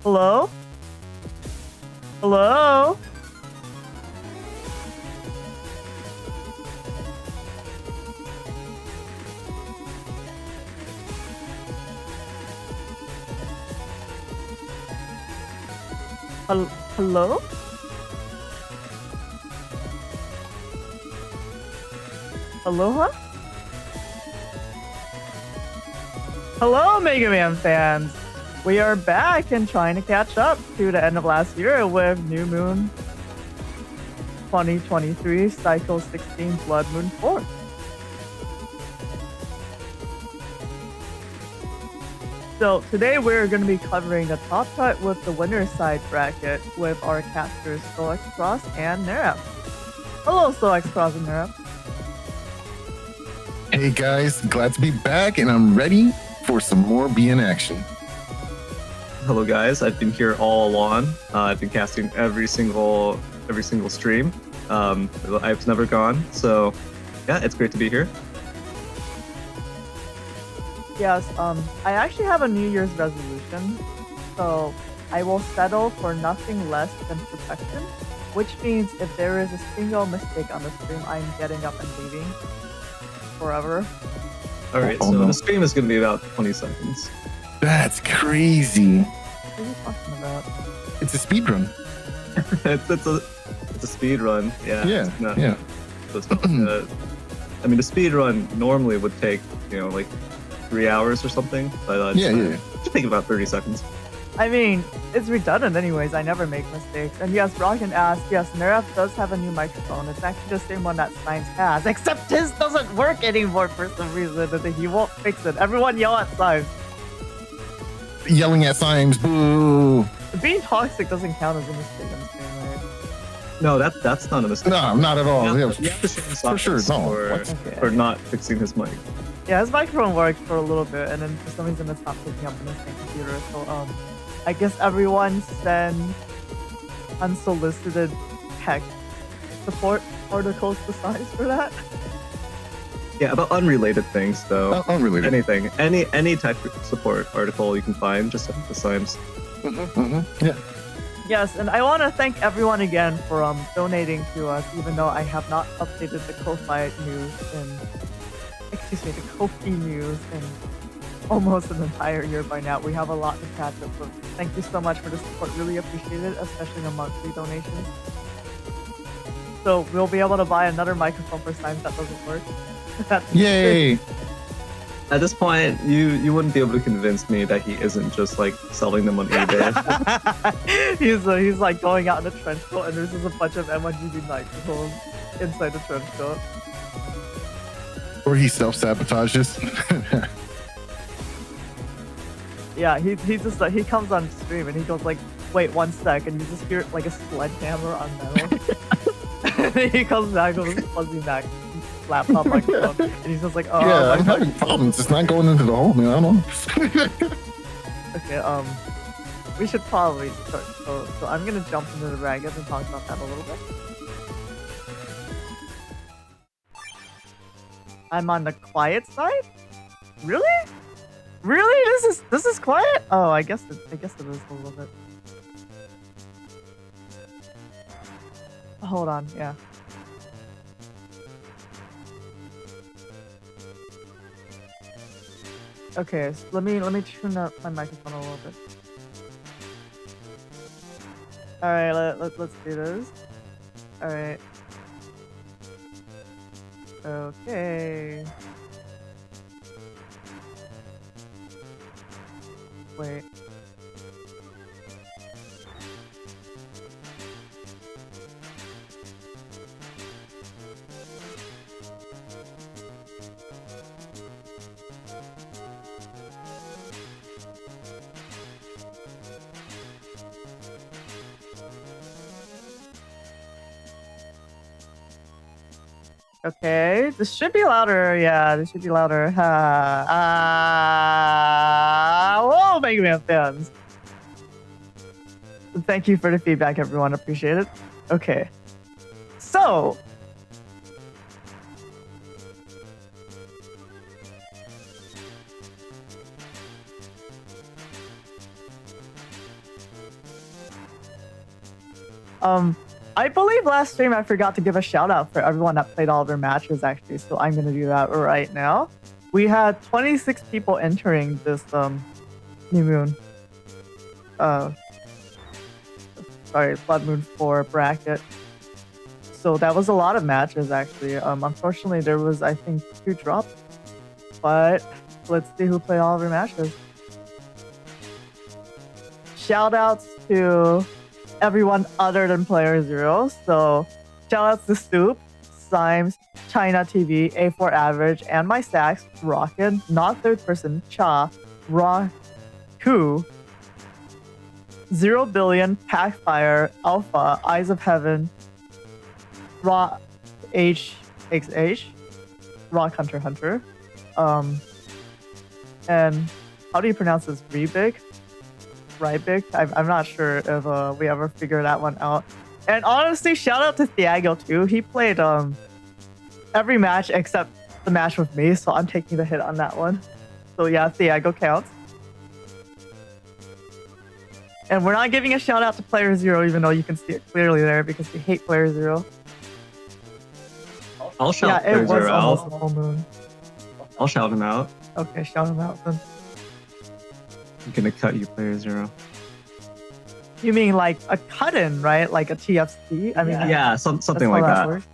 Hello? Hello? Hello? Aloha? Hello, Mega Man fans! We are back and trying to catch up to the end of last year with New Moon 2023 Cycle 16 Blood Moon 4. So today we're going to be covering the top cut with the winner's side bracket with our casters SoulXCross and Neryth. Hello, SoulXCross and Neryth. Hey guys, glad to be back and I'm ready for some more BN action. Hello guys, I've been here all along. I've been casting every single stream. I've never gone, so yeah, it's great to be here. Yes, I actually have a New Year's resolution, so I will settle for nothing less than perfection, which means if there is a single mistake on the stream, I'm getting up and leaving forever. Alright, so the stream is going to be about 20 seconds. That's crazy. What are you talking about? It's a speed run. it's a speed run, yeah. Yeah. I mean, the speed run normally would take, like 3 hours or something, but it should take about 30 seconds. I mean, it's redundant anyways, I never make mistakes. And yes, Rocku asked, yes, Neryth does have a new microphone. It's actually the same one that Symes has, except his doesn't work anymore for some reason, and he won't fix it. Everyone yell at Symes. Yelling at Symes, boo! Being toxic doesn't count as a mistake in the same way. No, that's not a mistake. No, not at all. You have to shame for sure, no. For not fixing his mic. Yeah, his microphone worked for a little bit, and then for some reason it's not picking up on the same computer, so I guess everyone send unsolicited tech support articles to Symes for that. Yeah, about unrelated things though. Unrelated. Anything, any tech support article you can find, just send it to Symes. Yeah. Yes, and I want to thank everyone again for donating to us, even though I have not updated the Ko-Fi news the Ko-Fi news in almost an entire year by now. We have a lot to catch up with. Thank you so much for the support. Really appreciate it, especially the monthly donations. So we'll be able to buy another microphone for Symes that doesn't work. Yay! At this point, you wouldn't be able to convince me that he isn't just like selling them on eBay. he's like going out in a trench coat and there's just a bunch of M1GB microphones inside the trench coat. Or he self-sabotages. Yeah, he just like, he comes on stream and he goes like, wait 1 sec, and you just hear like a sledgehammer on metal. And he comes back with his fuzzy Mac laptop microphone and he's just like, oh yeah, I'm having problems. It's not going into the hole, man. I don't know. Okay, we should probably start. So I'm gonna jump into the brackets and talk about that a little bit. I'm on the quiet side? Really? Really? This is quiet? Oh, I guess it is a little bit. Hold on, yeah. Okay, so let me tune up my microphone a little bit. All right, let's do this. All right. Okay. Wait. Okay, this should be louder. Yeah, this should be louder. Whoa, Mega Man fans. Thank you for the feedback, everyone. Appreciate it. Okay. So, I believe last stream I forgot to give a shout out for everyone that played all of their matches actually, so I'm gonna do that right now. We had 26 people entering this new moon. Sorry, Blood Moon 4 bracket. So that was a lot of matches actually. Unfortunately there was I think 2 drops. But let's see who played all of their matches. Shout outs to everyone other than playerzero. So shout outs to Stoop, Symes, ChinaTV, A4 Average, AndMySax, Rockin, Not Third Person, Cha, Rocku, 0 Billion, Packfire, Alpha, Eyes of Heaven, Raw HXH, Rock Hunter Hunter, and how do you pronounce this? Rybig? I'm not sure if we ever figure that one out. And honestly, shout out to Thiago too. He played every match except the match with me, so I'm taking the hit on that one. So yeah, Thiago counts. And we're not giving a shout out to playerzero, even though you can see it clearly there because we hate playerzero. I'll shout yeah, it was playerzero almost out. a full moon. I'll shout him out. Okay, shout him out then. I'm gonna cut you, playerzero. You mean like a cut-in, right? Like a TFC? I mean, Yeah, something that's how like that. works.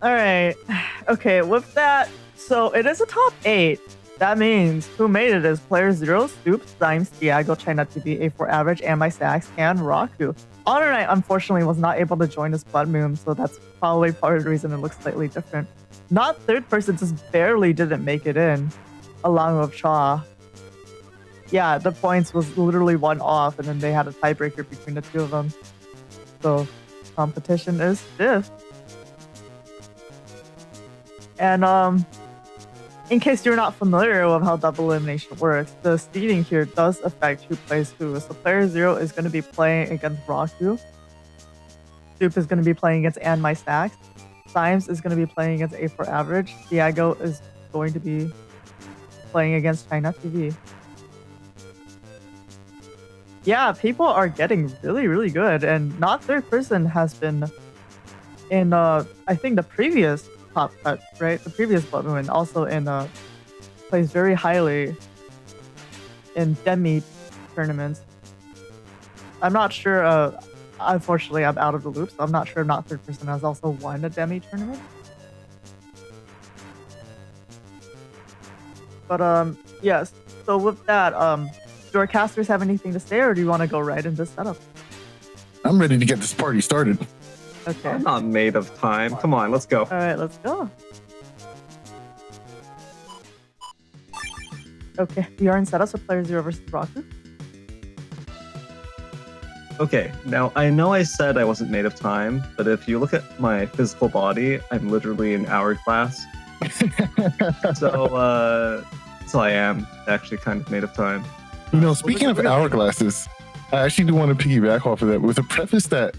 All right. Okay, with that, so it is a top 8. That means who made it is playerzero, Stoop, Symes, Thiago, ChinaTV, A4 Average, AndMySax, and Rocku. Honor Knight unfortunately was not able to join this Blood Moon, so that's probably part of the reason it looks slightly different. Not Third Person just barely didn't make it in, along with Cha. Yeah, the points was literally 1 off, and then they had a tiebreaker between the 2 of them. So competition is stiff. And in case you're not familiar with how double elimination works, the seeding here does affect who plays who. So playerzero is going to be playing against Rocku. Stoop is going to be playing against AndMySax. Symes is going to be playing against A4 Average. Thiago is going to be playing against ChinaTV. Yeah, people are getting really, really good. And Not Third Person has been in, I think, the previous top cut, right? The previous Blood Moon, also in plays very highly in demi tournaments. I'm not sure. Unfortunately, I'm out of the loop, so I'm not sure if Not Third Person has also won a demi tournament. But yes. So with that, do our casters have anything to say, or do you want to go right into setup? I'm ready to get this party started. Okay. I'm not made of time. Come on, let's go. All right, let's go. Okay, we are in setup, so playerzero versus Rocku. Okay, now I know I said I wasn't made of time, but if you look at my physical body, I'm literally an hourglass. So I am actually kind of made of time. You know, speaking of hourglasses, I actually do want to piggyback off of that with a preface that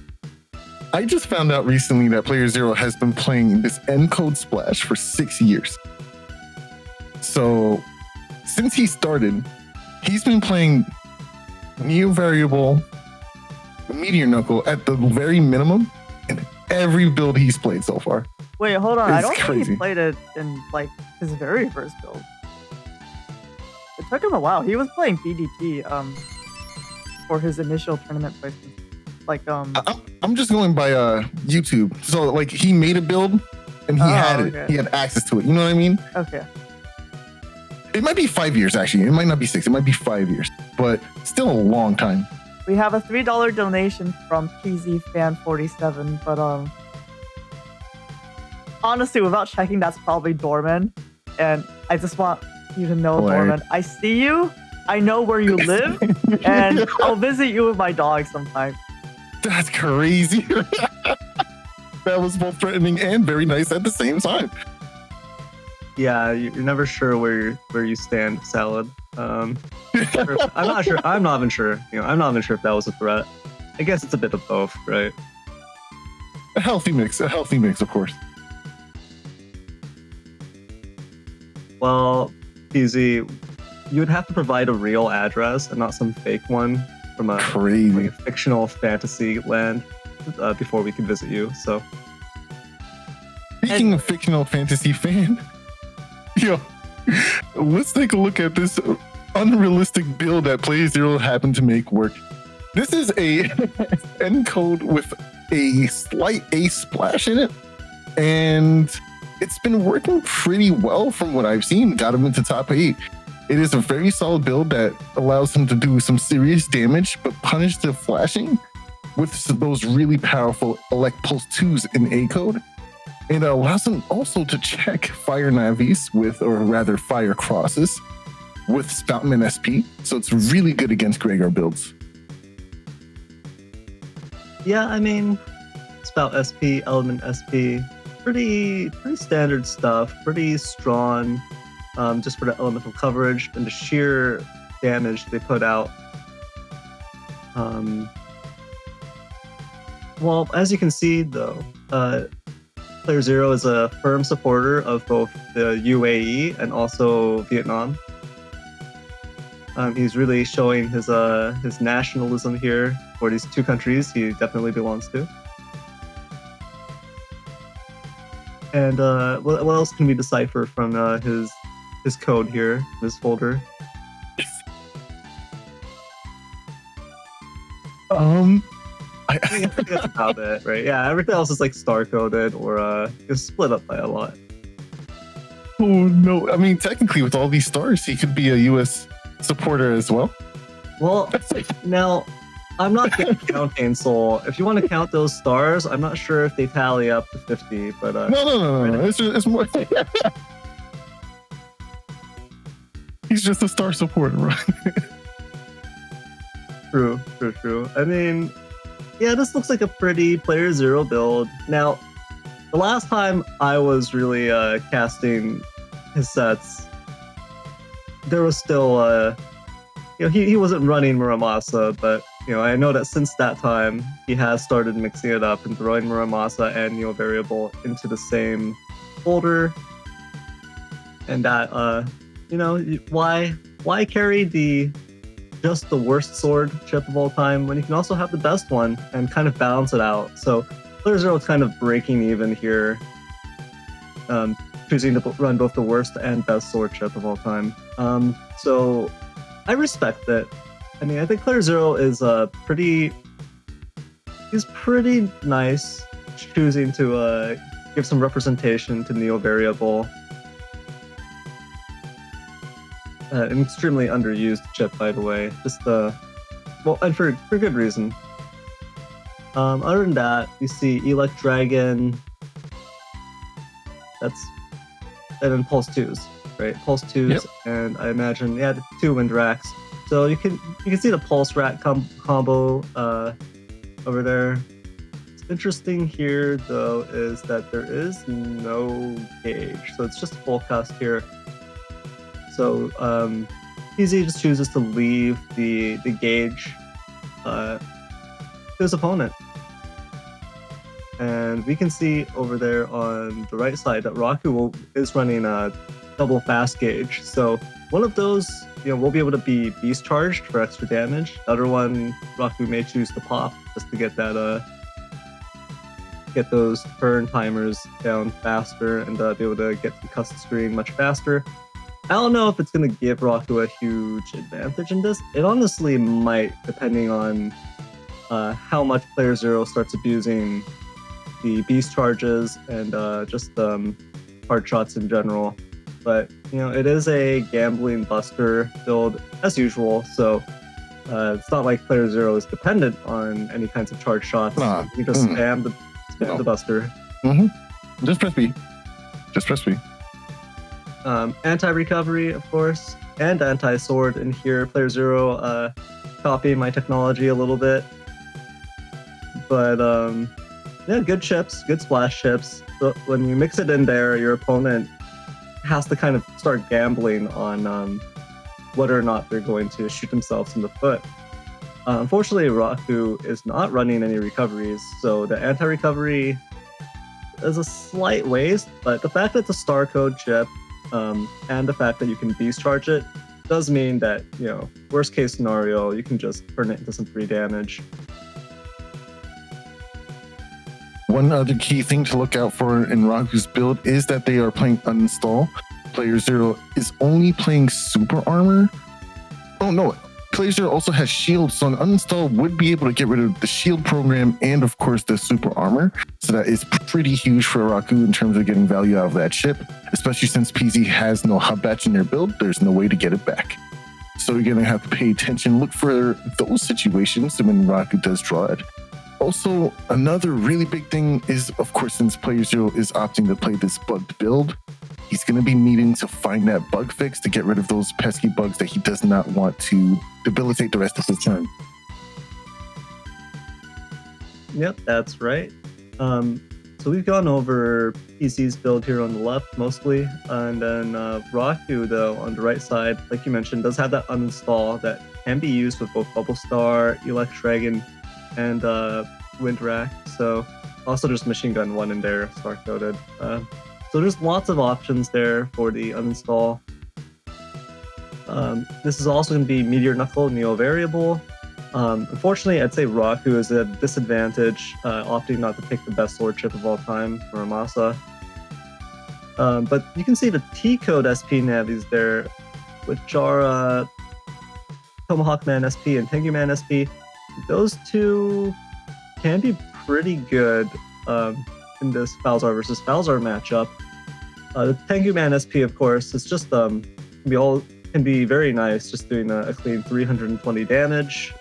I just found out recently that playerzero has been playing this encode splash for 6 years. So since he started, he's been playing Neo Variable, Meteor Knuckle at the very minimum in every build he's played so far. Wait, hold on. I It's don't think crazy. he played it in like his very first build. It took him a while. He was playing BDT for his initial tournament placement. Like I'm just going by YouTube. So like he made a build and he had it. okay. He had access to it. You know what I mean? Okay. It might be 5 years actually. It might not be 6. It might be 5 years, but still a long time. We have a $3 donation from PZFan47, but honestly, without checking, that's probably Dorman. And I just want you to know, Hilarious. Dorman, I see you. I know where you live, and I'll visit you with my dog sometime. That's crazy. That was both threatening and very nice at the same time. Yeah, you're never sure where you stand, Salad. I'm not sure. I'm not even sure. I'm not even sure if that was a threat. I guess it's a bit of both, right? A healthy mix, of course. Well, easy. You would have to provide a real address and not some fake one from a Crazy. fictional fantasy land before we can visit you. So, Speaking of fictional fantasy fan, yo, let's take a look at this unrealistic build that playerzero happened to make work. This is a encode with a slight ace splash in it, and it's been working pretty well from what I've seen. Got him into top 8. It is a very solid build that allows him to do some serious damage, but punish the flashing with those really powerful Elect Pulse 2s in A code. And it allows him also to check Fire Navis with, or rather Fire Crosses, with Spoutman SP. So it's really good against Gregar builds. yeah, I mean, Spout SP, Element SP, pretty standard stuff, pretty strong, just for the elemental coverage and the sheer damage they put out. Well, as you can see, though, playerzero is a firm supporter of both the UAE and also Vietnam. He's really showing his nationalism here for these two countries he definitely belongs to. And what else can we decipher from his code here, his folder? I think that's about it, right? Yeah, everything else is like star coded or it's split up by a lot. Oh no! I mean, technically, with all these stars, he could be a U.S. supporter as well. Well, now I'm not good at counting, so if you want to count those stars, I'm not sure if they tally up to 50. But No. It's more. He's just a star supporter, right? True. I mean, yeah, this looks like a pretty playerzero build. Now, the last time I was really casting his sets, there was still, he wasn't running Muramasa, but I know that since that time, he has started mixing it up and throwing Muramasa and Neo Variable into the same folder. And that, why carry just the worst sword chip of all time when you can also have the best one and kind of balance it out? So playerzero is kind of breaking even here, choosing to run both the worst and best sword chip of all time. So I respect it. I mean, I think playerzero is he's pretty nice, choosing to give some representation to Neo Variable. An extremely underused chip, by the way. Just well, and for good reason. Other than that, you see Elect Dragon. And then Pulse 2s, right? Pulse 2s, yep. And I imagine the 2 Wind Racks. So you can see the Pulse Rat combo over there. What's interesting here, though, is that there is no gauge, so it's just full cast here. So PZ just chooses to leave the gauge to his opponent. And we can see over there on the right side that Rocku is running a double fast gauge. So one of those, will be able to be beast charged for extra damage. The other one, Rocku may choose to pop just to get that get those turn timers down faster and be able to get to the custom screen much faster. I don't know if it's going to give Rocku a huge advantage in this. It honestly might, depending on how much playerzero starts abusing the beast charges and just hard shots in general. But, it is a gambling buster build as usual, so it's not like playerzero is dependent on any kinds of charge shots. You can just spam the buster. Mm-hmm. Just press B. Anti-recovery, of course, and anti-sword in here. playerzero copying my technology a little bit. But, good chips, good splash chips. But when you mix it in there, your opponent has to kind of start gambling on whether or not they're going to shoot themselves in the foot. Unfortunately, Rocku is not running any recoveries, so the anti-recovery is a slight waste, but the fact that it's a star code chip and the fact that you can beast charge it does mean that, worst case scenario, you can just turn it into some free damage. One other key thing to look out for in Rocku's build is that they are playing uninstall. playerzero is only playing super armor. Oh no, playerzero also has shield, so an uninstall would be able to get rid of the shield program and of course the super armor. So that is pretty huge for Rocku in terms of getting value out of that chip, especially since PZ has no hub batch in their build. There's no way to get it back. So you're gonna have to pay attention, look for those situations when Rocku does draw it. Also, another really big thing is, of course, since playerzero is opting to play this bugged build, he's going to be needing to find that bug fix to get rid of those pesky bugs that he does not want to debilitate the rest of his turn. Yep, that's right. So we've gone over PC's build here on the left mostly, and then Rocku, though, on the right side, like you mentioned, does have that uninstall that can be used with both Bubble Star, Elect Dragon, and Wind Rack. So also there's Machine Gun 1 in there, star coded. So there's lots of options there for the uninstall. This is also going to be Meteor Knuckle Neo Variable. Unfortunately, I'd say Rocku is at a disadvantage, opting not to pick the best sword chip of all time for Amasa. But you can see the T-code SP navis there, which are Tomahawk Man SP and Tengu Man SP. Those two can be pretty good in this Falzar versus Falzar matchup. The Tengu Man SP, of course, is just can be very nice, just doing a clean 320 damage,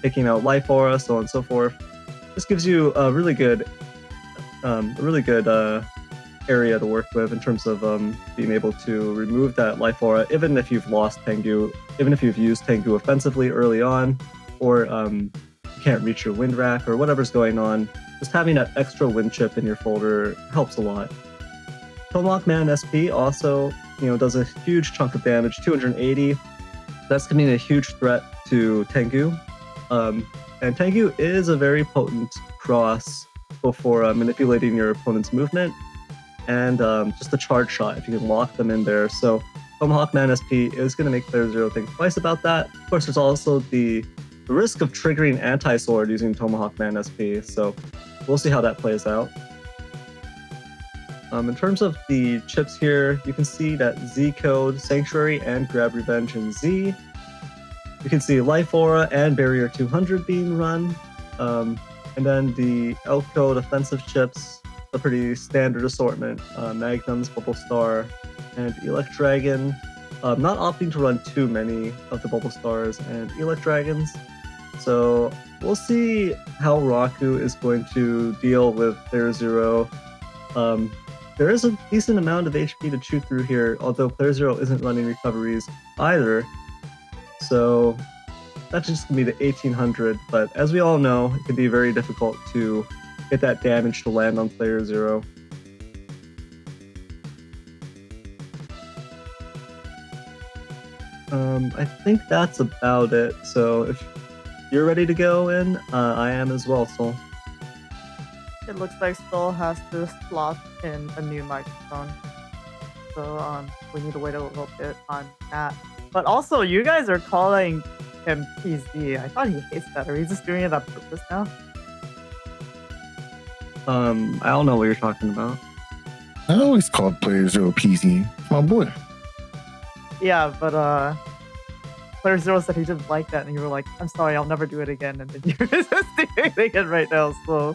taking out Life Aura, so on and so forth. This gives you a really good area to work with in terms of being able to remove that Life Aura, even if you've lost Tengu, even if you've used Tengu offensively early on, or you can't reach your Wind Rack or whatever's going on. Just having that extra wind chip in your folder helps a lot. Tomahawk Man SP also, does a huge chunk of damage, 280. That's going to be a huge threat to Tengu. And Tengu is a very potent cross for manipulating your opponent's movement, and just a charge shot if you can lock them in there. So Tomahawk Man SP is going to make playerzero think twice about that. Of course, there's also the risk of triggering anti-sword using Tomahawk Man SP, so we'll see how that plays out. In terms of the chips here, you can see that Z code, Sanctuary, and Grab Revenge in Z. You can see Life Aura and Barrier 200 being run. And then the L code offensive chips, a pretty standard assortment. Magnums, Bubble Star, and Elect Dragon. Not opting to run too many of the Bubble Stars and Elect Dragons. So we'll see how Rocku is going to deal with playerzero. There is a decent amount of HP to chew through here, although playerzero isn't running recoveries either. So that's just going to be the 1800, but as we all know, it can be very difficult to get that damage to land on playerzero. I think that's about it. So if you're ready to go in, I am as well, Soul. It looks like Soul has to slot in a new microphone. So we need to wait a little bit on that. But also, you guys are calling him PZ. I thought he hates that. Are you just doing it on purpose now? I don't know what you're talking about. I always called playerzero PZ. My boy. Yeah, but playerzero said he didn't like that, and you were like, "I'm sorry, I'll never do it again." And then you're just doing it again right now. So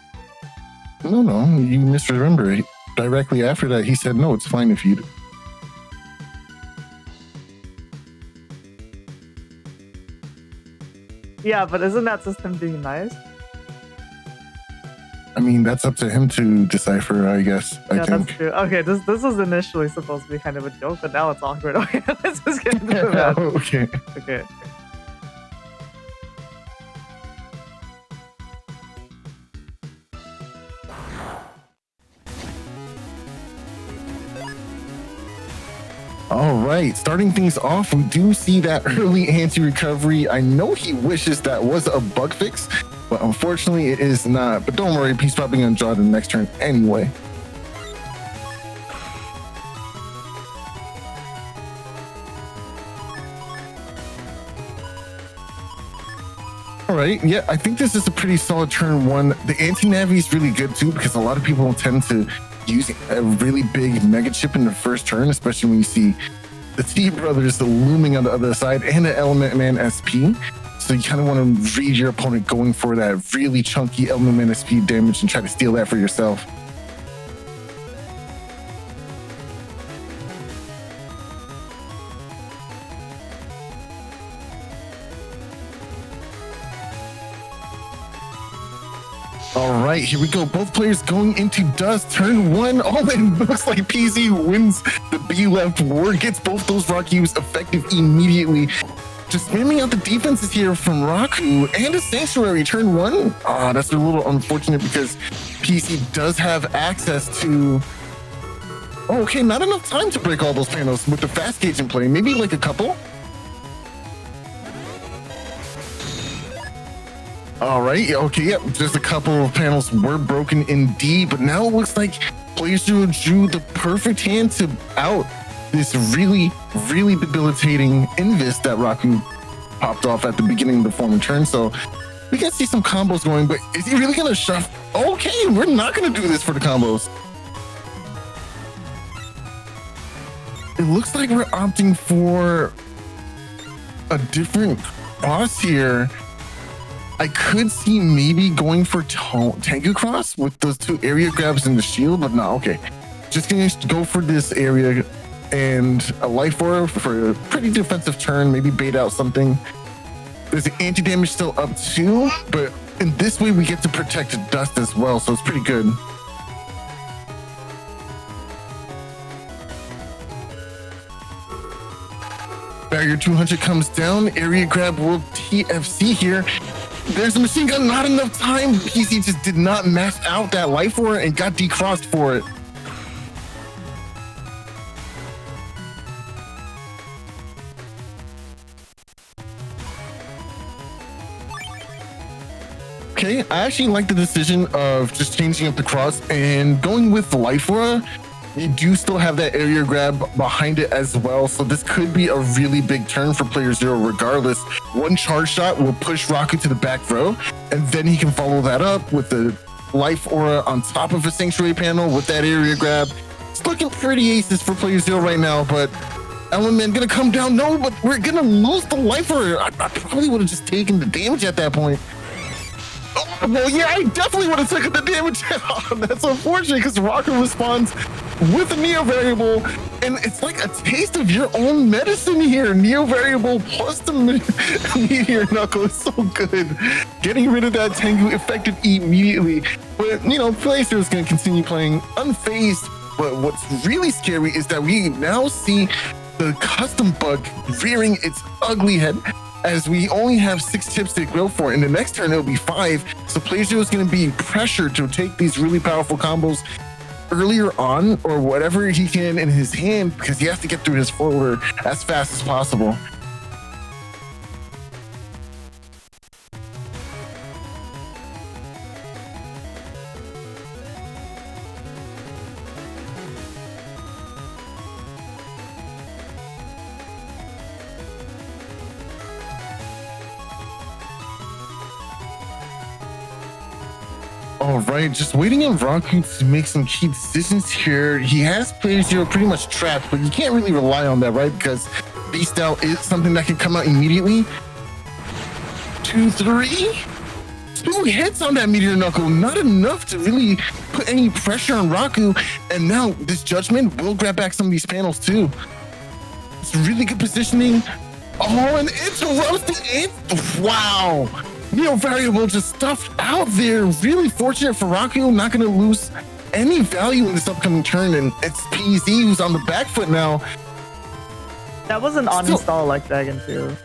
No, you misremember. Directly after that, he said, "No, it's fine if you." Yeah, but isn't that just him being nice? I mean, that's up to him to decipher, I guess. Yeah, that's true. Okay, this was initially supposed to be kind of a joke, but now it's awkward. Okay, let's just get into that. Okay. Okay. All right, starting things off, we do see that early anti-recovery. I know he wishes that was a bug fix, but unfortunately it is not. But don't worry, he's probably going to draw the next turn anyway. All right, yeah, I think this is a pretty solid turn one. The anti-navi is really good too, because a lot of people tend to use a really big mega chip in the first turn, especially when you see the T brothers looming on the other side and the Element Man SP. So you kind of want to read your opponent going for that really chunky Element Man SP damage and try to steal that for yourself. All right, here we go. Both players going into dust. Turn one. Oh, it looks like PZ wins the B left war, gets both those Rockus effective immediately. Just spamming out the defenses here from Rocku and a Sanctuary. Turn one. That's a little unfortunate because PC does have access to... Oh, okay, not enough time to break all those panels with the fast gauge in play. Maybe like a couple. All right, okay, yep, just a couple of panels were broken indeed, but now it looks like playerzero drew the perfect hand to out this really, really debilitating Invis that Rocku popped off at the beginning of the former turn. So we can see some combos going, but is he really gonna shuffle? Okay, we're not gonna do this for the combos. It looks like we're opting for a different boss here. I could see maybe going for Tengu Cross with those two area grabs and the shield, but no, okay. Just gonna go for this area and a life aura for a pretty defensive turn, maybe bait out something. There's an anti-damage still up too, but in this way we get to protect dust as well, so it's pretty good. Barrier 200 comes down, area grab will TFC here. There's a machine gun, not enough time. PC just did not max out that life aura and got decrossed for it. Okay, I actually like the decision of just changing up the cross and going with the life aura. You do still have that area grab behind it as well, so this could be a really big turn for playerzero regardless. One charge shot will push Rocku to the back row, and then he can follow that up with the life aura on top of a sanctuary panel with that area grab. It's looking pretty aces for playerzero right now, but Element gonna come down. No, but we're gonna lose the life aura. I probably would have just taken the damage at that point. Oh, well, yeah, I definitely would have taken the damage. That's unfortunate because Rocku responds with a Neo variable, and it's like a taste of your own medicine here. Neo variable plus the Meteor Knuckle is so good. Getting rid of that Tengu effective immediately. But, you know, playerzero is going to continue playing unfazed. But what's really scary is that we now see the custom bug rearing its ugly head, as we only have 6 chips to go for. In the next turn, it'll be 5. So playerzero is going to be pressured to take these really powerful combos earlier on, or whatever he can in his hand, because he has to get through his forward as fast as possible. All right, just waiting on Rocku to make some key decisions here. He has playerzero pretty much trapped, but you can't really rely on that, right? Because Beast Out is something that can come out immediately. 2, 3. 2 hits on that Meteor Knuckle, not enough to really put any pressure on Rocku. And now this Judgment will grab back some of these panels too. It's really good positioning. Oh, and interrupts the wow. Neo variable just stuffed out there. Really fortunate for Rocku, not going to lose any value in this upcoming turn. And it's PZ who's on the back foot now. That was an uninstall like Dragon too.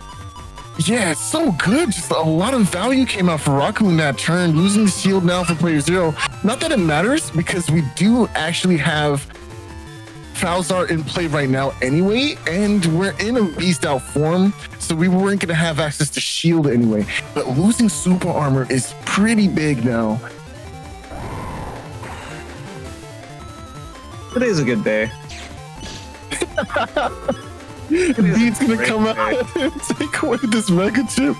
Yeah, it's so good. Just a lot of value came out for Rocku in that turn. Losing the shield now for playerzero. Not that it matters, because we do actually have fouls are in play right now anyway, and we're in a beast out form, so we weren't going to have access to shield anyway. But losing super armor is pretty big now. Today's a good day. Beat's gonna come out and take away this mega chip.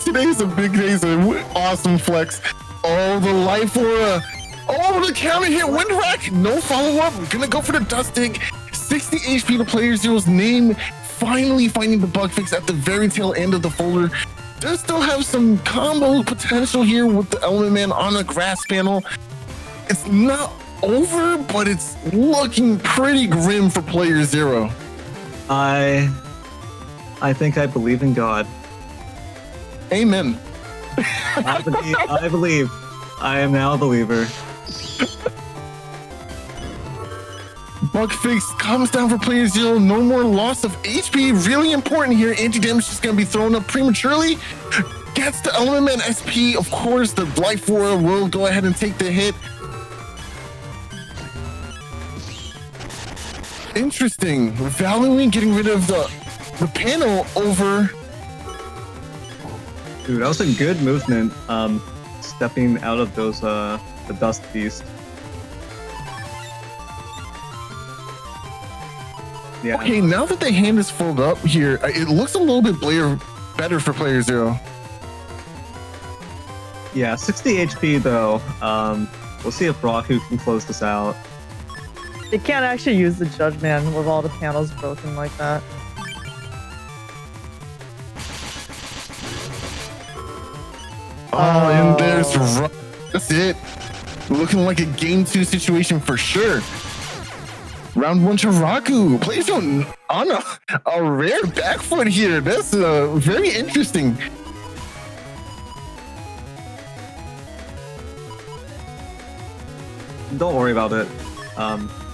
Today's a big day, so awesome flex. Oh, the life aura. Oh, the counter hit wind rack. No follow-up. Gonna go for the dust dig. 60 HP to player zero's name. Finally finding the bug fix at the very tail end of the folder. Does still have some combo potential here with the Element Man on a grass panel. It's not over, but it's looking pretty grim for player zero. I think I believe in God. Amen. I believe. I am now a believer. Bug fix comes down for player zero. No more loss of HP. Really important here. Anti-damage is going to be thrown up prematurely. Gets the Element Man SP. Of course, the Life Aura will go ahead and take the hit. Interesting. Valuing getting rid of the panel over. Dude, that was a good movement. Stepping out of those the dust beast. Yeah. Okay, now that the hand is filled up here, it looks a little bit better for player zero. Yeah, 60 HP though. We'll see if Rocku can close this out. They can't actually use the Judge Man with all the panels broken like that. Oh, and there's that's it. Looking like a game 2 situation for sure. Round 1 to Rocku. Plays on a rare back foot here. That's very interesting. Don't worry about it.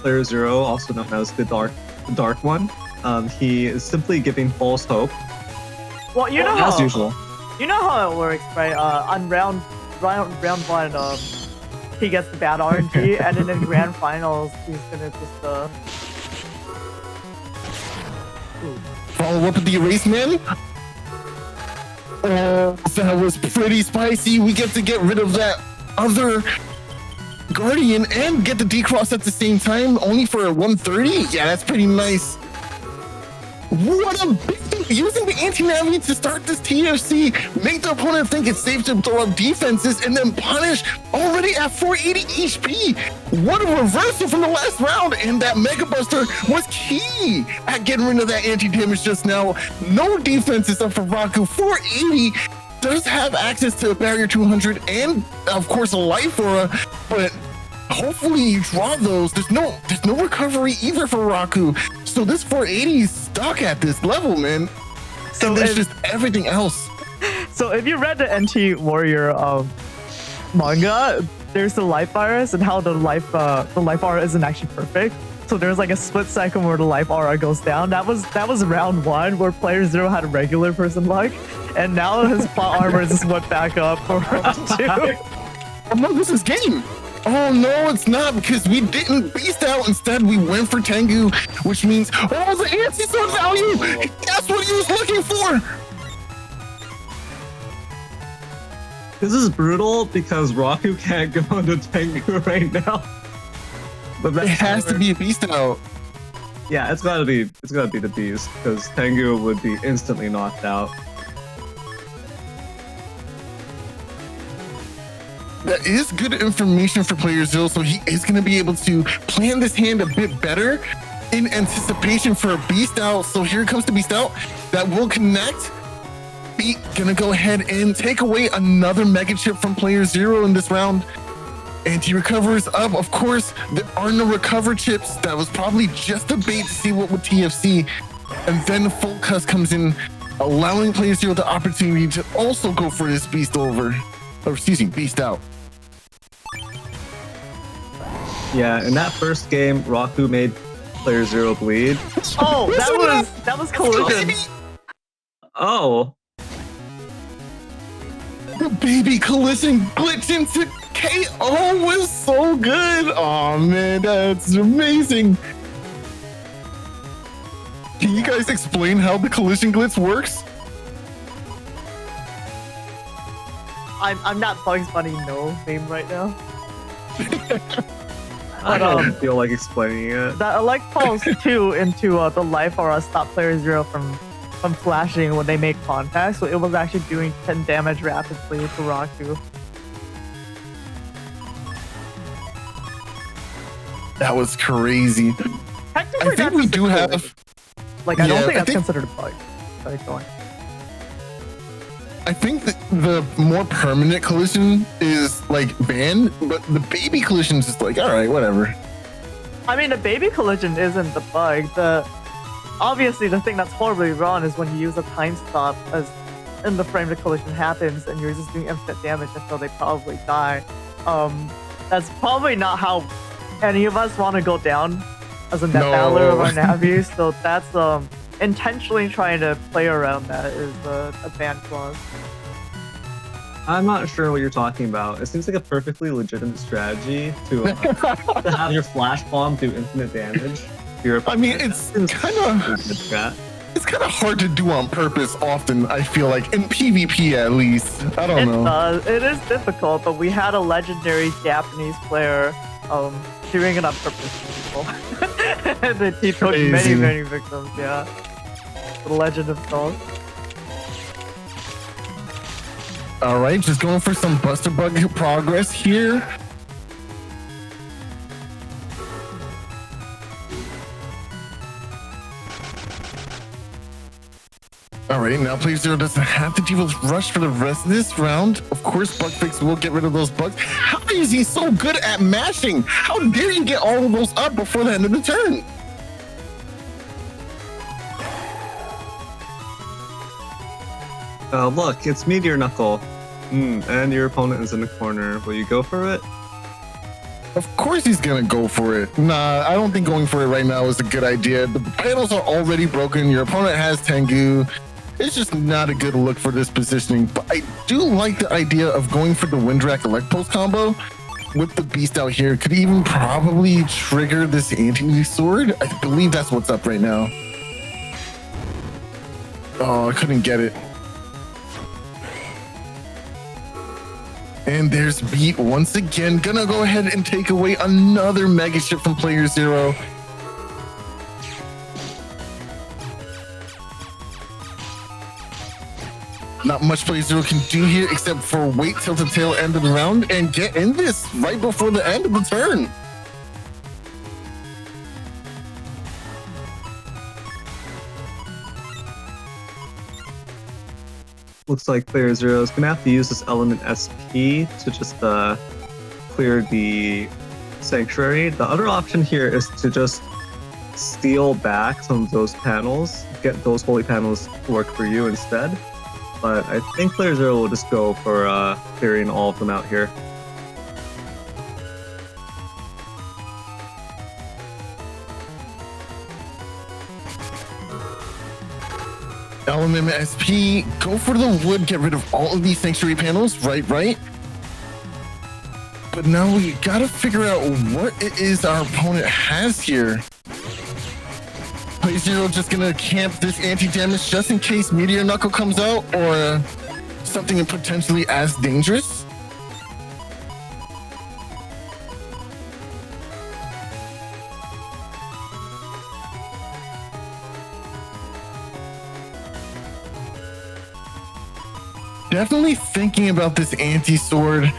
Player Zero, also known as the Dark One, he is simply giving false hope. Well, you know as how usual. you know how it works, right? On round 1, he gets the bad RNG, and then in grand finals, he's gonna just Follow up with the Erase Man. Oh, that was pretty spicy. We get to get rid of that other Guardian and get the decross at the same time, only for a 130. Yeah, that's pretty nice. What a big thing. Using the anti-navy to start this TFC, make the opponent think it's safe to throw up defenses, and then punish already at 480 HP. What a reversal from the last round, and that Mega Buster was key at getting rid of that anti-damage just now. No defenses up for Rocku. 480 does have access to a barrier 200 and of course a life aura, but hopefully you draw those. There's no recovery either for Rocku. So this 480 is stuck at this level, man. So there's just everything else. So if you read the NT Warrior manga, there's the life virus and how the life aura isn't actually perfect. So there's like a split second where the life aura goes down. That was round 1 where player 0 had a regular person luck, and now his plot armor just went back up for round 2. Oh no, this is game. Oh no, it's not, because we didn't beast out. Instead, we went for Tengu, which means, oh, the anti-sword value! That's what he was looking for! This is brutal because Rocku can't go into Tengu right now. But It has to be a beast out. Yeah, it's gotta be the beast, because Tengu would be instantly knocked out. That is good information for player 0, so he is going to be able to plan this hand a bit better in anticipation for a beast out. So here comes the beast out that will connect. Beat gonna go ahead and take away another mega chip from player 0 in this round. And he recovers up. Of course, there are no recover chips. That was probably just a bait to see what would TFC. And then full cuss comes in, allowing player 0 the opportunity to also go for this beast over. Or excuse me, beast out. Yeah, in that first game, Rocku made player 0 bleed. Oh, that was collision. Oh. The baby collision glitch into KO was so good. Oh man, that's amazing. guys explain how the collision glitch works? I'm not Bugs Bunny no name right now. I don't feel like explaining it. That like falls too into the life or stop player zero from flashing when they make contact, so it was actually doing 10 damage rapidly to Rocku. That was crazy. Technically, I think we do have. Like, I don't Yeah, think I that's think- considered a bug. Sorry, go on. I think that the more permanent collision is like banned, but the baby collision is just like, all right, whatever. I mean, the baby collision isn't the bug. Obviously, the thing that's horribly wrong is when you use a time stop as in the frame the collision happens and you're just doing infinite damage until they probably die. That's probably not how any of us want to go down as a net No. battler of our Navi, so that's intentionally trying to play around that is a ban clause. I'm not sure what you're talking about. It seems like a perfectly legitimate strategy to have your flash bomb do infinite damage. I mean, it's kind of hard to do on purpose often, I feel like, in PvP at least. I don't know. It is difficult, but we had a legendary Japanese player doing it on purpose to people. And he took Crazy. many victims, yeah. The legend of Soul. All right, just going for some Buster Bug progress here. All right, now playerzero doesn't have to deal with rush for the rest of this round. Of course, Bugfix will get rid of those bugs. How is he so good at mashing? How dare you get all of those up before the end of the turn? Look, it's Meteor Knuckle. And your opponent is in the corner. Will you go for it? Of course he's gonna go for it. Nah, I don't think going for it right now is a good idea. The panels are already broken. Your opponent has Tengu. It's just not a good look for this positioning. But I do like the idea of going for the Windrak Elect Pulse combo with the Beast out here. Could even probably trigger this anti-sword. I believe that's what's up right now. Oh, I couldn't get it. And there's Beat once again. Gonna go ahead and take away another mega ship from playerzero. Not much playerzero can do here except for wait till the tail end of the round and get in this right before the end of the turn. Looks like playerzero is gonna have to use this element SP to just clear the sanctuary. The other option here is to just steal back some of those panels, get those holy panels to work for you instead. But I think playerzero will just go for clearing all of them out here. Element SP, go for the wood, get rid of all of these sanctuary panels, right? But now we gotta figure out what it is our opponent has here. playerzero just gonna camp this anti-damage just in case Meteor Knuckle comes out or something potentially as dangerous. Definitely thinking about this anti-sword.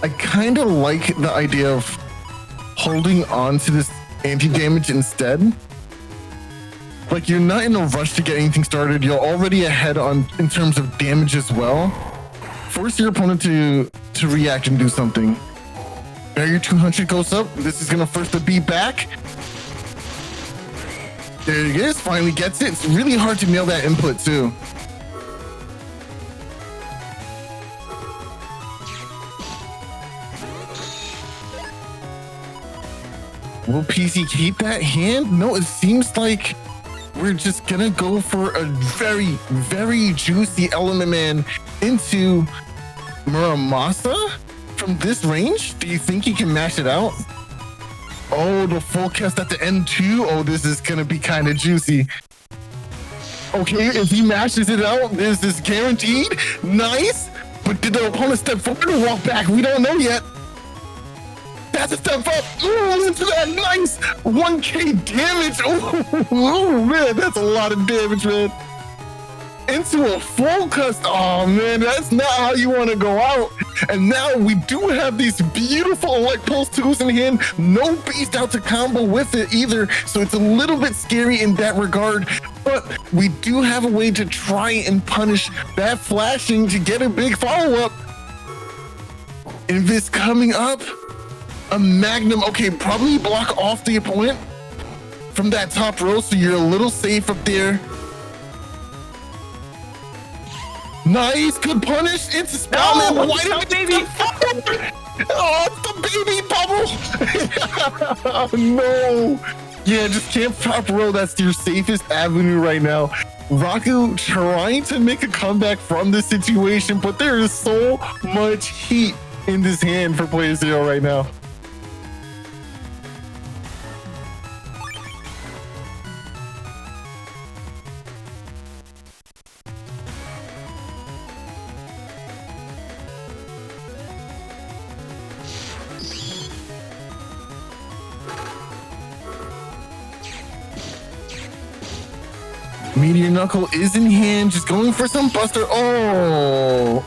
I kind of like the idea of holding on to this anti-damage instead. Like, you're not in a rush to get anything started. You're already ahead in terms of damage as well. Force your opponent to react and do something. Barrier 200 goes up. This is gonna force the beat back. There it is. Finally gets it. It's really hard to nail that input too. Will PC keep that hand? No, it seems like we're just gonna go for a very juicy Element Man into Muramasa from this range. Do you think he can mash it out? Oh, the full cast at the end too. Oh, this is gonna be kind of juicy. Okay, if he mashes it out, this is guaranteed. Nice. But did the opponent step forward or walk back? We don't know yet. That's a step up. Ooh, into that. Nice. 1K damage. Ooh, man, that's a lot of damage, man. Into a full cust. Oh, man, that's not how you want to go out. And now we do have these beautiful Elect Pulse 2s in hand. No beast out to combo with it either. So it's a little bit scary in that regard. But we do have a way to try and punish that flashing to get a big follow-up. Invis coming up. A Magnum. Okay, probably block off the opponent from that top row, so you're a little safe up there. Nice, good punish. It's a spell, man. Why did I baby? Oh, it's the baby bubble. Oh, no. Yeah, just camp top row. That's your safest avenue right now. Rocku trying to make a comeback from this situation, but there is so much heat in this hand for playerzero right now. Meteor Knuckle is in hand, just going for some buster. Oh.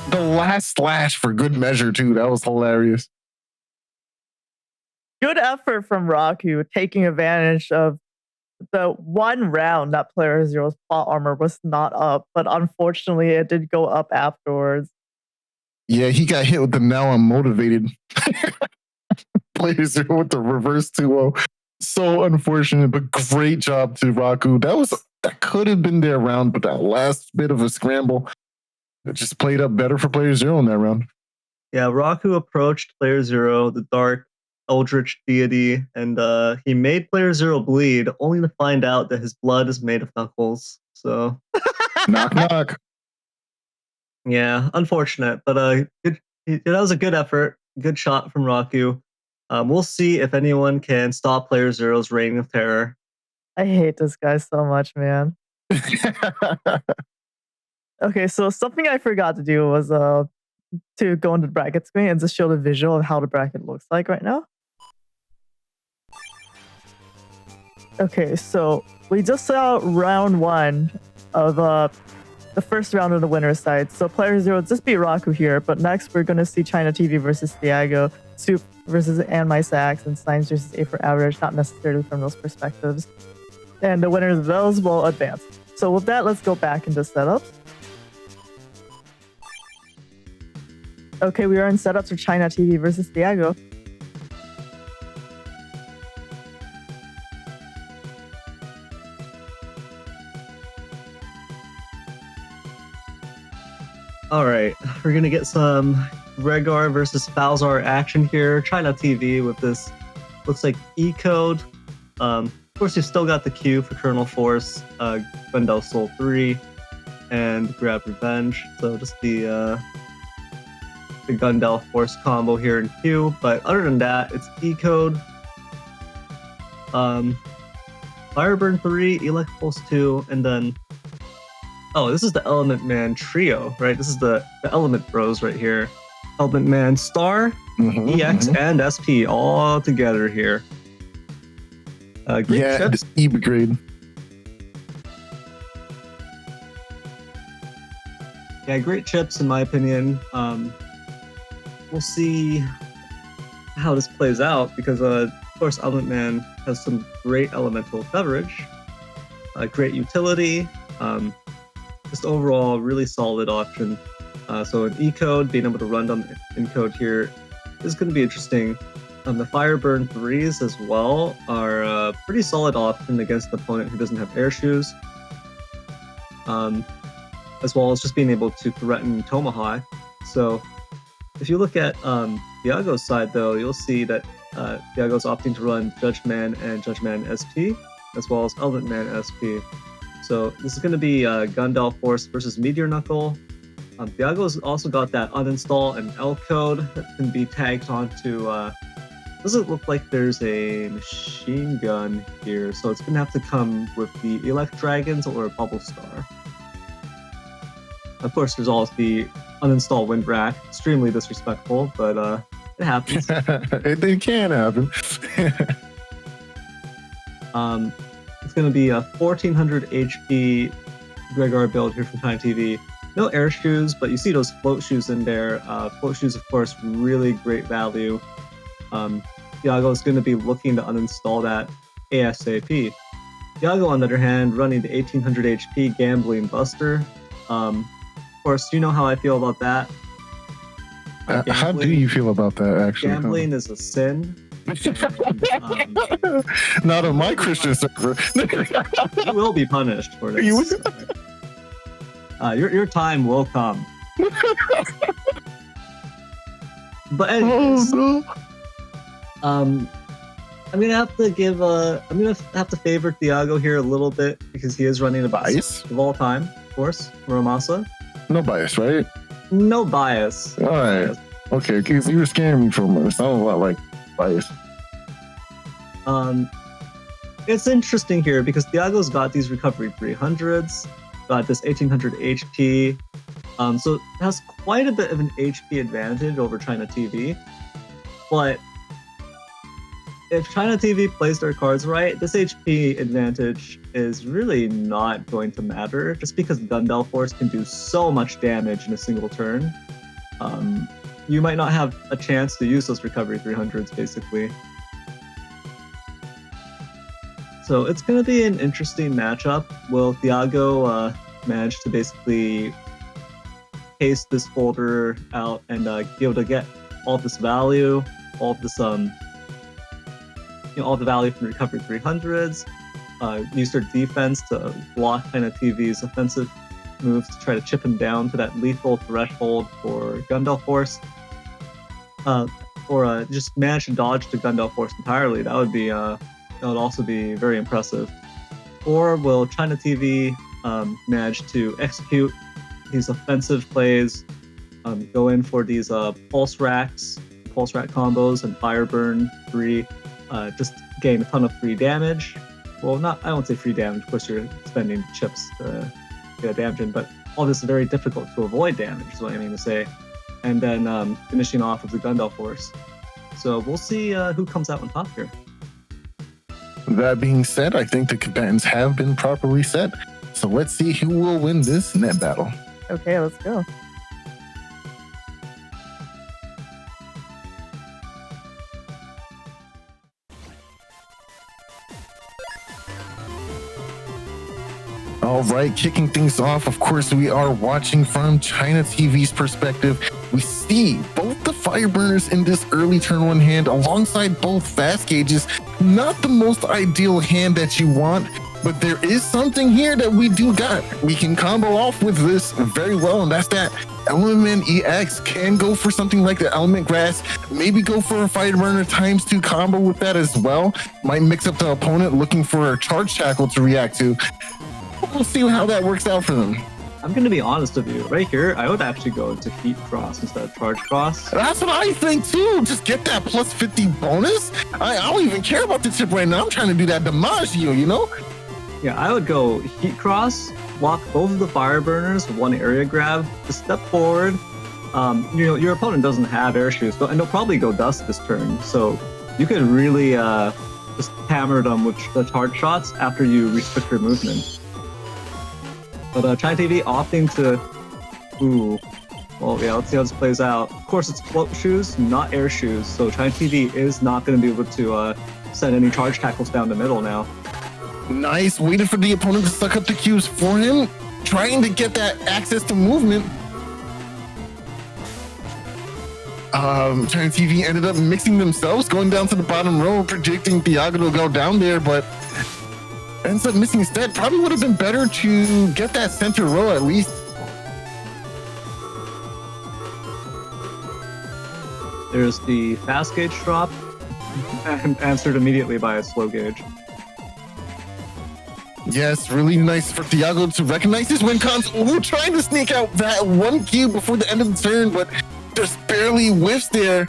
The last slash for good measure, too. That was hilarious. Good effort from Rocku, taking advantage of the one round that playeRzero's plot armor was not up, but unfortunately it did go up afterwards. Yeah, he got hit with the now I'm motivated. playerzero with the reverse 2-0. So unfortunate, but great job to Rocku. That could have been their round, but that last bit of a scramble, it just played up better for playerzero in that round. Yeah, Rocku approached playerzero, the dark eldritch deity, and he made playerzero bleed, only to find out that his blood is made of knuckles. So knock knock. Yeah, unfortunate, but that was a good effort, good shot from Rocku. We'll see if anyone can stop playeRzero's reign of terror. I hate this guy so much, man. Okay, so something I forgot to do was to go into the bracket screen and just show the visual of how the bracket looks like right now. Okay, so we just saw round 1 of the first round of the winner's side. So playerzero just beat Rocku here, but next we're going to see ChinaTV versus Thiago, Soup versus AndMySax, and Symes versus A for Average, not necessarily from those perspectives. And the winners of those will advance. So with that, let's go back into setups. Okay, we are in setups for ChinaTV versus Thiago. All right, we're gonna get some Rhaegar versus Falzar action here. ChinaTV with this looks like E code. Of course, you've still got the Q for Colonel Force, Gundel Soul 3, and Grab Revenge. So just the Gundel Force combo here in Q. But other than that, it's E code. Fireburn 3, Elect Pulse 2, and then oh, this is the Element Man trio, right? This is the Element Bros right here. Element Man Star, EX, and SP all together here. Great chips. E grade. Yeah, great chips in my opinion. We'll see how this plays out because, of course, Element Man has some great elemental coverage, great utility. Just overall, really solid option. So an E-code, being able to run down the in-code here is going to be interesting. The Fireburn 3s as well are a pretty solid option against an opponent who doesn't have air shoes. As well as just being able to threaten Tomahawk. So if you look at Thiago's side though, you'll see that Thiago's opting to run Judge Man and Judge Man SP, as well as Element Man SP. So this is going to be Gundel Force versus Meteor Knuckle. Thiago's also got that uninstall and L code that can be tagged onto Doesn't look like there's a machine gun here, so it's gonna have to come with the Elect Dragons or Bubble Star. Of course, there's always the uninstall Wind Rack. Extremely disrespectful, but it happens. It can happen. It's gonna be a 1400 HP Gregor build here from ChinaTV. No air shoes, but you see those float shoes in there. Float shoes, of course, really great value. Thiago is going to be looking to uninstall that ASAP. Thiago, on the other hand, running the 1800 HP Gambling Buster. Of course, you know how I feel about that. How do you feel about that, actually? Gambling is a sin. Not on my Christian server. You will be punished for this. Your time will come. But anyways, I'm gonna have to give I'm gonna have to favor Thiago here a little bit because he is running the bias of all time, of course. Muramasa. No bias, right? No bias. All right. Bias. Okay, because you were scaring me for a moment. It sounded a lot like bias. It's interesting here because Thiago's got these recovery 300s, got this 1800 HP, so it has quite a bit of an HP advantage over ChinaTV. But if ChinaTV plays their cards right, this HP advantage is really not going to matter, just because Gundel Force can do so much damage in a single turn. You might not have a chance to use those recovery 300s, basically. So it's going to be an interesting matchup. Will Thiago manage to basically paste this folder out and be able to get all this value, all of this, all the value from recovery 300s, use their defense to block ChinaTV's offensive moves to try to chip him down to that lethal threshold for Gundel Force, or just manage to dodge to Gundel Force entirely. That would also be very impressive. Or will ChinaTV manage to execute these offensive plays, go in for these pulse rack combos and fire burn 3, just gain a ton of free damage. Well, I won't say free damage, of course you're spending chips to get a damage in, but all this is very difficult to avoid damage, is what I mean to say. And then finishing off with the Gundel Force. So we'll see who comes out on top here. That being said, I think the combatants have been properly set. So let's see who will win this net battle. Okay, let's go. All right, kicking things off, of course, we are watching from ChinaTV's perspective. We see both the Fireburners in this early turn 1 hand alongside both fast gauges. Not the most ideal hand that you want, but there is something here that we do got. We can combo off with this very well, and that's that Element EX. Can go for something like the Element Grass, maybe go for a Fireburner ×2 combo with that as well. Might mix up the opponent looking for a Charge Tackle to react to. We'll see how that works out for them. I'm going to be honest with you. Right here, I would actually go into Heat Cross instead of Charge Cross. That's what I think too. Just get that plus 50 bonus. I don't even care about the tip right now. I'm trying to do that DiMaggio, you know? Yeah, I would go Heat Cross, block both of the Fireburners with 1 area grab, just step forward. Your opponent doesn't have air shoes, and they'll probably go Dust this turn. So you could really just hammer them with the charge shots after you restrict your movement. But ChinaTV opting to, well, yeah, let's see how this plays out. Of course, it's float shoes, not air shoes, so ChinaTV is not going to be able to send any charge tackles down the middle now. Nice, waiting for the opponent to suck up the cubes for him, trying to get that access to movement. ChinaTV ended up mixing themselves, going down to the bottom row, predicting Thiago to go down there, but ends up missing instead. Probably would have been better to get that center row at least. There's the fast gauge drop, and answered immediately by a slow gauge. Yes, really nice for Thiago to recognize his win cons. Trying to sneak out that 1 cube before the end of the turn, but just barely whiffs there.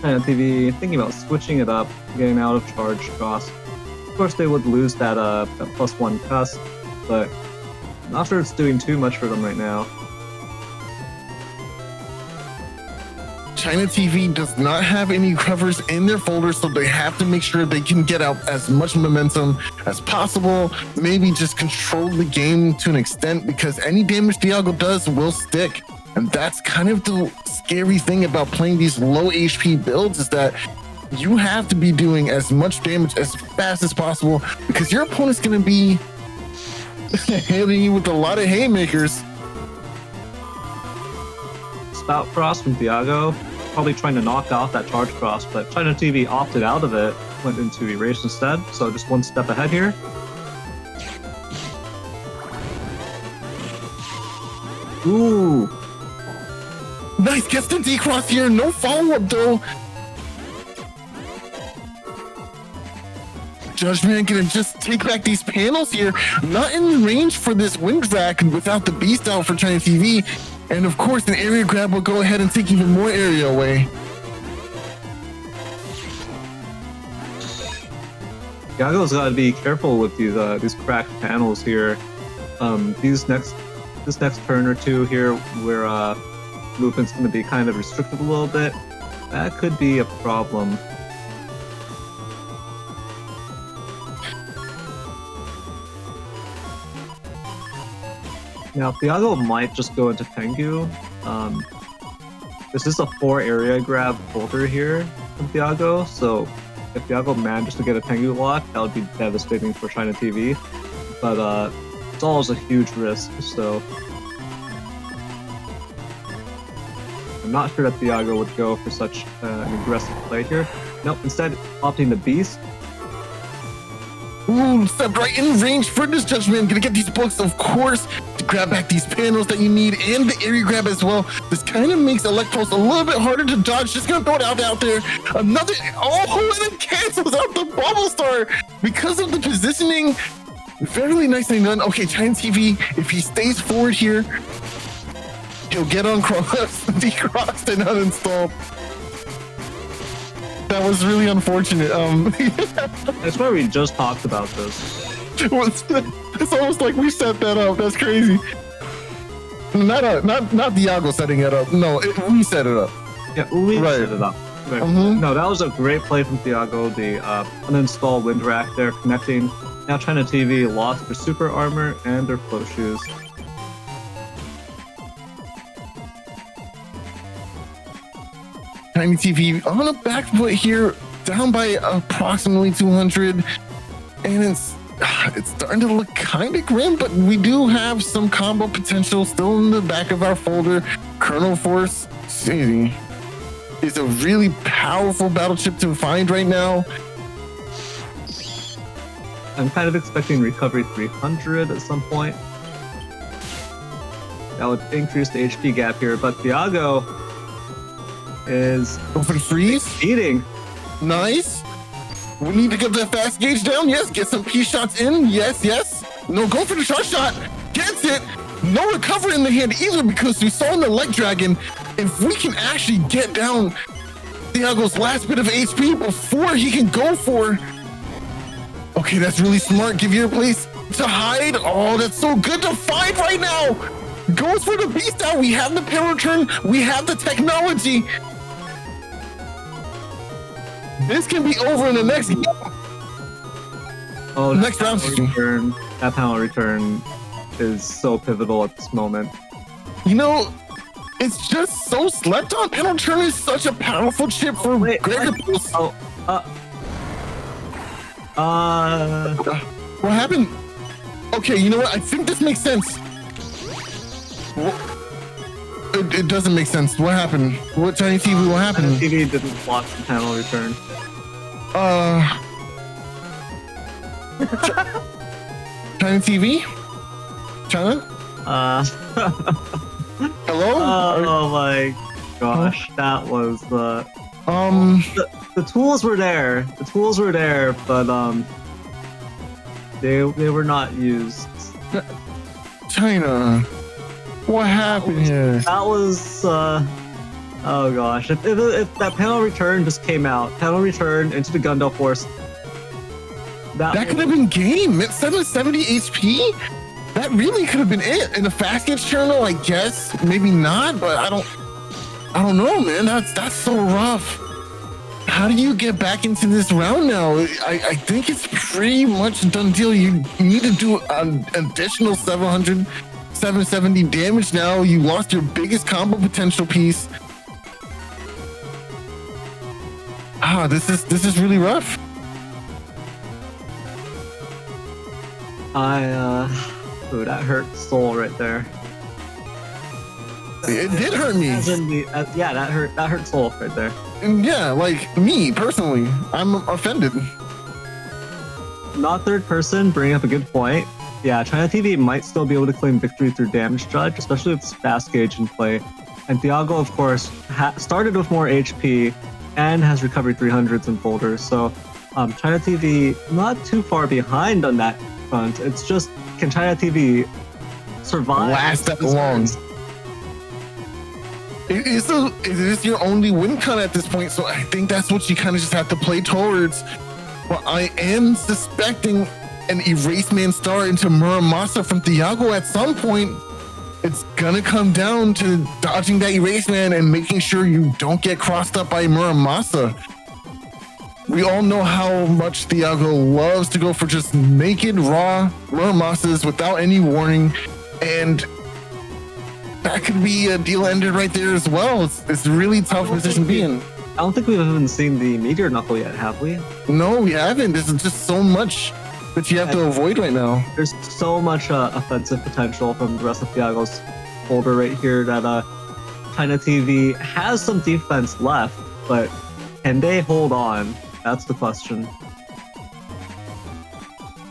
ChinaTV thinking about switching it up, getting out of charge cross. Of course, they would lose that +1 cuss, but I'm not sure it's doing too much for them right now. ChinaTV does not have any covers in their folder, so they have to make sure they can get out as much momentum as possible. Maybe just control the game to an extent, because any damage Thiago does will stick. And that's kind of the scary thing about playing these low HP builds, is that you have to be doing as much damage as fast as possible, because your opponent's going to be hitting you with a lot of haymakers. Spout cross from Thiago, probably trying to knock off that charge cross, but ChinaTV opted out of it, went into erase instead, so just one step ahead here. Ooh. Nice, gets the D-cross here, no follow-up though. Judgment gonna just take back these panels here. Not in range for this wind rack without the beast out for ChinaTV. And of course, an area grab will go ahead and take even more area away. Thiago's got to be careful with these cracked panels here. This next turn or two here, where movement's going to be kind of restricted a little bit, that could be a problem. Now, Thiago might just go into Tengu. This is a 4 area grab folder here from Thiago, so if Thiago manages to get a Tengu lock, that would be devastating for ChinaTV. But it's always a huge risk, so I'm not sure that Thiago would go for such an aggressive play here. Nope, instead opting the beast. Ooh, stepped right in range for this Judgment. Gonna get these books, of course, to grab back these panels that you need, and the area grab as well. This kind of makes Electros a little bit harder to dodge. Just gonna throw it out there. Another, oh, and it cancels out the bubble star because of the positioning. Very nicely done. Okay, ChinaTV, if he stays forward here, he'll get on cross, decrossed and uninstalled. That was really unfortunate. That's why we just talked about this. It's almost like we set that up. That's crazy. Not Thiago setting it up. No, we set it up. Yeah, we set it up. Right. No, that was a great play from Thiago. The uninstall wind rack there connecting. Now ChinaTV lost their super armor and their float shoes. ChinaTV on a back foot here, down by approximately 200, and it's starting to look kind of grim, but we do have some combo potential still in the back of our folder. Colonel Force City is a really powerful battle chip to find right now. I'm kind of expecting recovery 300 at some point. That would increase the HP gap here, but Thiago is go for the freeze. Eating. Nice. We need to get that fast gauge down. Yes, get some P shots in. Yes. No, go for the charge shot. Gets it. No recovery in the hand either, because we saw in the leg dragon, if we can actually get down Thiago's last bit of HP before he can go for. Okay, that's really smart. Give your place to hide. Oh, that's so good to find right now. Goes for the beast out. We have the power return. We have the technology. This can be over in the next game. Oh, next round. That panel return is so pivotal at this moment. You know, it's just so slept on. Panel return is such a powerful chip for Gregor. What happened? Okay, you know what? I think this makes sense. It doesn't make sense. What happened? What ChinaTV? What happened? ChinaTV didn't block the panel return. ChinaTV? China? Hello? Oh my gosh, that was the tools were there. The tools were there, but they were not used. China. What happened here? That was Oh gosh, if that panel return just came out, panel return into the Gundam Force, that could have been game. It's 770 HP. That really could have been it. In a fast gauge terminal, I guess, maybe not, but I don't know, man. That's so rough. How do you get back into this round now? I think it's pretty much a done deal. You need to do an additional 700, 770 damage now. You lost your biggest combo potential piece. This is really rough. Ooh, that hurt Soul right there. It did hurt me. Yeah, that hurt Soul right there. Yeah, like me personally, I'm offended. Not third person, bringing up a good point. Yeah, ChinaTV might still be able to claim victory through damage judge, especially with fast gauge in play. And Thiago, of course, started with more HP and has recovery 300s in folders. So ChinaTV not too far behind on that front. It's just, can ChinaTV survive? Last that long. It is your only win con at this point, so I think that's what you kind of just have to play towards. But I am suspecting an Erase Man star into Muramasa from Thiago at some point. It's gonna come down to dodging that Erase Man and making sure you don't get crossed up by Muramasa. We all know how much Thiago loves to go for just naked, raw Muramasas without any warning, and that could be a deal ender right there as well. It's a really tough position to be in. I don't think we've even seen the Meteor Knuckle yet, have we? No, we haven't. There's just so much that you have to avoid right now. There's so much offensive potential from the rest of Thiago's folder right here that ChinaTV has some defense left, but can they hold on? That's the question.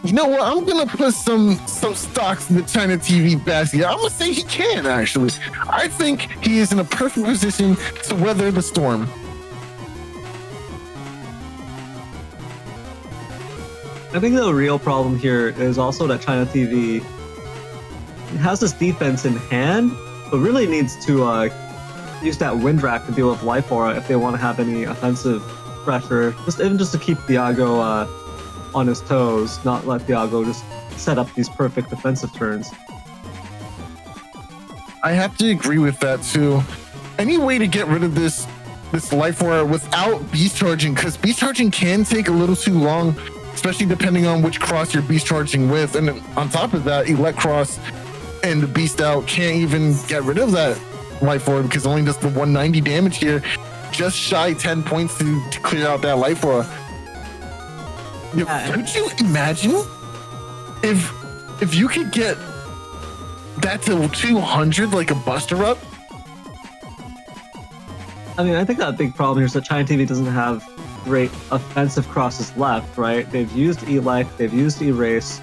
You know what? I'm gonna put some stocks in the ChinaTV basket. I'm gonna say he can actually. I think he is in a perfect position to weather the storm. I think the real problem here is also that ChinaTV has this defense in hand, but really needs to use that wind rack to deal with Life Aura if they want to have any offensive pressure. Even just to keep Thiago on his toes, not let Thiago just set up these perfect defensive turns. I have to agree with that too. Any way to get rid of this Life Aura without beast charging, because beast charging can take a little too long, especially depending on which cross you're beast charging with. And then on top of that, Elect Cross and the Beast Out can't even get rid of that Life Aura because it only does the 190 damage here. Just shy 10 points to clear out that Life Aura. Could you imagine if you could get that to 200 like a Buster Up? I mean, I think that big problem here is that ChinaTV doesn't have great offensive crosses left, right? They've used Elect, they've used Erase.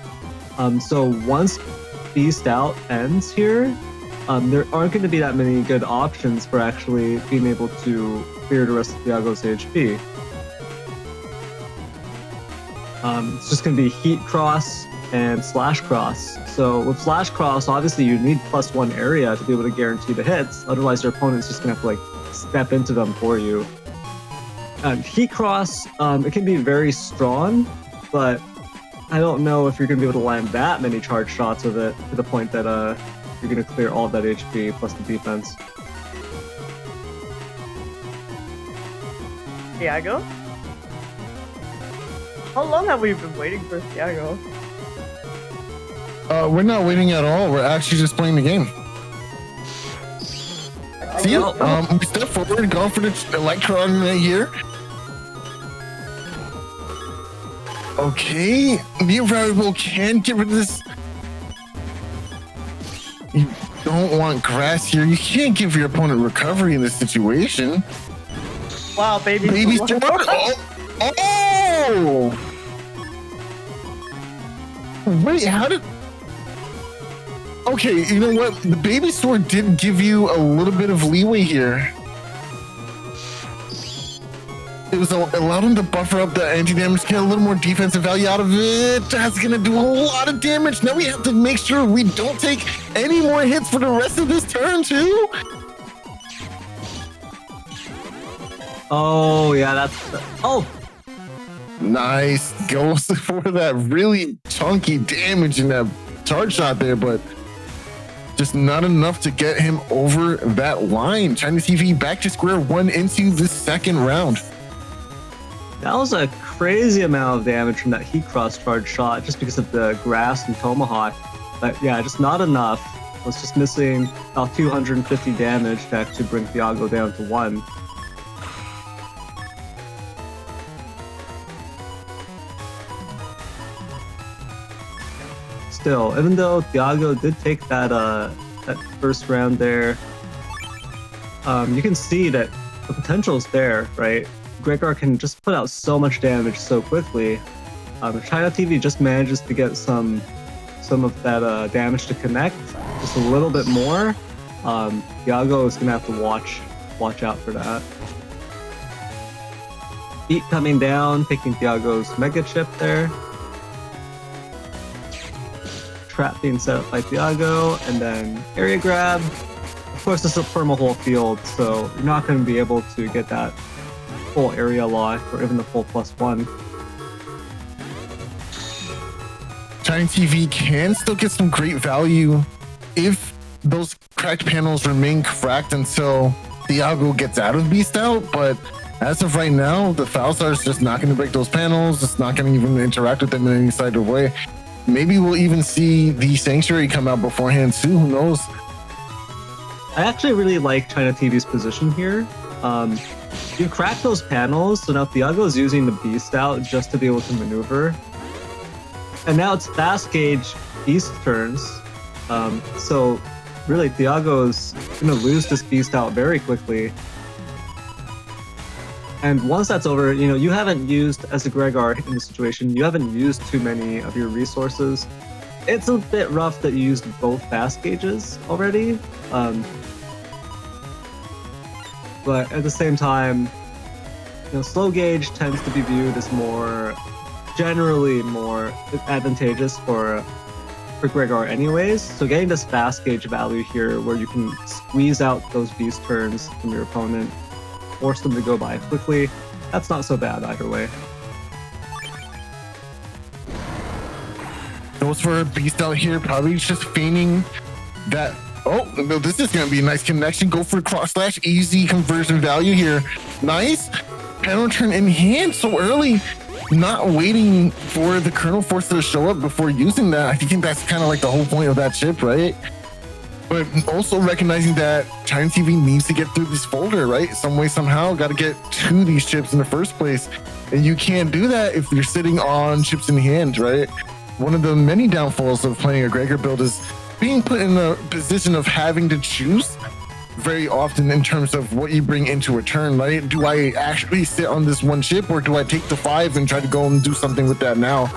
So once Beast Out ends here, there aren't going to be that many good options for actually being able to clear the rest of Thiago's HP. It's just going to be Heat Cross and Slash Cross. So with Slash Cross, obviously you need +1 area to be able to guarantee the hits. Otherwise, your opponent's just going to have to step into them for you. Heat Cross, it can be very strong, but I don't know if you're going to be able to land that many charge shots with it to the point that you're going to clear all of that HP plus the defense. Thiago? How long have we been waiting for Thiago? We're not waiting at all. We're actually just playing the game. See, we step forward, go for the Electron right here. Okay, the variable can get rid of this. You don't want grass here. You can't give your opponent recovery in this situation. Wow, baby Storm. Oh! Wait, how did... Okay, you know what? The baby sword did give you a little bit of leeway here. It was allowed him to buffer up the anti-damage, get a little more defensive value out of it. That's gonna do a lot of damage. Now we have to make sure we don't take any more hits for the rest of this turn too. Oh yeah, that's oh. Nice. Goes for that really chunky damage in that charge shot there, but just not enough to get him over that line. ChinaTV back to square one into the second round. That was a crazy amount of damage from that heat cross charge shot just because of the grass and tomahawk. But yeah, just not enough. Was just missing about 250 damage to actually bring Thiago down to 1. Still, even though Thiago did take that that first round there, you can see that the potential is there, right? Gregor can just put out so much damage so quickly. ChinaTV just manages to get some of that damage to connect just a little bit more. Thiago is gonna have to watch out for that. Heat coming down, taking Thiago's mega chip there. Trap being set up by Thiago, and then area grab. Of course, this is a perma-whole field, so you're not going to be able to get that full area lock or even the full +1. ChinaTV can still get some great value if those cracked panels remain cracked until Thiago gets out of Beast Out, but as of right now, the Falsar is just not going to break those panels. It's not going to even interact with them in any side of way. Maybe we'll even see the Sanctuary come out beforehand too. Who knows? I actually really like ChinaTV's position here. You crack those panels, so now Thiago is using the Beast Out just to be able to maneuver. And now it's fast gauge Beast turns. So really, Thiago's going to lose this Beast Out very quickly. And once that's over, you know, you haven't used, as a Gregor in this situation, you haven't used too many of your resources. It's a bit rough that you used both fast gauges already. But at the same time, you know, slow gauge tends to be viewed as generally more advantageous for Gregor anyways. So getting this fast gauge value here where you can squeeze out those beast turns from your opponent, force them to go by quickly, that's not so bad either way. Goes for a Beast Out here, probably just feigning that. Oh, no, this is going to be a nice connection. Go for cross slash, easy conversion value here. Nice. Panel turn in hand so early. Not waiting for the kernel force to show up before using that. I think that's kind of like the whole point of that chip, right? But also recognizing that ChinaTV needs to get through this folder, right? Some way, somehow, got to get to these chips in the first place. And you can't do that if you're sitting on chips in hand, right? One of the many downfalls of playing a Gregor build is being put in a position of having to choose very often in terms of what you bring into a turn, right? Do I actually sit on this one chip, or do I take the 5 and try to go and do something with that now?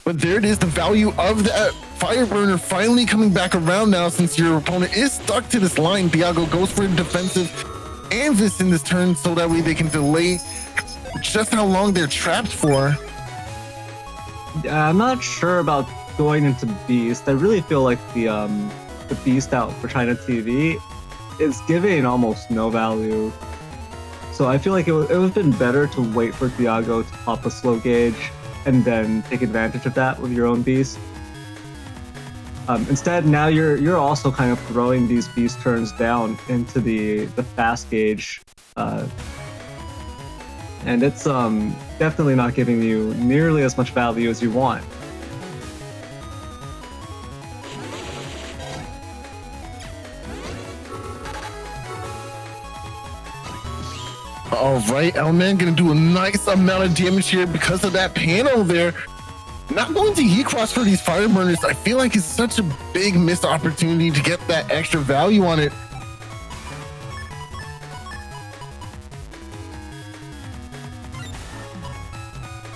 But there it is, the value of that fire burner finally coming back around now, since your opponent is stuck to this line. Thiago goes for a defensive Anvis in this turn so that way they can delay just how long they're trapped for. I'm not sure about going into Beast. I really feel like the Beast Out for ChinaTV is giving almost no value. So I feel like it would have been better to wait for Thiago to pop a slow gauge and then take advantage of that with your own Beast. Instead, now you're also kind of throwing these Beast turns down into the fast gauge, and it's definitely not giving you nearly as much value as you want. All right, L-Man gonna do a nice amount of damage here because of that panel there. Not going to heat cross for these fire burners, I feel like it's such a big missed opportunity to get that extra value on it.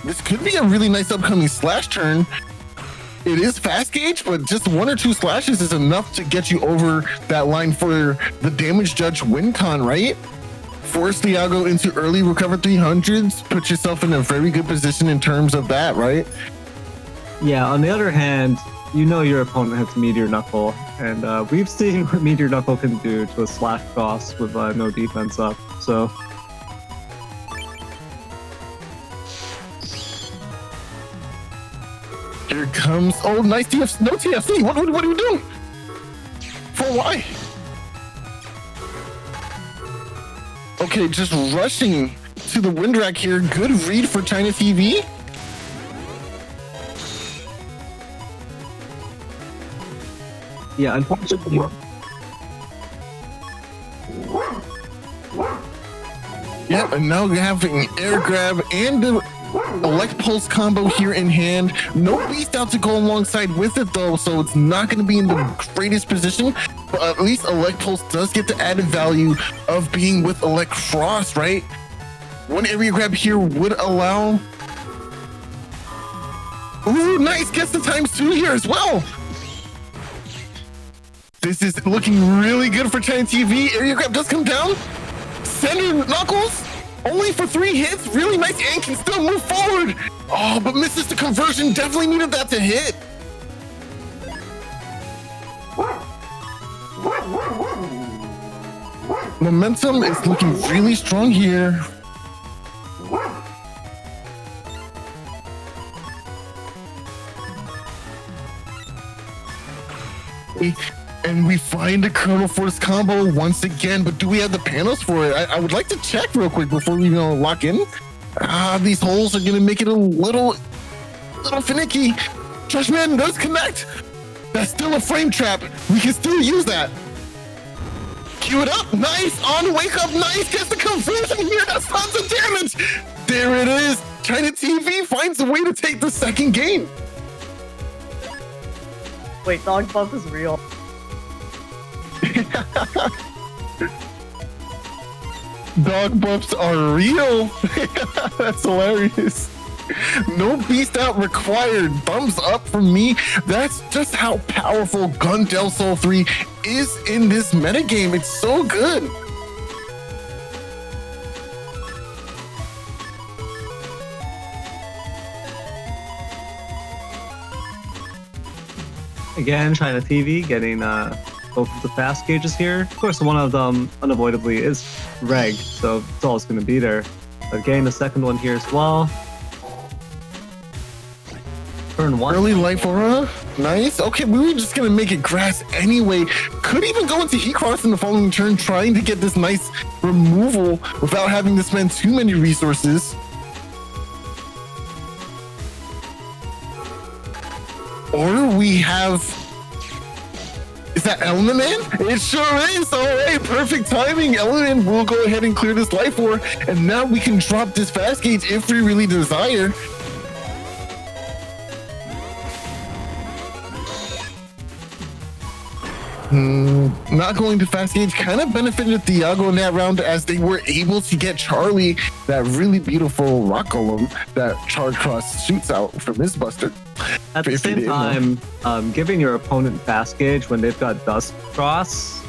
This could be a really nice upcoming slash turn. It is fast gauge, but just 1 or 2 slashes is enough to get you over that line for the damage judge win con, right? Force Thiago into early recover 300s, put yourself in a very good position in terms of that, right? Yeah, on the other hand, you know your opponent has Meteor Knuckle, and we've seen what Meteor Knuckle can do to a SoulXCross with no defense up. So here comes. Oh, nice TFC. No TFC. What are we doing? For why? Okay, just rushing to the wind rack here. Good read for ChinaTV. yeah, unfortunately. Yeah, and now we're having air grab and the elect pulse combo here in hand. No beast out to go alongside with it though, so it's not going to be in the greatest position. But at least elect pulse does get the added value of being with elect cross, right? One area grab here would allow. Ooh, nice! Gets the ×2 here as well. This is looking really good for ChinaTV. Area grab does come down. Center knuckles only for 3 hits. Really nice, and can still move forward. Oh, but misses the conversion. Definitely needed that to hit. Momentum is looking really strong here. And we find a Colonel Force combo once again, but do we have the panels for it? I would like to check real quick before we lock in. These holes are gonna make it a little finicky. Trashman does connect. That's still a frame trap. We can still use that. Cue it up. Nice. On wake up. Nice. Gets the conversion here. That's tons of damage. There it is. ChinaTV finds a way to take the second game. Wait, dog buff is real. Dog buffs are real. That's hilarious. No beast out required. Thumbs up from me. That's just how powerful Gun Del Sol 3 is in this metagame. It's so good. Again, ChinaTV getting both of the fast gauges here. Of course, one of them unavoidably is Reg, so it's always going to be there. But getting the second one here as well. Turn 1. Early life aura. Nice. Okay, we were just going to make it grass anyway. Could even go into heat cross in the following turn, trying to get this nice removal without having to spend too many resources. Or we have... Is that Element Man? It sure is. All right, perfect timing. Element Man will go ahead and clear this life ore, and now we can drop this fast gauge if we really desire. Not going to fast gauge kind of benefited Thiago in that round as they were able to get Charlie that really beautiful rock golem that Charge Cross shoots out from his buster. At the same time, giving your opponent fast gauge when they've got Dust Cross.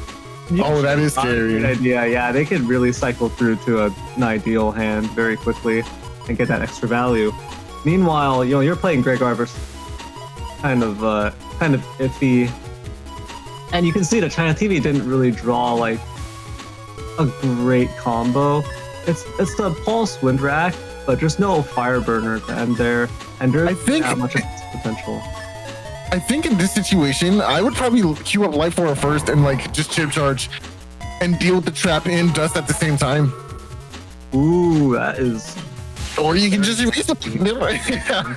Oh, that is scary. Good idea. Yeah, they could really cycle through to an ideal hand very quickly and get that extra value. Meanwhile, you're playing Gregar versus kind of iffy. And you can see that ChinaTV didn't really draw like a great combo. It's the Pulse Wind Rack, but there's no Fire Burner to end there, and there's not much of potential. I think in this situation, I would probably queue up Life Aura first and just chip charge and deal with the trap and dust at the same time. Ooh, that is. Or you can just erase it. Yeah.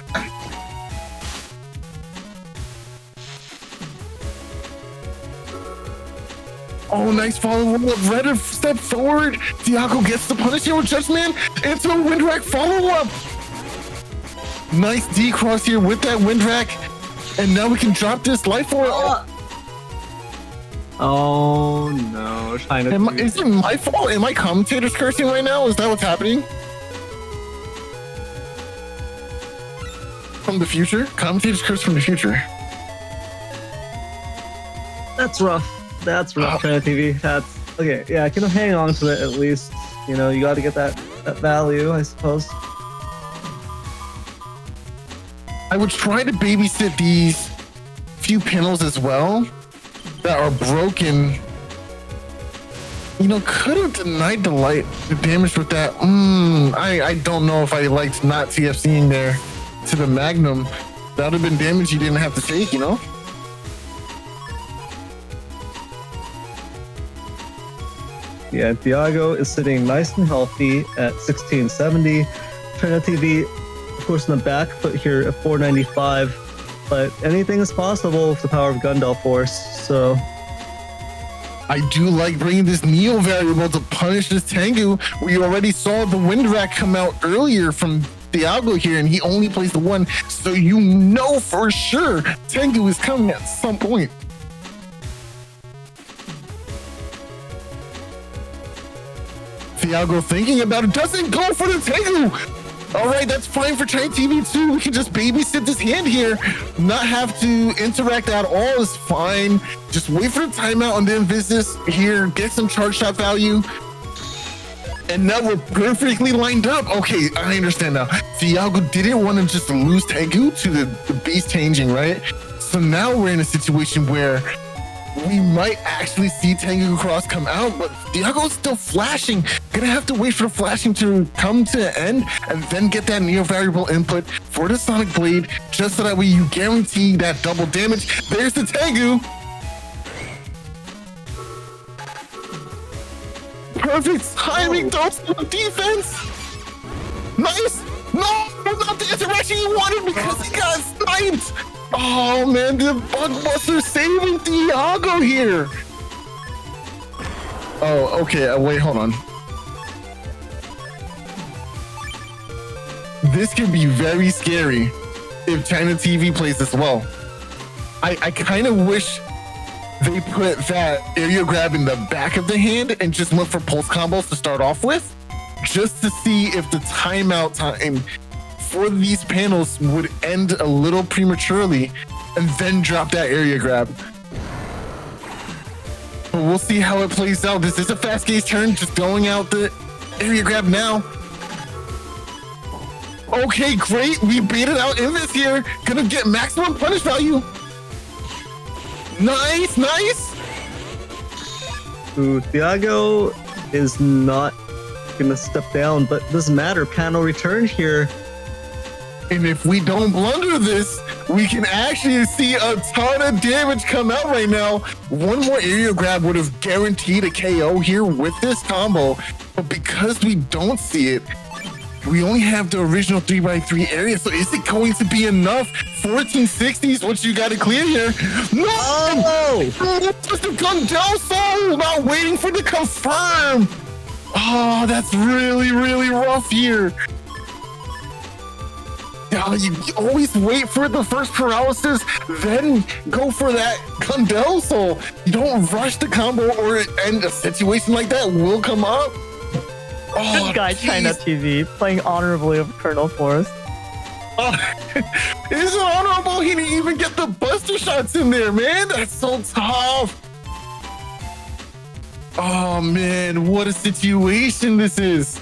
Oh, nice follow-up. Red step forward. Thiago gets the punish here with Judgment into a wind rack follow-up. Nice D-cross here with that wind rack. And now we can drop this life for Oh no, ChinaTV. Is it my fault? Am I commentators cursing right now? Is that what's happening? From the future? Commentators curse from the future. That's rough. That's rough, ChinaTV. That's okay. Yeah, I can hang on to it at least. You got to get that value, I suppose. I would try to babysit these few panels as well that are broken. You know, could have denied the damage with that. I don't know if I liked not TFCing there to the Magnum. That would have been damage you didn't have to take, you know? Yeah, Thiago is sitting nice and healthy at 1670. ChinaTV, of course, in the back foot here at 495. But anything is possible with the power of Gundel Force, so... I do like bringing this Neo variable to punish this Tengu. We already saw the Wind Rack come out earlier from Thiago here, and he only plays the one, so you know for sure Tengu is coming at some point. Thiago thinking about it, doesn't go for the Tengu. All right, that's fine for ChinaTV too. We can just babysit this hand here, not have to interact at all is fine. Just wait for the timeout and then visit here, get some charge shot value. And now we're perfectly lined up. Okay, I understand now. Thiago didn't want to just lose Tengu to the beast changing, right? So now we're in a situation where we might actually see Tengu Cross come out, but Thiago's still flashing. Gonna have to wait for the flashing to come to an end and then get that Neo variable input for the Sonic Blade, just so that way you guarantee that double damage. There's the Tengu. Perfect timing, throws the defense. Nice. No, not the interaction you wanted because he got sniped. Oh man, the Bugbuster saving Thiago here. Oh, okay. Wait, hold on. This could be very scary if ChinaTV plays this well. I kind of wish they put that area grab in the back of the hand and just went for pulse combos to start off with, just to see if the timeout time for these panels would end a little prematurely and then drop that area grab. But we'll see how it plays out. This is a fast gaze turn, just going out the area grab now. Okay, great. We baited out Invis here. Gonna get maximum punish value. Nice, nice. Ooh, Thiago is not gonna step down, but doesn't matter. Panel return here. And if we don't blunder this, we can actually see a ton of damage come out right now. One more area grab would have guaranteed a KO here with this combo. But because we don't see it, we only have the original 3x3 area. So is it going to be enough? 1460s, what you got to clear here. No! Oh, just a gun down soul, not waiting for the confirm. Oh, that's really, really rough here. You always wait for the first paralysis, then go for that Gundel Soul. You don't rush the combo, and a situation like that will come up. Oh, good guy, ChinaTV, playing honorably with Colonel Forrest. It's honorable. He didn't even get the buster shots in there, man. That's so tough. Oh man, what a situation this is.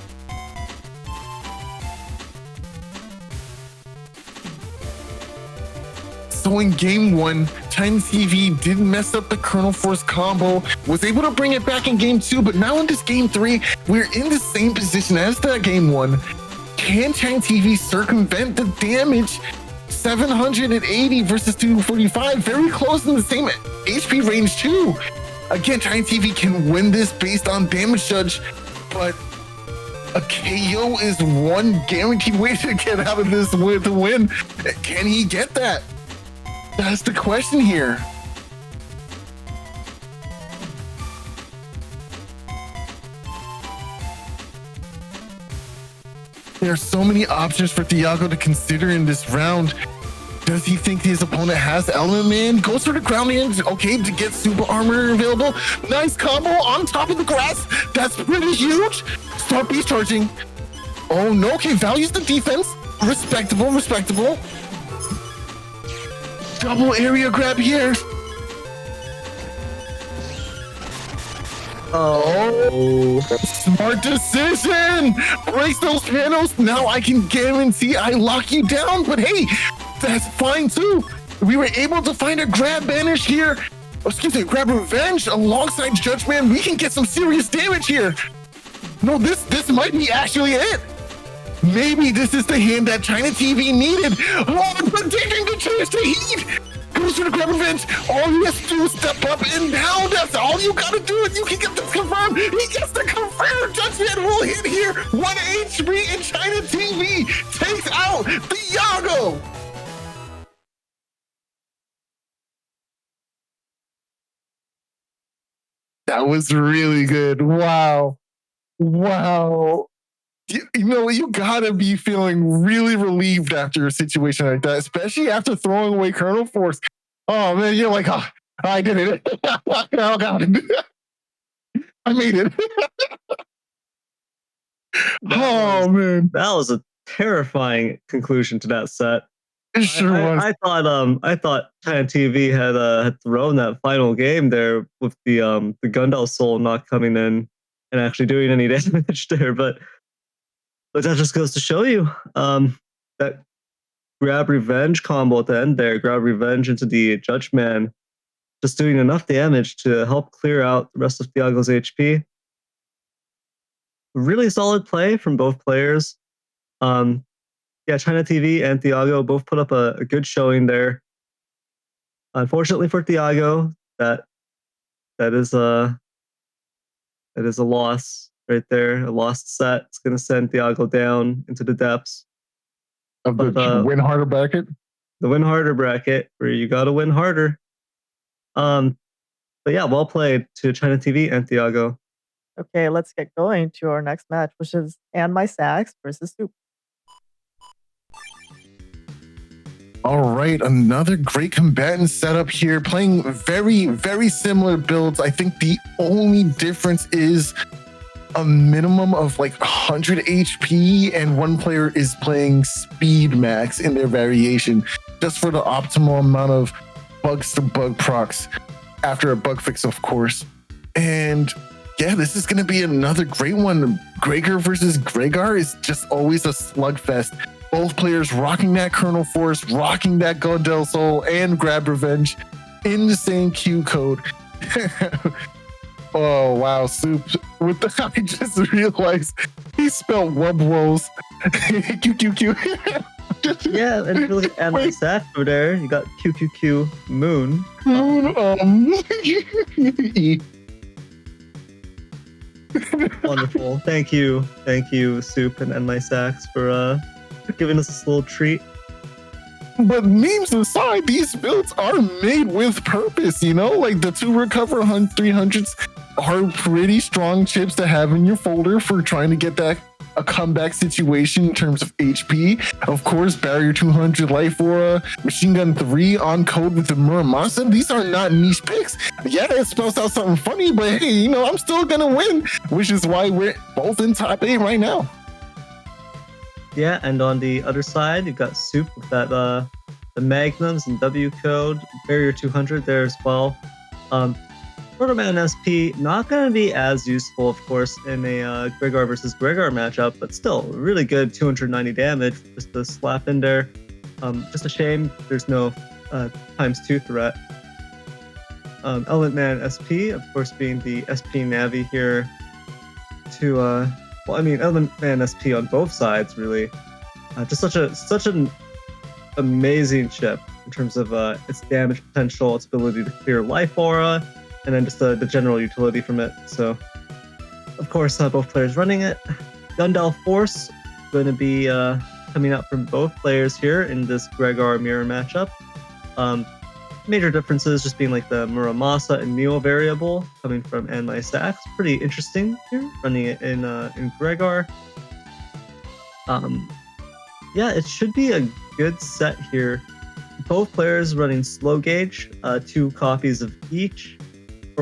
So in game one, ChinaTV didn't mess up the Colonel Force combo, was able to bring it back in game two, but now in this game three, we're in the same position as that game one. Can ChinaTV circumvent the damage? 780 versus 245, very close in the same HP range too. Again, ChinaTV can win this based on damage judge, but a KO is one guaranteed way to get out of this with the win. Can he get that? That's the question here. There are so many options for Thiago to consider in this round. Does he think his opponent has Element Man? Goes for the ground hand, okay, to get super armor available. Nice combo on top of the grass. That's pretty huge. Start beast charging. Oh no, okay, values the defense. Respectable, respectable. Double area grab here. Oh, smart decision. Breaks those panels. Now I can guarantee I lock you down, but hey, that's fine too. We were able to find a grab banish here. Excuse me, grab revenge alongside Judgment. We can get some serious damage here. No, this might be actually it. Maybe this is the hand that ChinaTV needed. Oh, predicting the chance to heat. Goes for the grab revenge. All he has to do is step up, and now that's all you gotta do. Is you can get this confirmed. He gets the confirmed. Judgment will hit here. 1 HP, and ChinaTV takes out Thiago. That was really good. Wow. Wow. You know, you gotta be feeling really relieved after a situation like that, especially after throwing away Colonel Force. Oh man, you're like, oh, I did it. Oh god. I made it. Man. That was a terrifying conclusion to that set. It sure was. I thought ChinaTV had thrown that final game there with the Gundel Soul not coming in and actually doing any damage there, but that just goes to show you that grab revenge combo at the end there, grab revenge into the Judge Man, just doing enough damage to help clear out the rest of Thiago's HP. Really solid play from both players. Yeah, ChinaTV and Thiago both put up a good showing there. Unfortunately for Thiago, that is a loss right there, a lost set. It's going to send Thiago down into the depths of the win harder bracket. The win harder bracket, where you got to win harder. But yeah, well played to ChinaTV and Thiago. Okay, let's get going to our next match, which is AndMySax versus Soup. All right, another great combatant setup here, playing very, very similar builds. I think the only difference is a minimum of like 100 HP, and one player is playing speed max in their variation, just for the optimal amount of bugs to bug procs after a bug fix, of course. And yeah, this is going to be another great one. Gregor versus Gregor is just always a slugfest. Both players rocking that Colonel Force, rocking that Gundel Soul, and Grab Revenge in the same Q code. Oh, wow. Soup. With the, I just realized he spelled wub rolls. QQQ. Yeah, and if you look at AndMySax over there, you got QQQ Moon. Wonderful. Thank you, Soup and AndMySax, for giving us this little treat. But memes aside, these builds are made with purpose, you know? Like the 2 Recover 300s are pretty strong chips to have in your folder for trying to get that a comeback situation in terms of HP. Of course, Barrier 200 Life Aura, Machine Gun 3 on code with the Muramasa. These are not niche picks. Yeah, it spells out something funny, but hey, you know, I'm still gonna win, which is why we're both in top 8 right now. Yeah, and on the other side, you've got Soup with that the Magnums and W code, Barrier 200 there as well. Protoman SP, not going to be as useful, of course, in a Gregor versus Gregor matchup, but still really good 290 damage just to slap in there. Just a shame there's no ×2 threat. Element Man SP, of course, being the SP Navi here to well, I mean, Element Man SP on both sides, really. Just such an amazing chip in terms of its damage potential, its ability to clear life aura, and then just the general utility from it. So, of course, both players running it. Gundel Force going to be coming out from both players here in this Gregor mirror matchup. Major differences just being like the Muramasa and Neo variable coming from AndMySax. Pretty interesting here, running it in Gregor. Yeah, it should be a good set here. Both players running slow gauge, 2 copies of each,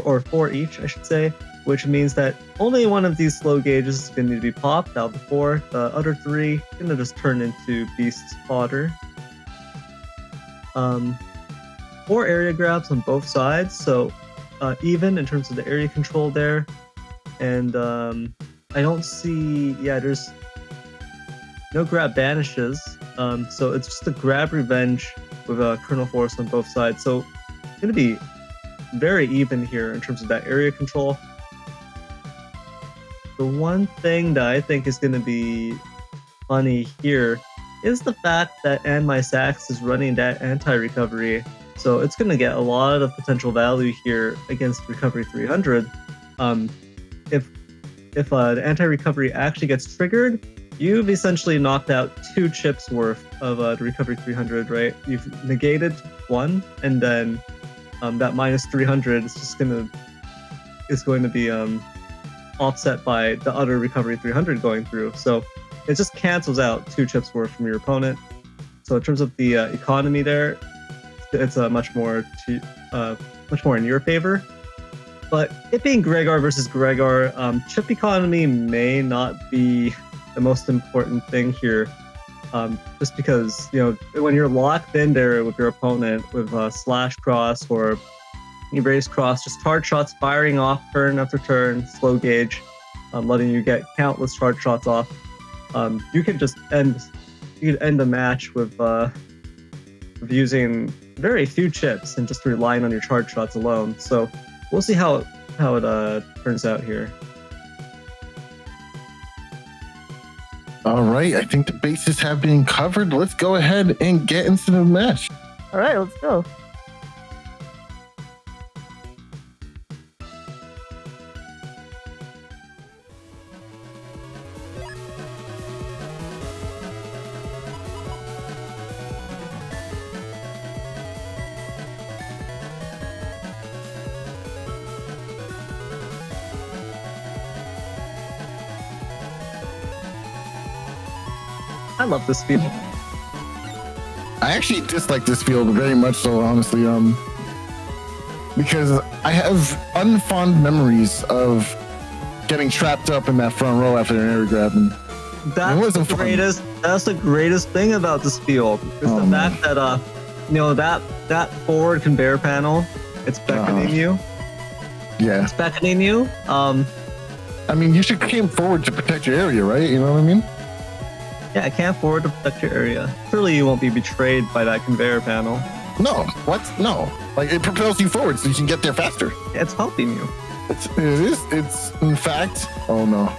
or 4 each, I should say, which means that only one of these slow gauges is going to need to be popped out of the 4. The other 3 going to just turn into beast's fodder. 4 area grabs on both sides, so even in terms of the area control there. And I don't see, yeah, there's no grab banishes, so it's just a grab revenge with Colonel Force on both sides. So it's going to be very even here in terms of that area control. The one thing that I think is going to be funny here is the fact that AndMySax is running that anti-recovery. So it's going to get a lot of potential value here against Recovery 300. If the anti-recovery actually gets triggered, you've essentially knocked out 2 chips worth of the Recovery 300, right? You've negated 1, and then that minus 300 is just going to be offset by the other Recovery 300 going through. So it just cancels out 2 chips worth from your opponent. So in terms of the economy there, it's much more in your favor. But it being Gregor versus Gregor, chip economy may not be the most important thing here. Just because, when you're locked in there with your opponent with SoulXCross or Erase Cross, just charge shots firing off turn after turn, slow gauge, letting you get countless charge shots off. You could just end the match with using very few chips and just relying on your charge shots alone. So we'll see how it turns out here. All right, I think the bases have been covered. Let's go ahead and get into the match. All right, let's go. I love this field. I actually dislike this field very much so, honestly, because I have unfond memories of getting trapped up in that front row after an air grab. And that's the greatest thing about this field is the fact that that forward conveyor panel, it's beckoning you. Yeah, it's beckoning you. I mean, you should came forward to protect your area, right? You know what I mean? Yeah, I can't forward to protect your area. Clearly, you won't be betrayed by that conveyor panel. No, what? No, like it propels you forward so you can get there faster. It's helping you. It is. It's in fact. Oh no.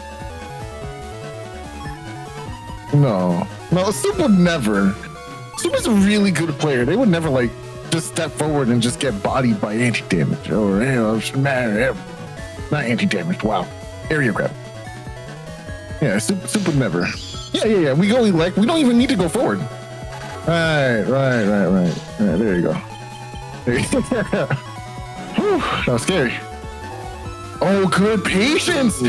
No, Soup would never. Soup is a really good player. They would never like just step forward and just get bodied by anti-damage or not anti-damage. Wow, area grab. Yeah, Soup would never. Yeah. We go elect. We don't even need to go forward. Right. There you go. Whew, that was scary. Oh, good patience.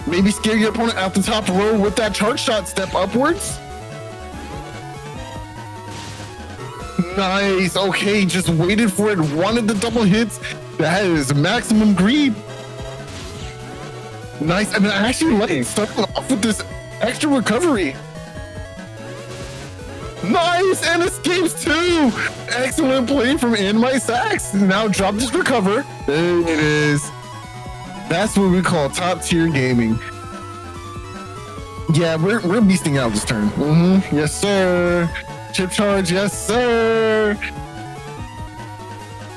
Maybe scare your opponent out the top row with that charge shot. Step upwards. Nice. Okay, just waited for it. Wanted the double hits. That is maximum greed. Nice. And I actually like starting off with this extra recovery. Nice, and escapes too. Excellent play from AndMySax. Now drop this recover. There it is. That's what we call top tier gaming. Yeah, we're beasting out this turn. Yes, sir. Chip charge, yes, sir.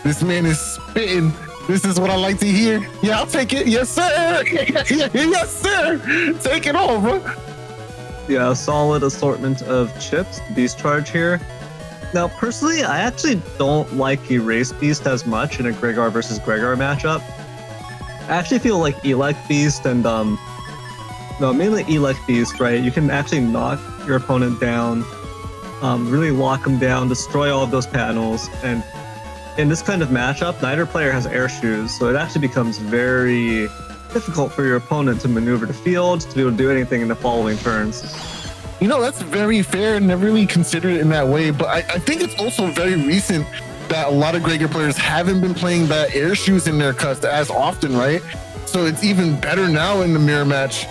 This man is spitting. This is what I like to hear. Yeah, I'll take it. Yes, sir. Yes, sir. Take it all, bro. Yeah, a solid assortment of chips. Beast charge here. Now, personally, I actually don't like Erase Beast as much in a Gregor versus Gregor matchup. I actually feel like Elect Beast and mainly Elect Beast, right? You can actually knock your opponent down, really lock them down, destroy all of those panels, and in this kind of matchup, neither player has air shoes, so it actually becomes very difficult for your opponent to maneuver the field, to be able to do anything in the following turns. You know, that's very fair. Never really considered it in that way, but I think it's also very recent that a lot of Gregor players haven't been playing that air shoes in their cuts as often, right? So it's even better now in the mirror match.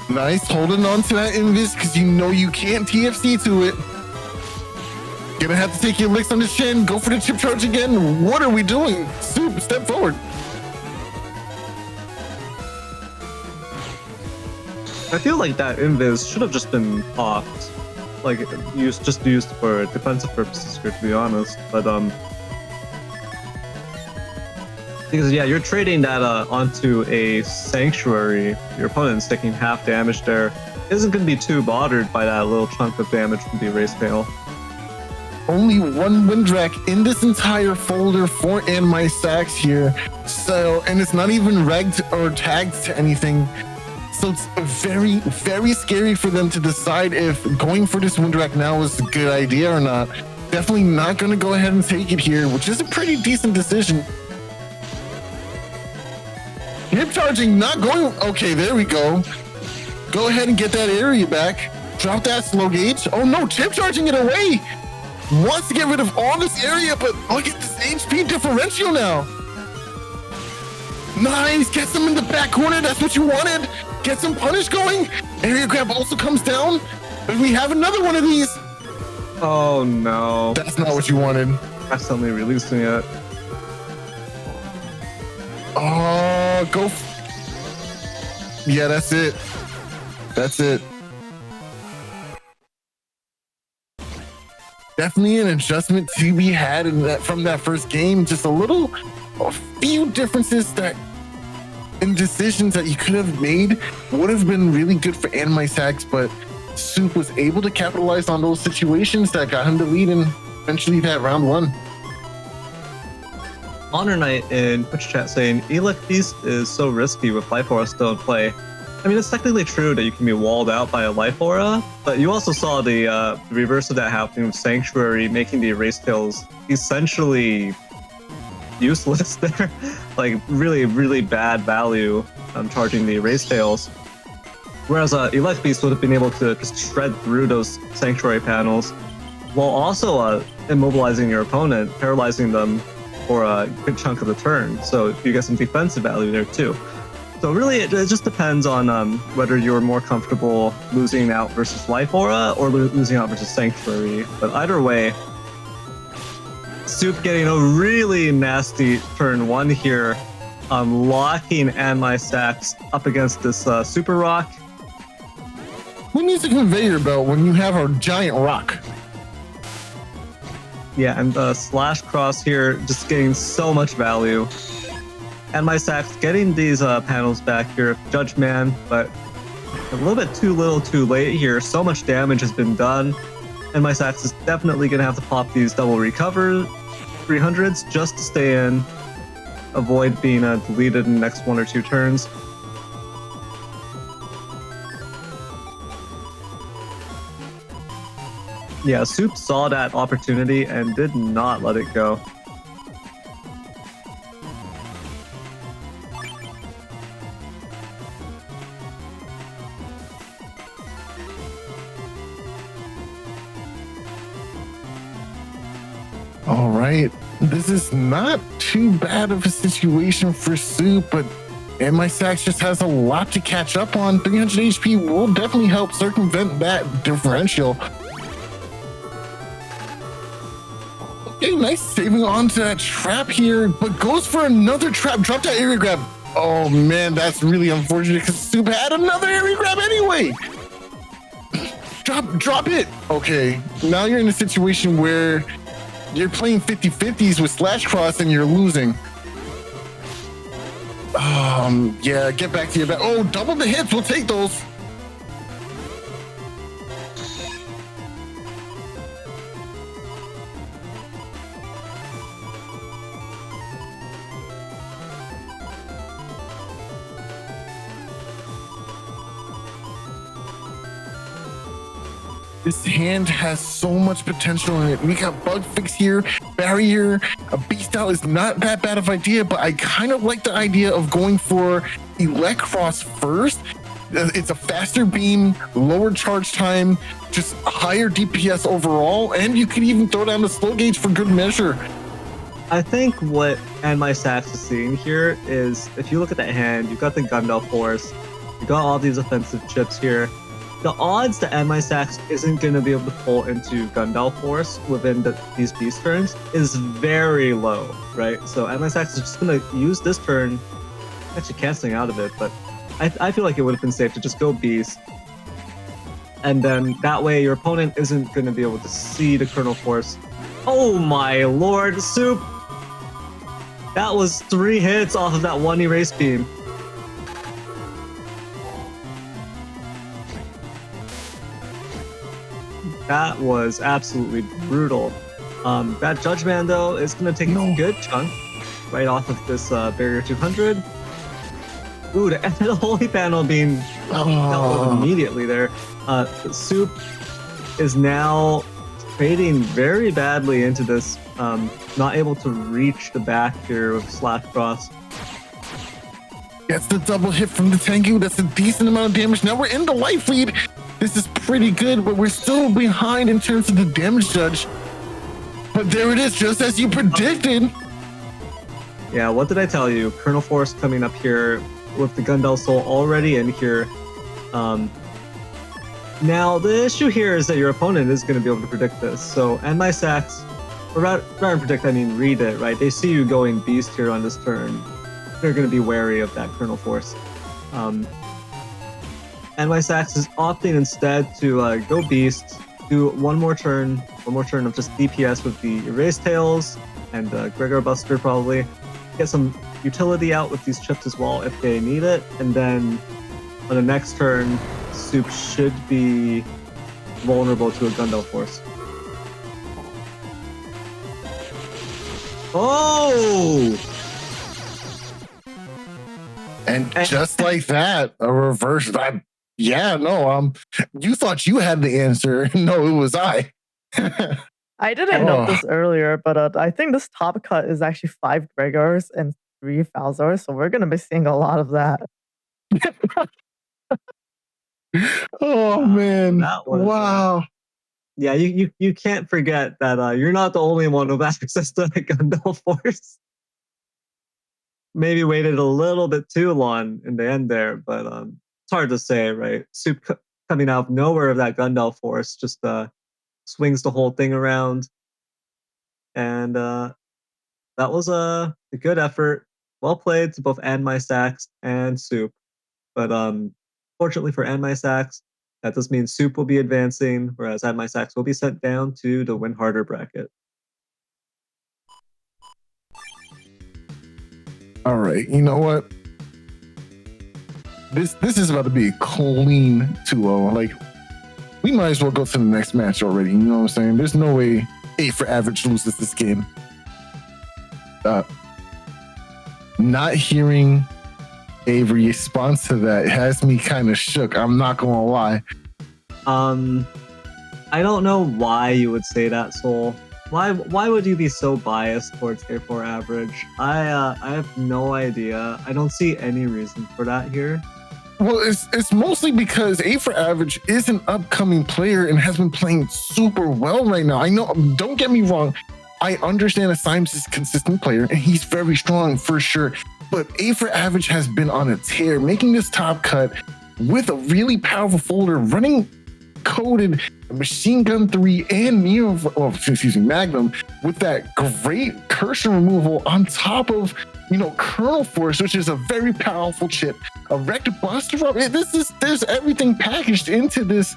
Nice, holding on to that invis because you know you can't TFC to it. Gonna have to take your licks on the chin, go for the chip charge again. What are we doing? Soup, step forward. I feel like that invis should have just been popped. like used for defensive purposes here, to be honest. But because yeah, you're trading that onto a sanctuary. Your opponent's taking half damage there. Isn't going to be too bothered by that little chunk of damage from the erase tail. Only one Windrak in this entire folder for AndMySax here. So, and it's not even regged or tagged to anything. So it's very, very scary for them to decide if going for this Windrak now is a good idea or not. Definitely not going to go ahead and take it here, which is a pretty decent decision. Hip charging, not going. Okay, there we go. Go ahead and get that area back. Drop that slow gauge. Oh no, chip charging it away. Wants to get rid of all this area, but look at this HP differential now. Nice, gets them in the back corner. That's what you wanted. Get some punish going. Area grab also comes down. And we have another one of these. Oh no. That's not what you wanted. Accidentally releasing it. Oh, go. Yeah, that's it. That's it. Definitely an adjustment to be had in that, from that first game. Just a few differences that in decisions that you could have made would have been really good for AndMySax, but Soup was able to capitalize on those situations that got him the lead and eventually that round one. Honor Knight in Twitch chat saying Elect Beast is so risky with Life Aura still in play. I mean, it's technically true that you can be walled out by a Life Aura, but you also saw the reverse of that happening with Sanctuary, making the Erase Tails essentially useless there. Like, really, really bad value charging the Erase Tails. Whereas Elect Beast would have been able to just shred through those Sanctuary panels, while also immobilizing your opponent, paralyzing them for a good chunk of the turn. So you get some defensive value there too. So really, it just depends on whether you're more comfortable losing out versus Life Aura or losing out versus Sanctuary. But either way, Soup getting a really nasty turn one here, locking AndMySax up against this Super Rock. Who needs a conveyor belt when you have a giant rock? Yeah, and SoulXCross here just getting so much value. AndMySax getting these panels back here, Judge Man, but a little bit too little too late here. So much damage has been done. AndMySax is definitely going to have to pop these double recover 300s just to stay in, avoid being deleted in the next 1 or 2 turns. Yeah, Soup saw that opportunity and did not let it go. All right, this is not too bad of a situation for Soup, but AndMySax just has a lot to catch up on. 300 HP will definitely help circumvent that differential. Okay, nice saving onto that trap here, but goes for another trap. Drop that area grab. Oh man, that's really unfortunate because Soup had another area grab anyway. Drop it. Okay, now you're in a situation where you're playing 50-50s with SoulXCross and you're losing. Yeah, get back to your back. Oh, double the hits. We'll take those. This hand has so much potential in it. We got Bug Fix here, Barrier, a Beast Out is not that bad of an idea, but I kind of like the idea of going for Electros first. It's a faster beam, lower charge time, just higher DPS overall, and you could even throw down the slow gauge for good measure. I think what AndMySax is seeing here is, if you look at that hand, you've got the Gundel Force, you got all these offensive chips here. The odds that AndMySax isn't going to be able to pull into Gundel Force within these beast turns is very low, right? So AndMySax is just going to use this turn, actually canceling out of it, but I feel like it would have been safe to just go beast. And then that way your opponent isn't going to be able to see the Kernel Force. Oh my lord, Soup! That was 3 hits off of that one erase beam. That was absolutely brutal. That Judge Man, though, is going to take a good chunk right off of this Barrier 200. Ooh, the Holy Panel being dealt with immediately there. Soup is now trading very badly into this, not able to reach the back here with SoulXCross. That's the double hit from the Tengu. That's a decent amount of damage. Now we're in the life lead. This is pretty good, but we're still behind in terms of the damage judge. But there it is, just as you predicted. Yeah, what did I tell you? Kernel Force coming up here with the Gundel Soul already in here. Now, the issue here is that your opponent is going to be able to predict this. So, AndMySax, or rather than predict, I mean read it, right? They see you going Beast here on this turn. They're going to be wary of that Kernel Force. AndMySax is opting instead to go Beast, do one more turn of just DPS with the Erase Tails and Gregor Buster probably. Get some utility out with these chips as well if they need it. And then on the next turn, Soup should be vulnerable to a Gundel Force. Oh! And just like that, a reverse. You thought you had the answer. No, it was I. I didn't note this earlier, but I think this top cut is actually 5 Gregors and 3 Falzars, so we're going to be seeing a lot of that. Oh, man. Wow. Yeah, you can't forget that you're not the only one who has access to the Gundel Force. Maybe waited a little bit too long in the end there, but it's hard to say, right? Soup coming out of nowhere of that Gundel Force just swings the whole thing around. And that was a good effort. Well played to both AndMySax and Soup. But fortunately for AndMySax, that does mean Soup will be advancing, whereas AndMySax will be sent down to the Win Harder bracket. All right, you know what? This is about to be a clean 2-0. Like, we might as well go to the next match already. You know what I'm saying? There's no way A for Average loses this game. Not hearing a response to that has me kind of shook. I'm not gonna lie. I don't know why you would say that, Soul. Why would you be so biased towards A4 Average? I have no idea. I don't see any reason for that here. Well, it's mostly because A4 Average is an upcoming player and has been playing super well right now. I know, don't get me wrong. I understand that Symes is a consistent player and he's very strong for sure. But A4 Average has been on a tear, making this top cut with a really powerful folder, running coded Machine Gun 3 and Magnum with that great cursor removal on top of, Kernel Force, which is a very powerful chip. A Wrecked Buster Up. There's everything packaged into this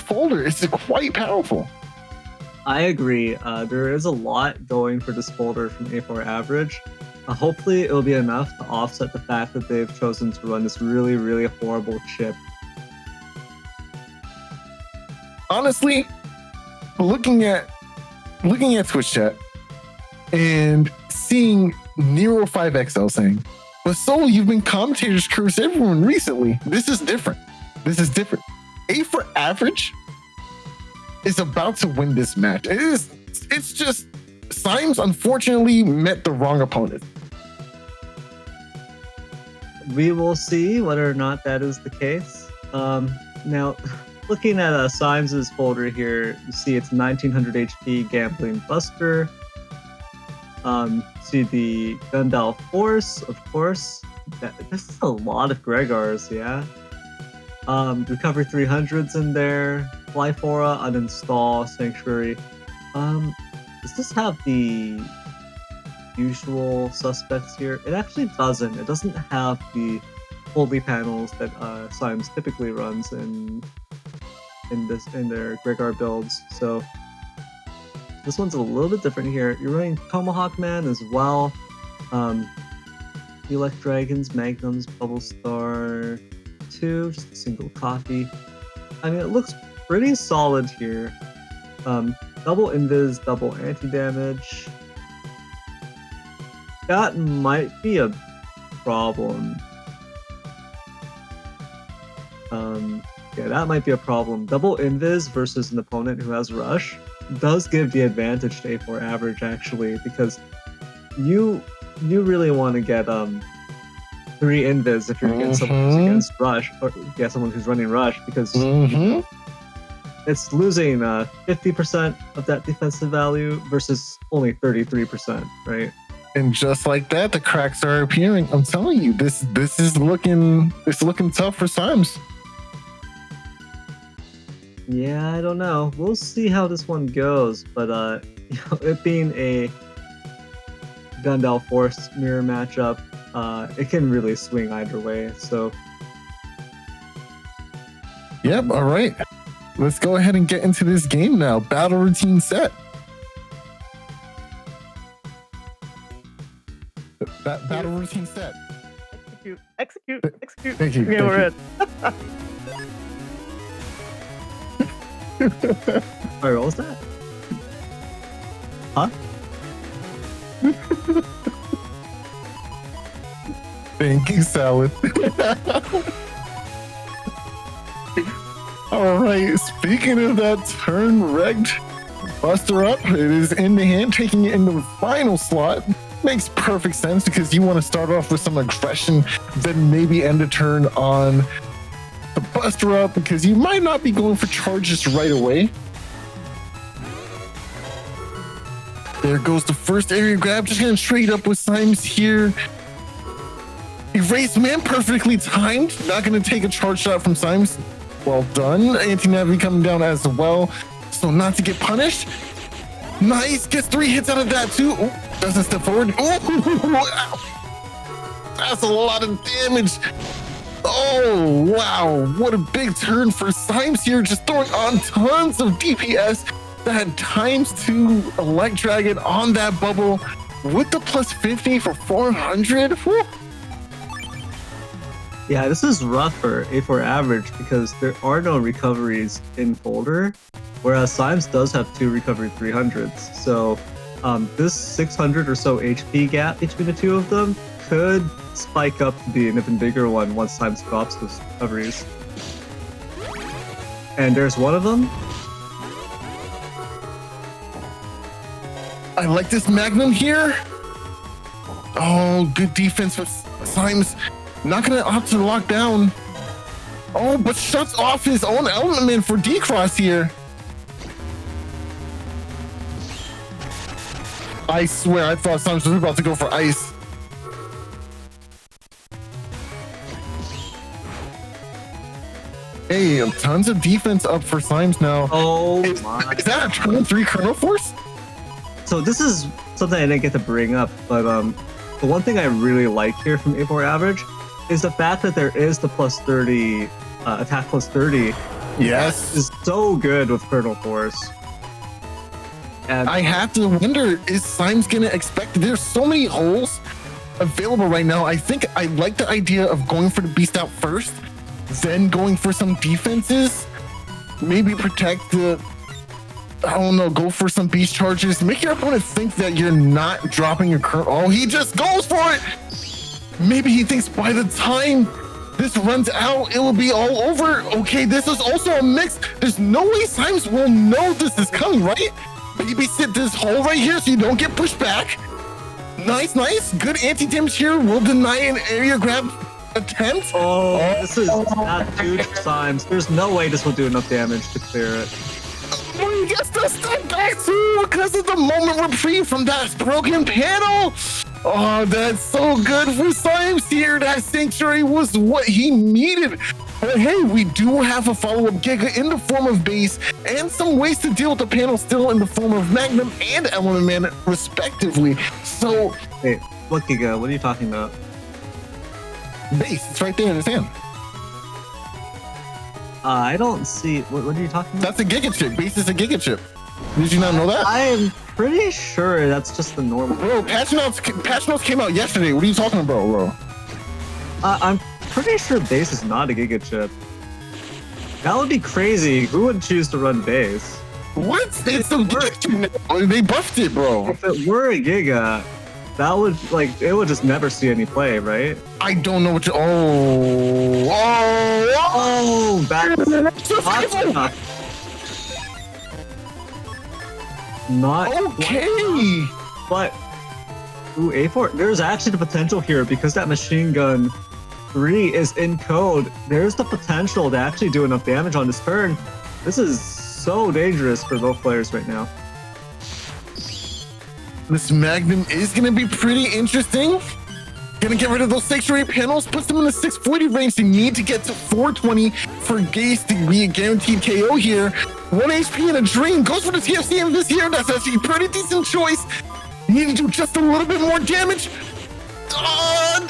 folder. It's quite powerful. I agree. There is a lot going for this folder from A4 Average. Hopefully it will be enough to offset the fact that they've chosen to run this really, really horrible chip. Honestly, looking at Twitch chat and seeing Nero 5XL saying, "But Soul, you've been commentators curse everyone recently. This is different. A for Average is about to win this match. It's just Symes unfortunately met the wrong opponent." We will see whether or not that is the case. Now, looking at Symes' folder here, you see it's 1900 HP Gambling Buster. See the Gundel Force, of course. This is a lot of Gregors, yeah. Recovery 300's in there. Flyfora, uninstall, Sanctuary. Does this have the usual suspects here? It actually doesn't. It doesn't have the holy panels that Symes typically runs in in their Gregor builds. So this one's a little bit different here. You're running Tomahawk Man as well. Elect Dragons, Magnums, Bubble Star 2, just a single copy. I mean, it looks pretty solid here. Double invis, double anti-damage. That might be a problem. Yeah, that might be a problem. Double invis versus an opponent who has rush does give the advantage to A4 average, actually, because you really want to get 3 invis if you're against someone who's against rush, or someone who's running rush, because it's losing 50% of that defensive value versus only 33%, right? And just like that, the cracks are appearing. I'm telling you, this is looking tough for Symes. Yeah, I don't know. We'll see how this one goes, but it being a Gundel Force mirror matchup, it can really swing either way. So, yep. All right, let's go ahead and get into this game now. Battle routine set. Battle routine set. Execute. Thank you. Okay, we're in. Alright, what was that? Huh? Thank you, Salad. All right, speaking of that turn wrecked Buster Up, it is in the hand, taking it into the final slot. Makes perfect sense because you want to start off with some aggression, then maybe end a turn on the Buster Up because you might not be going for charges right away. There goes the first area grab, just gonna trade up with Symes here. Erase Man, perfectly timed. Not gonna take a charge shot from Symes. Well done. Anti-Navi coming down as well, so not to get punished. Nice, gets 3 hits out of that too. Ooh, doesn't step forward. Ooh, that's a lot of damage. Oh, wow. What a big turn for Symes here, just throwing on tons of DPS. That ×2 Elect Dragon on that bubble with the plus 50 for 400. Woo. Yeah, this is rough for A4 average because there are no recoveries in folder, whereas Symes does have 2 recovery 300s. So this 600 or so HP gap between the two of them could spike up to be an even bigger one once Symes drops those recoveries. And there's one of them. I like this Magnum here. Oh, good defense from Symes. Not gonna opt to lock down. Oh, but shuts off his own element for D-Cross here. I swear, I thought Symes was about to go for ice. Hey, tons of defense up for Symes now. Oh Is my. that a turn 3 Colonel Force? So this is something I didn't get to bring up, but the one thing I really like here from A4 average is the fact that there is the plus 30 attack plus 30. Yes. Is so good with Colonel Force. And I have to wonder, is Symes gonna expect? There's so many holes available right now. I think I like the idea of going for the beast out first, then going for some defenses, maybe protect the, I don't know, go for some beast charges, make your opponent think that you're not dropping your current. Oh, he just goes for it. Maybe he thinks by the time this runs out, it will be all over. Okay, this is also a mix. There's no way Symes will know this is coming, right? Babysit this hole right here so you don't get pushed back. Nice, nice. Good anti-damage here. Will deny an area grab attempt. oh, this is not huge Symes. There's no way this will do enough damage to clear it. He gets the step back too because of the moment reprieve from that broken panel. Oh, that's so good for Symes here. That Sanctuary was what he needed. But hey, we do have a follow-up Giga in the form of base and some ways to deal with the panel still in the form of Magnum and Element Man, respectively. So, Wait, what Giga? What are you talking about? base, it's right there in his hand. I don't see. What are you talking about? That's a giga chip. Base is a giga chip. Did you not know that? I am pretty sure that's just the normal. Bro, patch notes came out yesterday. What are you talking about, bro? I'm pretty sure base is not a giga chip. That would be crazy. Who would choose to run base? What? It's a giga chip now. They buffed it, bro. If it were a giga, that would it would just never see any play, right? I don't know what you. That's hot enough. Not okay. But A4. There's actually the potential here because that machine gun 3 is in code. There's the potential to actually do enough damage on this turn. This is so dangerous for both players right now. This Magnum is going to be pretty interesting. Gonna get rid of those sanctuary panels, puts them in the 640 range. They need to get to 420 for Gase to be a guaranteed KO here. 1 HP and a dream goes for the TFC in this here. That's actually a pretty decent choice. You need to do just a little bit more damage.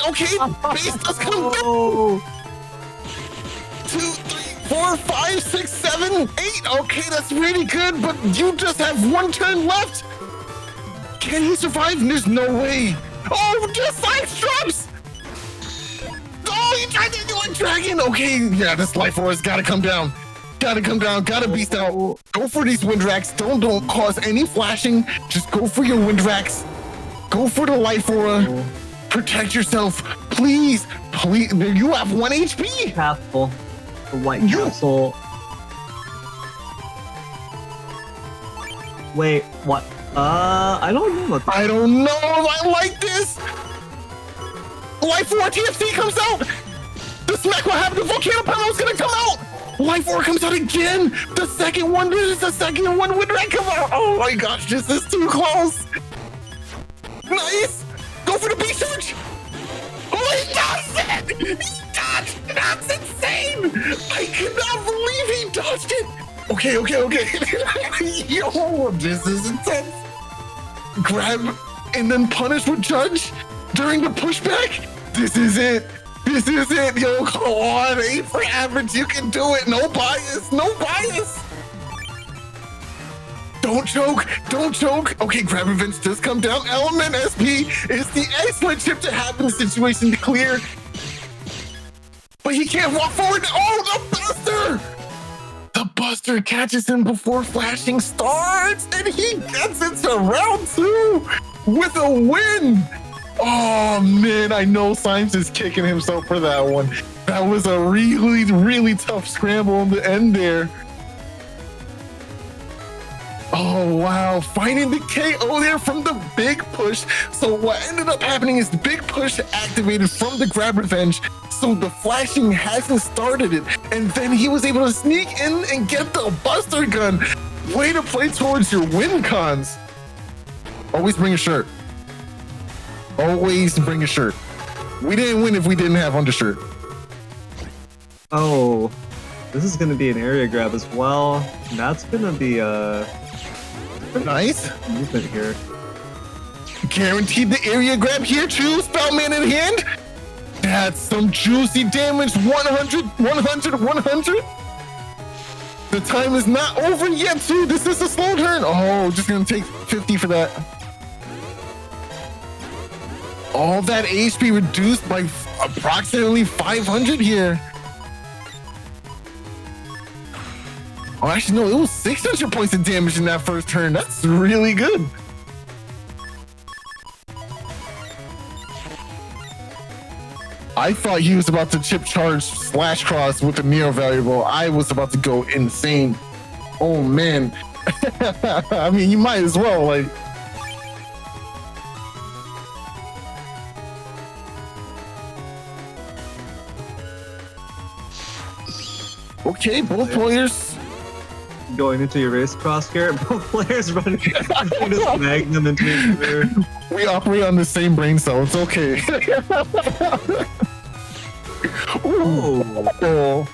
Okay, base does come down. 2, 3, 4, 5, 6, 7, 8. Okay, that's really good, but you just have 1 turn left. Can he survive? There's no way. Oh, just Symes drops! Oh, he tried to do a dragon! Okay, yeah, this life aura's gotta come down. Gotta come down, gotta beast out. Go for these wind racks. Don't cause any flashing. Just go for your wind racks. Go for the life aura. Protect yourself. Please, please. You have 1 HP. Castle. The White Castle. Wait, what? I don't know what I don't know. I like this. Life Aura TFC comes out. The smack will happen. The volcano panel is gonna come out. Life Aura comes out again. The second one. This is the second one. When did I come out? Oh my gosh, this is too close. Nice. Go for the beast charge. Oh, he does it. He dodged. That's insane. I cannot believe he dodged it. Okay. Yo, this is intense. Grab and then punish with Judge during the pushback. This is it. Yo, come on. 8 for average. You can do it. No bias. Don't choke. Okay, grab events does come down. Element SP is the excellent chip to have in the situation to clear. But he can't walk forward. Oh, the Buster! The Buster catches him before flashing starts, and he gets it to round 2 with a win. Oh man, I know Symes is kicking himself for that one. That was a really, really tough scramble in the end there. Oh wow, finding the KO there from the big push. So what ended up happening is the big push activated from the grab revenge. So the flashing hasn't started it. And then he was able to sneak in and get the Buster gun. Way to play towards your win cons. Always bring a shirt. Always bring a shirt. We didn't win if we didn't have undershirt. Oh, this is gonna be an area grab as well. That's gonna be nice movement here. Guaranteed the area grab here too. Spellman in hand. That's some juicy damage. 100. The time is not over yet too. This is a slow turn. Oh, just gonna take 50 for that. All that HP reduced by approximately 500 here. Oh, actually, no, it was 600 points of damage in that first turn. That's really good. I thought he was about to chip charge /cross with the Neo valuable. I was about to go insane. Oh, man. I mean, you might as well, like. Okay, both players going into your race cross here. Both players running this Magnum into each other. We operate on the same brain cell. It's okay. Oh.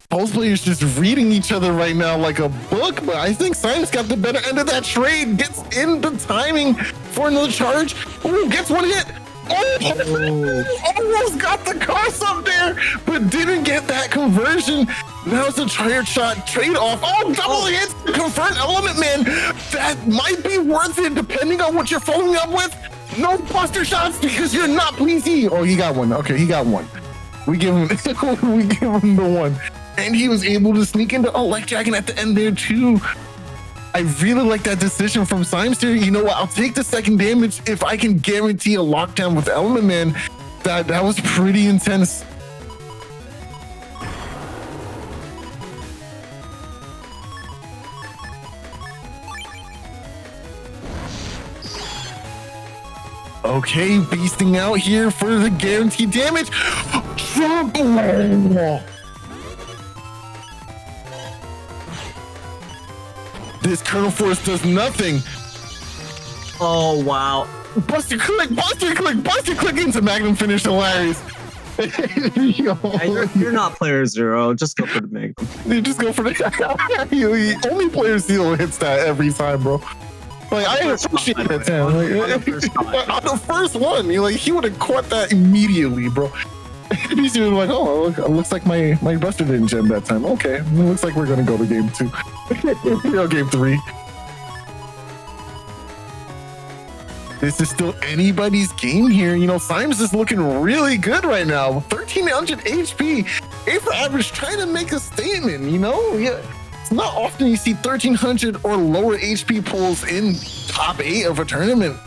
Both players just reading each other right now like a book, but I think Symes got the better end of that trade. Gets in the timing for another charge. Oh, gets one hit. Almost got the cross up there, but didn't get that conversion. Now it's a tire shot trade-off. Oh, double hits to convert Element Man. That might be worth it depending on what you're following up with. No buster shots because you're not pleasy. Oh, he got one. Okay, he got one. We give him the one. And he was able to sneak into Elect Dragon at the end there too. I really like that decision from Symes here. You know what? I'll take the second damage if I can guarantee a lockdown with Element Man. That was pretty intense. Okay, beasting out here for the guaranteed damage. This Colonel Force does nothing. Oh, wow. Buster click into Magnum finish. Hilarious. Yeah, you're not player zero. Just go for the Magnum. You just go for the only player zero hits that every time, bro. Like I appreciate that. On the first one, he would have caught that immediately, bro. He's even like, oh, look, it looks like my Buster didn't gem that time. Okay, it looks like we're gonna go to game 2. Game 3. This is still anybody's game here. Symes is looking really good right now. 1300 HP. A for average trying to make a statement, Yeah. It's not often you see 1300 or lower HP pulls in top 8 of a tournament.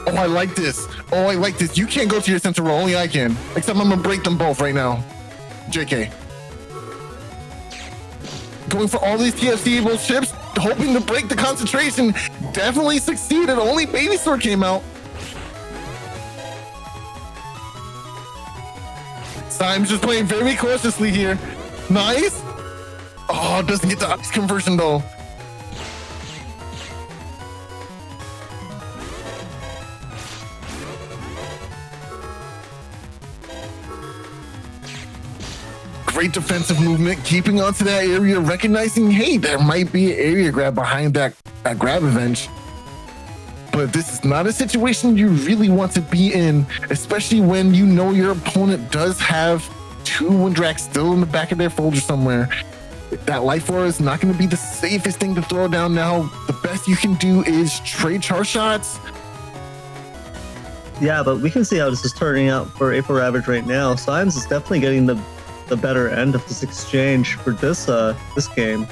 Oh, I like this. You can't go to your center roll. Only I can. Except I'm gonna break them both right now. JK. Going for all these TFC-able chips, hoping to break the concentration. Definitely succeeded. Only Baby Sword came out. Symes just playing very cautiously here. Nice. Oh, doesn't get the ice conversion though. Great defensive movement, keeping onto that area, recognizing, hey, there might be an area grab behind that grab event. But this is not a situation you really want to be in, especially when you know your opponent does have 2 Windrax still in the back of their folder somewhere. That Life Aura is not going to be the safest thing to throw down now. The best you can do is trade charge shots. Yeah, but we can see how this is turning out for A4 average right now. Symes is definitely getting the better end of this exchange for this game.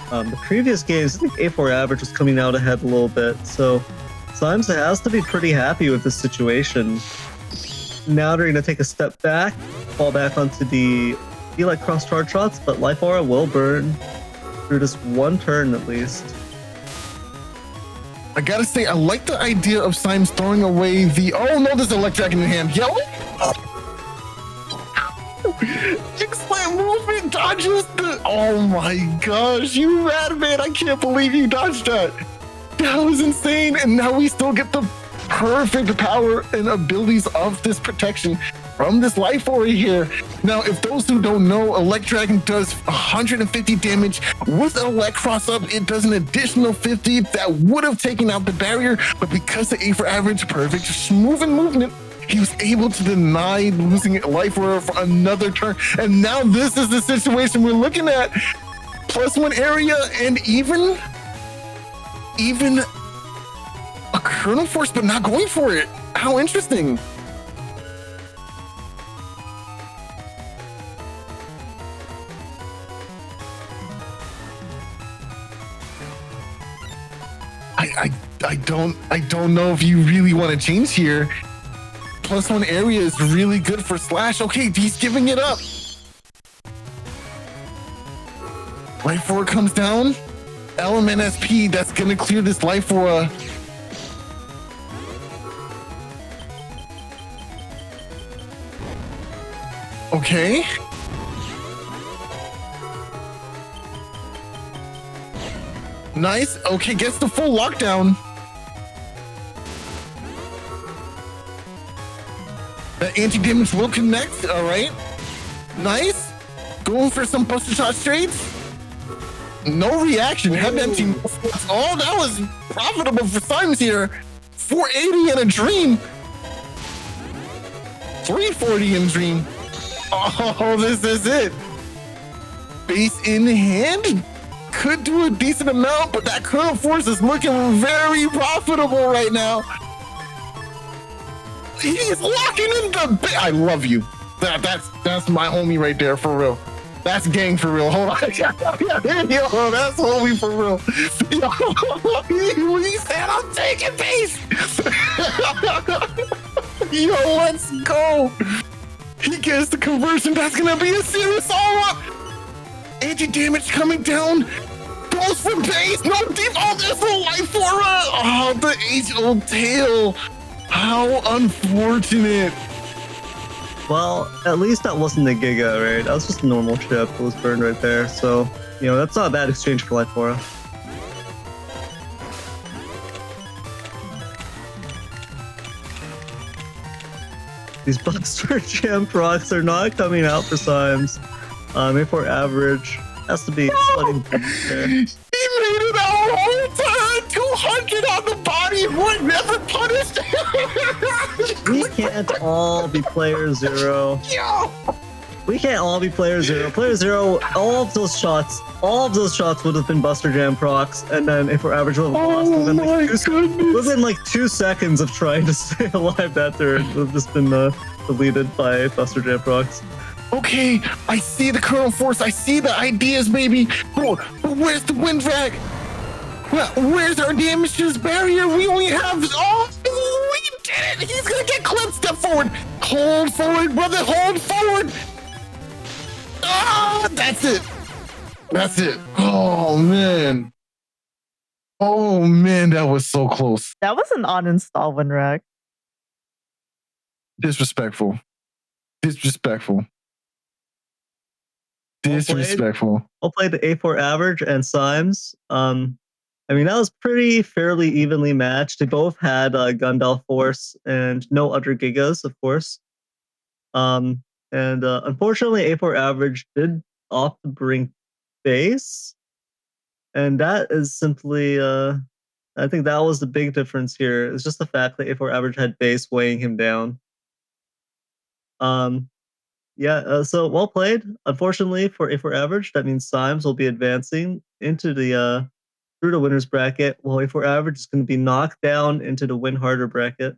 The previous games, I think A4 average was coming out ahead a little bit, so Symes has to be pretty happy with this situation. Now they're going to take a step back, fall back onto the like cross charge shots, but Life Aura will burn through this one turn at least. I gotta say, I like the idea of Symes throwing away the... Oh no, there's Elect Dragon in hand. Yo! Excellent movement, dodges the... Oh my gosh, you rad man. I can't believe you dodged that. That was insane. And now we still get the perfect power and abilities of this protection from this Life Aura here. Now, if those who don't know, Elect Dragon does 150 damage. With Elect Cross up, it does an additional 50 that would have taken out the barrier, but because the A for average, perfect, smooth movement, he was able to deny losing Life Aura for another turn. And now this is the situation we're looking at. +1 area and even a Colonel Force, but not going for it. How interesting. I don't know if you really want to change here. +1 area is really good for Slash. Okay, he's giving it up. Life Aura comes down. Element SP, that's gonna clear this Life Aura. Okay. Nice. Okay, gets the full lockdown. That anti-damage will connect. All right. Nice. Going for some buster shot straights. No reaction. Head empty. Oh, that was profitable for Symes here. 480 in a dream. 340 in dream. Oh, this is it. Base in hand. Could do a decent amount, but that current force is looking very profitable right now. He's locking in the I love you. That's my homie right there, for real. That's gang for real. Hold on. Yo, that's homie for real. Yo, he said I'm taking base. Yo, let's go. He gets the conversion. That's gonna be a serious all-up. Anti-damage coming down. Goes for base. No deep. Oh, there's a life for her. Oh, the age-old tale. How unfortunate. Well, at least that wasn't a Giga, right? That was just a normal chip that was burned right there. So, you know, that's not a bad exchange for life for us. These Buster Jam procs are not coming out for Symes. A4 average has to be splitting there. He made it our whole time. 200 on the body. We're never punished. We can't all be player zero. Yo. We can't all be player zero. Player zero, all of those shots would have been Buster Jam procs, and then if we're average would have lost within like 2 seconds of trying to stay alive that turn, it would have just been deleted by Buster Jam procs. Okay, I see the current force. I see the ideas, baby. But where's the wind drag? Well, where's our damage to this barrier? We only have... Oh, we did it! He's gonna get clipped. Step forward. Hold forward, brother. Hold forward. Ah, that's it. That's it. Oh, man. Oh, man, that was so close. That was an uninstall win rack. Disrespectful. Disrespectful. Disrespectful. I'll play the A4 average and Symes. I mean, that was fairly evenly matched. They both had Gundal Force and no other Gigas, of course. And unfortunately, A4 average did opt to bring base. And that is simply, I think that was the big difference here. It's just the fact that A4 average had base weighing him down. So well played. Unfortunately for A4 average, that means Symes will be advancing into the through the winners bracket, while A4 average is going to be knocked down into the win harder bracket.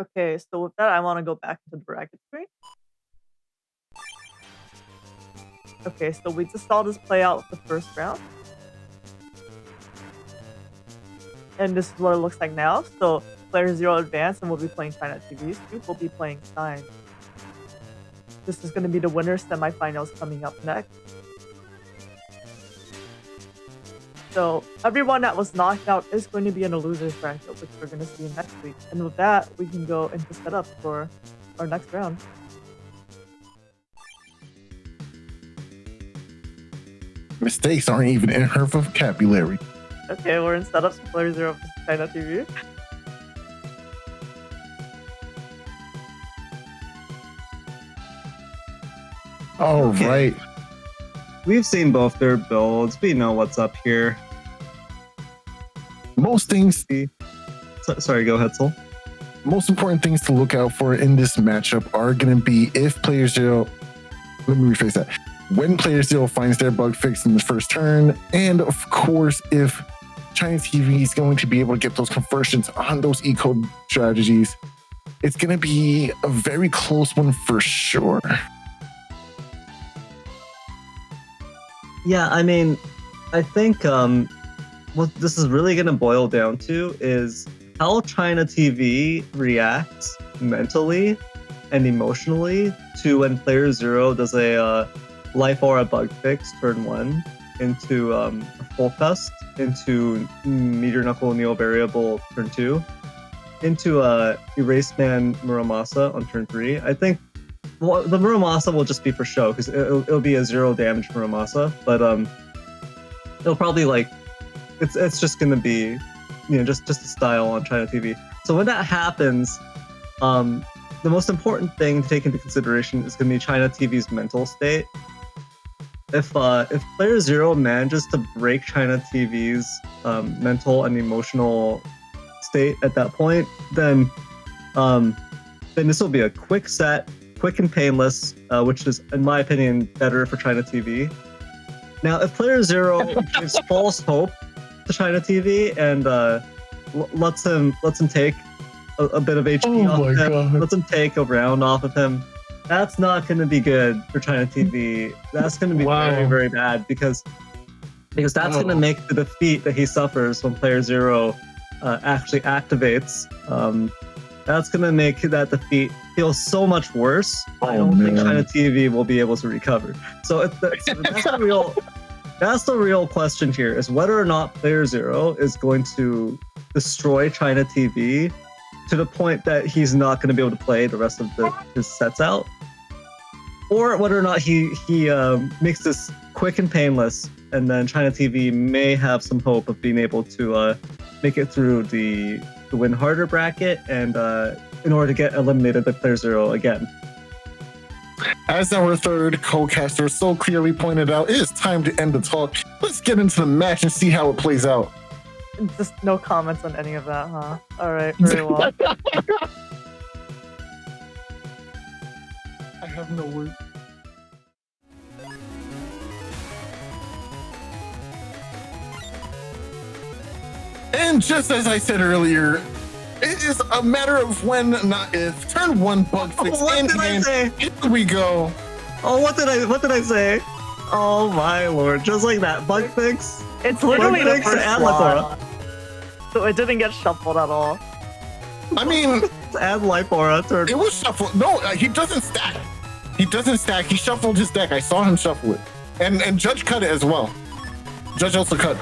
Okay, so with that, I want to go back to the bracket screen. Okay, so we just saw this play out the first round. And this is what it looks like now. So player 0 advanced and we'll be playing ChinaTV. Scoop will be playing Symes. This is going to be the winner semifinals coming up next. So everyone that was knocked out is going to be in a loser's bracket, which we're going to see next week. And with that, we can go into setup for our next round. Mistakes aren't even in her vocabulary. Okay, we're in setups for player 0 for ChinaTV. All right. We've seen both their builds. We know what's up here. Most things. Sorry, go ahead, Soul. Most important things to look out for in this matchup are going to be if player 0. Let me rephrase that. When player 0 finds their bug fixed in the first turn, and of course, if ChinaTV is going to be able to get those conversions on those E-code strategies, it's going to be a very close one for sure. Yeah, I mean, I think what this is really going to boil down to is how ChinaTV reacts mentally and emotionally to when player 0 does a life aura bug fix turn 1 into a full cust, into meteor knuckle neo variable turn 2, into erase man Muramasa on turn 3. I think the Muramasa will just be for show because it'll be a 0 damage Muramasa, but it'll probably like it's just gonna be, you know, just a style on ChinaTV. So when that happens, the most important thing to take into consideration is gonna be ChinaTV's mental state. If player 0 manages to break ChinaTV's mental and emotional state at that point, then this will be a quick set, quick and painless, which is, in my opinion, better for ChinaTV. Now, if Player Zero gives false hope to ChinaTV and lets him take a bit of HP off of him, lets him take a round off of him, that's not going to be good for ChinaTV. That's going to be very, very bad because that's going to make the defeat that he suffers when Player Zero actually activates. That's going to make that defeat feel so much worse. I don't think ChinaTV will be able to recover. So that's the real question here, is whether or not Player Zero is going to destroy ChinaTV to the point that he's not going to be able to play the rest of his sets out, or whether or not he makes this quick and painless, and then ChinaTV may have some hope of being able to make it through the win harder bracket and in order to get eliminated by Player Zero again. As our third co-caster so clearly pointed out, it is time to end the talk. Let's get into the match and see how it plays out. Just no comments on any of that, huh? Alright, very well. I have no words. And just as I said earlier, it is a matter of when, not if. Turn 1 bug fix in hand. Here we go. Oh, what did I say? Oh my lord! Just like that, bug fix. It's literally the first add slot, so it didn't get shuffled at all. I mean, add Lifeaura. Turn. It was shuffled. No, he doesn't stack. He doesn't stack. He shuffled his deck. I saw him shuffle it, and Judge cut it as well. Judge also cut.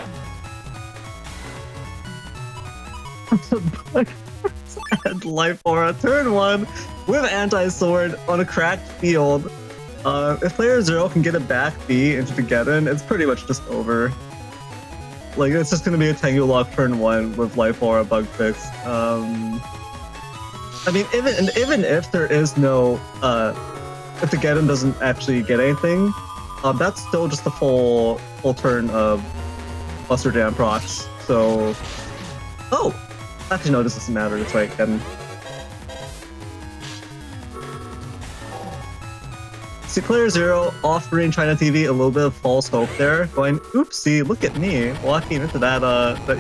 And Lifeaura, turn 1 with anti-sword on a cracked field. If Player Zero can get a back B into the get-in, it's pretty much just over. Like, it's just going to be a Tengu Lock turn 1 with Lifeaura bug fix. I mean, even if there is no, if the get-in doesn't actually get anything, that's still just a full turn of Buster Jam procs. So, oh. Actually, no, this doesn't matter. It's right. See, Player Zero offering ChinaTV a little bit of false hope there, going, oopsie, look at me, walking into that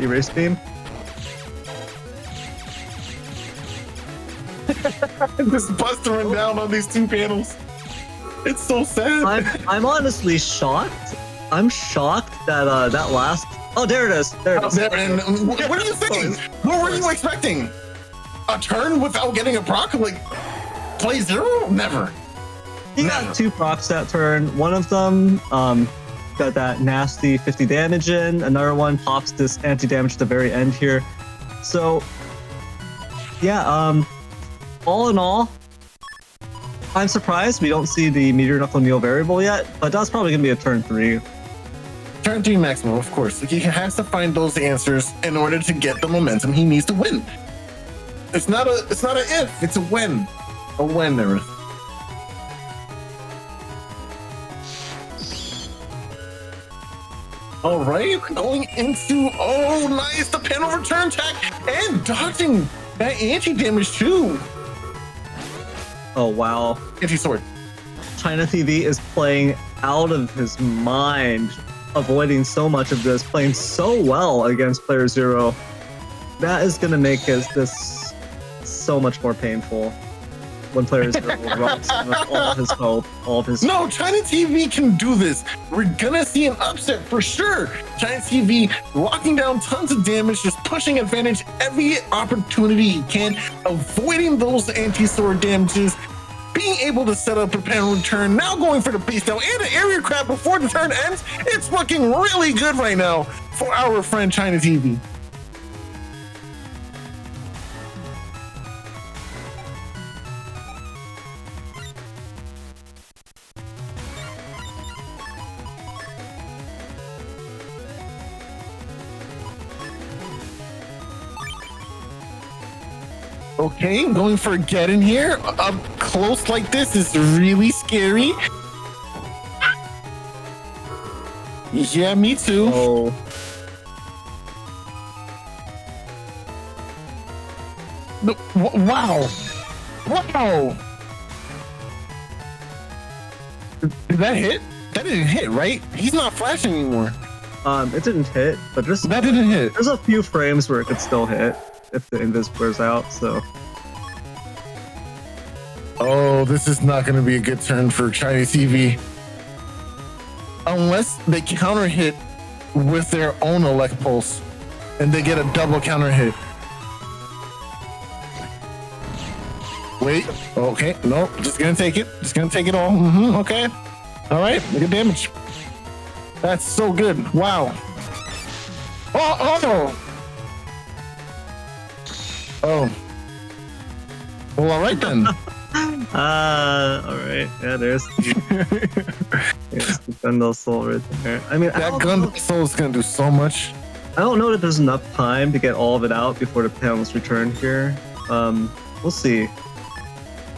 erase beam. Just bustering down on these 2 panels. It's so sad. I'm honestly shocked. I'm shocked that that last. Oh, there it is. There it is. And what are you thinking? What were you expecting? A turn without getting a proc? Like, Play Zero? Never. He got 2 procs that turn. One of them got that nasty 50 damage in. Another one pops this anti-damage at the very end here. So, yeah, all in all, I'm surprised we don't see the Meteor Knuckle Neo variable yet, but that's probably going to be a turn 3. Turn 3 maximum, of course. Like, he has to find those answers in order to get the momentum he needs to win. It's not a if, it's a when. A when, Neryth. All right, going into, oh, nice, the panel return tech and dodging that anti-damage too. Oh, wow. Anti-sword. ChinaTV is playing out of his mind, avoiding so much of this, playing so well against Player Zero. That is going to make this so much more painful when Player Zero rocks all his hope, all of his... No, ChinaTV can do this. We're going to see an upset for sure. ChinaTV locking down tons of damage, just pushing advantage every opportunity he can, avoiding those anti-sword damages, being able to set up a panel return, now going for the base down and an area crab before the turn ends. It's looking really good right now for our friend ChinaTV. Okay, going for a get in here. Up close like this is really scary. Yeah, me too. Oh. Wow. Wow. Did that hit? That didn't hit, right? He's not flashing anymore. It didn't hit, but That didn't hit. there's a few frames where it could still hit if the invis wears out, so. Oh, this is not going to be a good turn for ChinaTV. Unless they counter hit with their own elect pulse and they get a double counter hit. Wait, okay, no, just gonna take it. Just gonna take it all. Okay. All right, make a damage. That's so good. Wow. Oh. Well, all right then. All right. Yeah, there's the Gundam Soul right there. I mean, That Gundam Soul is gonna do so much. I don't know that there's enough time to get all of it out before the panels return here. We'll see.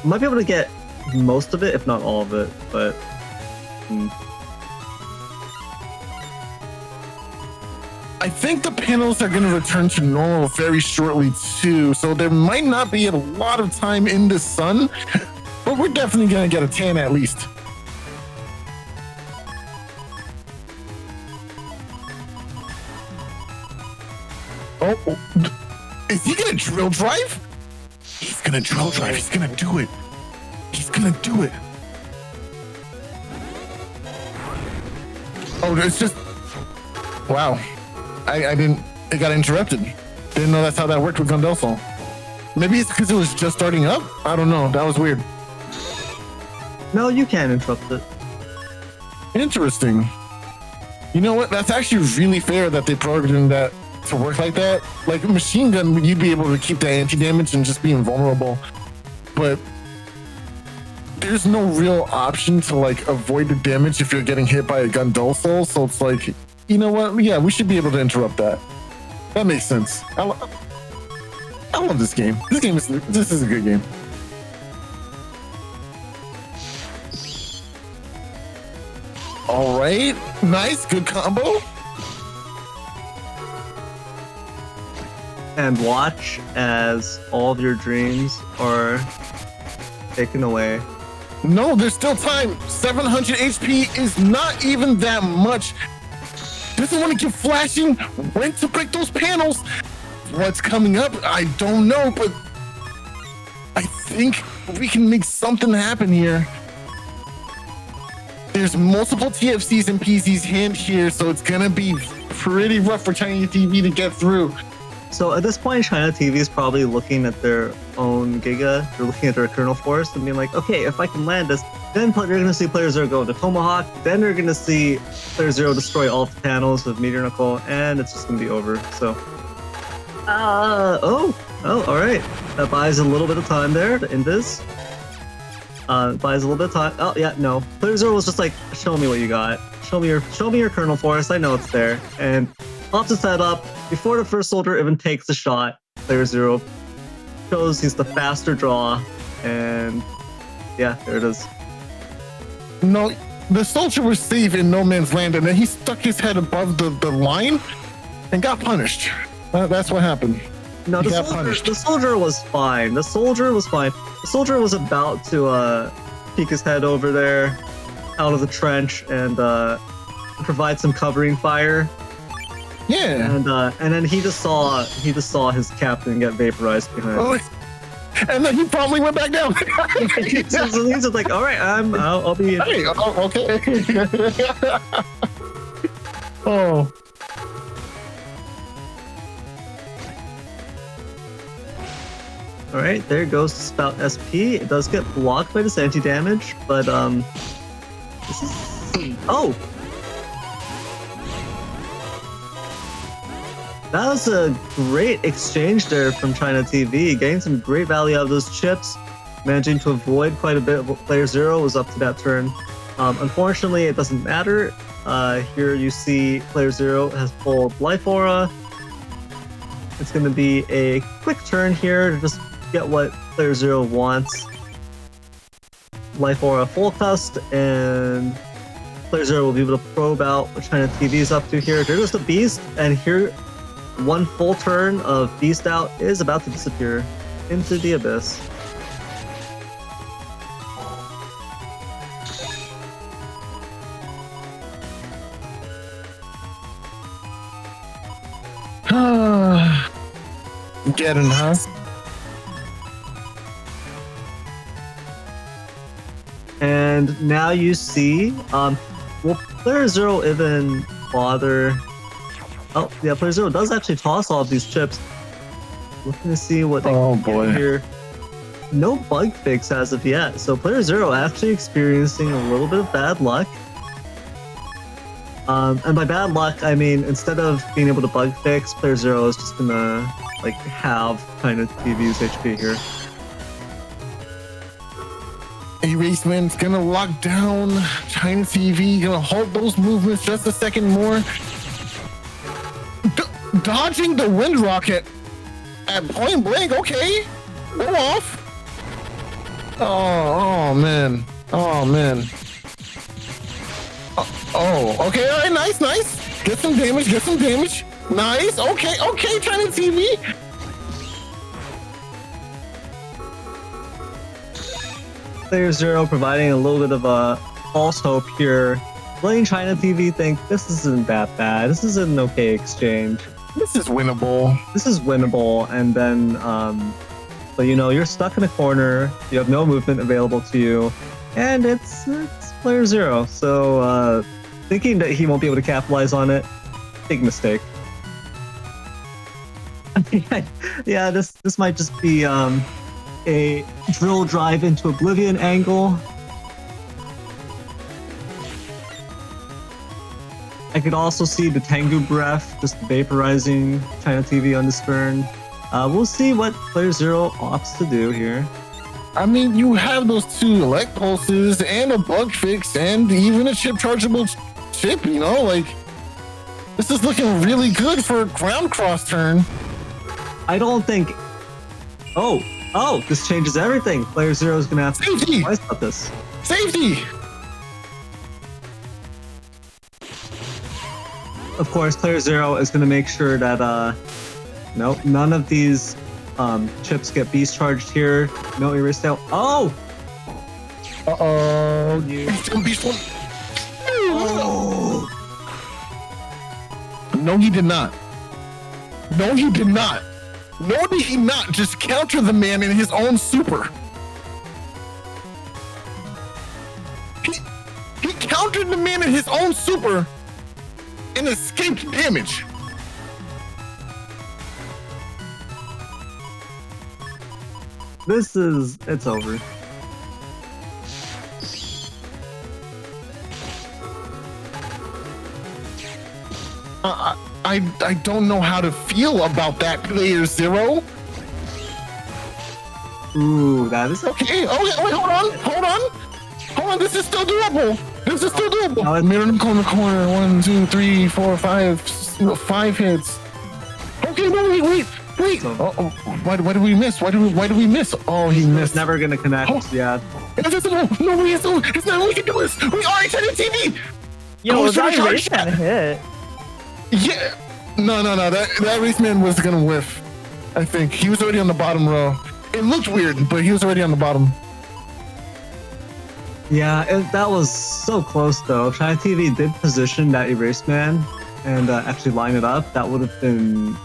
Might be able to get most of it, if not all of it, but. I think the panels are going to return to normal very shortly too, so there might not be a lot of time in the sun, but we're definitely going to get a tan at least. Oh, is he going to drill drive? He's going to drill drive. He's going to do it. He's going to do it. Oh, it's just... Wow. I didn't... It got interrupted. Didn't know that's how that worked with Gundam Soul. Maybe it's because it was just starting up? I don't know. That was weird. No, you can interrupt it. Interesting. You know what? That's actually really fair that they programmed that to work like that. Like a machine gun, you'd be able to keep the anti-damage and just be invulnerable. But there's no real option to like avoid the damage if you're getting hit by a Gundam Soul. So it's like, you know what? Yeah, we should be able to interrupt that. That makes sense. I love this game. This is a good game. All right, nice, good combo. And watch as all of your dreams are taken away. No, there's still time. 700 HP is not even that much. Doesn't want to keep flashing. When to break those panels? What's coming up? I don't know, but I think we can make something happen here. There's multiple TFCs in PZ's hand here, so it's gonna be pretty rough for ChinaTV to get through. So at this point, ChinaTV is probably looking at their own Giga. They're looking at their kernel force and being like, okay, if I can land this, then you're going to see PlayerZero go into Tomahawk. Then you're going to see PlayerZero destroy all the panels with Meteor Knuckle, and it's just going to be over. So, all right. That buys a little bit of time there to invis. Buys a little bit of time. Oh yeah, no. PlayerZero was just like, show me what you got. Show me your kernel force. I know it's there. And off to set up. Before the first soldier even takes the shot, PlayerZero shows he's the faster draw, and yeah, there it is. No, the soldier was safe in no man's land, and then he stuck his head above the line and got punished. That's what happened. No, the soldier was fine. The soldier was fine. The soldier was about to peek his head over there, out of the trench, and provide some covering fire. Yeah. And then he just saw his captain get vaporized behind him. And then he probably went back down. He's just like, all right, I'll be in. Hey, okay. Oh. All right, there goes Spout SP. It does get blocked by this anti-damage, but this is that was a great exchange there from ChinaTV, getting some great value out of those chips, managing to avoid quite a bit of what PlayerZero was up to that turn. Unfortunately, it doesn't matter. Here you see PlayerZero has pulled Life Aura. It's going to be a quick turn here to just get what PlayerZero wants. Life Aura full cust, and PlayerZero will be able to probe out what ChinaTV is up to here. There goes the Beast, and here one full turn of Beast out is about to disappear. into the abyss. Getting, huh? And now you see, will player zero even bother? Oh, yeah, player zero does actually toss all of these chips. Looking to see what they can boy. get here. No bug fix as of yet, so player zero actually experiencing a little bit of bad luck. And by bad luck, I mean instead of being able to bug fix, player zero is just gonna like have ChinaTV's HP here. Erasement's gonna lock down ChinaTV, gonna hold those movements just a second more. Dodging the wind rocket at point blank, okay. Go off. Oh man. Oh man. Oh, okay, all right, nice. Get some damage, Nice, okay, ChinaTV. Player zero providing a little bit of a false hope here, letting ChinaTV think this isn't that bad. This is an okay exchange. This is winnable. And then, but you know, you're stuck in a corner. You have no movement available to you, and it's player zero. So thinking that he won't be able to capitalize on it, big mistake. Yeah, this might just be a drill drive into oblivion angle. I could also see the Tengu breath just vaporizing ChinaTV on this turn. We'll see what player zero opts to do here. I mean, you have those two elect pulses and a bug fix and even a chip chargeable chip, you know, like this is looking really good for a ground cross turn. I don't think. Oh, this changes everything. Player zero is gonna have to think twice about this. Safety. Of course, player zero is gonna make sure that no, none of these chips get beast charged here. No erase out. Oh. Beast one. No, he did not. No, he did not. Nor did he not just counter the man in his own super. He countered the man in his own super and escaped damage. It's over. I don't know how to feel about that, player zero. Ooh, that is okay. Oh, wait, hold on. This is still doable. No, Mirror in the corner. 1, 2, 3, 4, 5. 5 hits. Okay, no, wait. Why did we miss? Why did we miss? Oh, he missed. It's never gonna connect. Oh. Yeah. No, it's not. We can do this. We are ChinaTV. Yo, that race kind of hit. Yeah. No. That race man was gonna whiff. I think he was already on the bottom row. It looked weird, but he was already on the bottom. Yeah, that was so close though. ChinaTV did position that erase man and actually line it up. That would have been,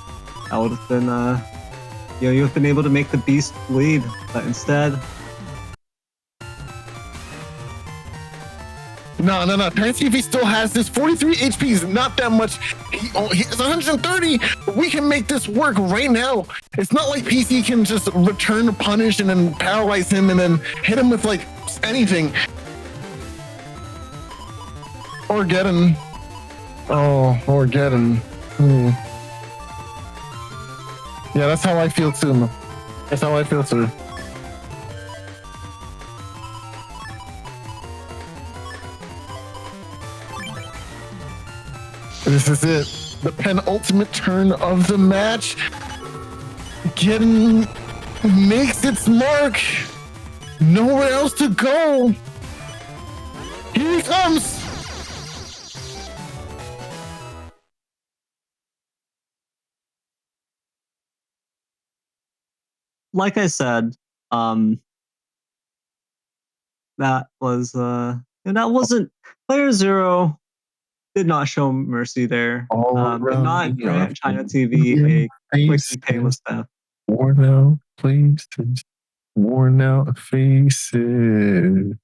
you have been able to make the beast bleed, but instead. No. ChinaTV still has this 43 HP is not that much. He has 130. We can make this work right now. It's not like PC can just return to punish and then paralyze him and then hit him with like anything. Or get him. Yeah, that's how I feel too. This is it. The penultimate turn of the match. Makes its mark. Nowhere else to go. Here he comes. like I said, that was and that wasn't playerzero did not show mercy there. All Did around not me are grant ChinaTV a quick and painless death. worn out places, worn out faces.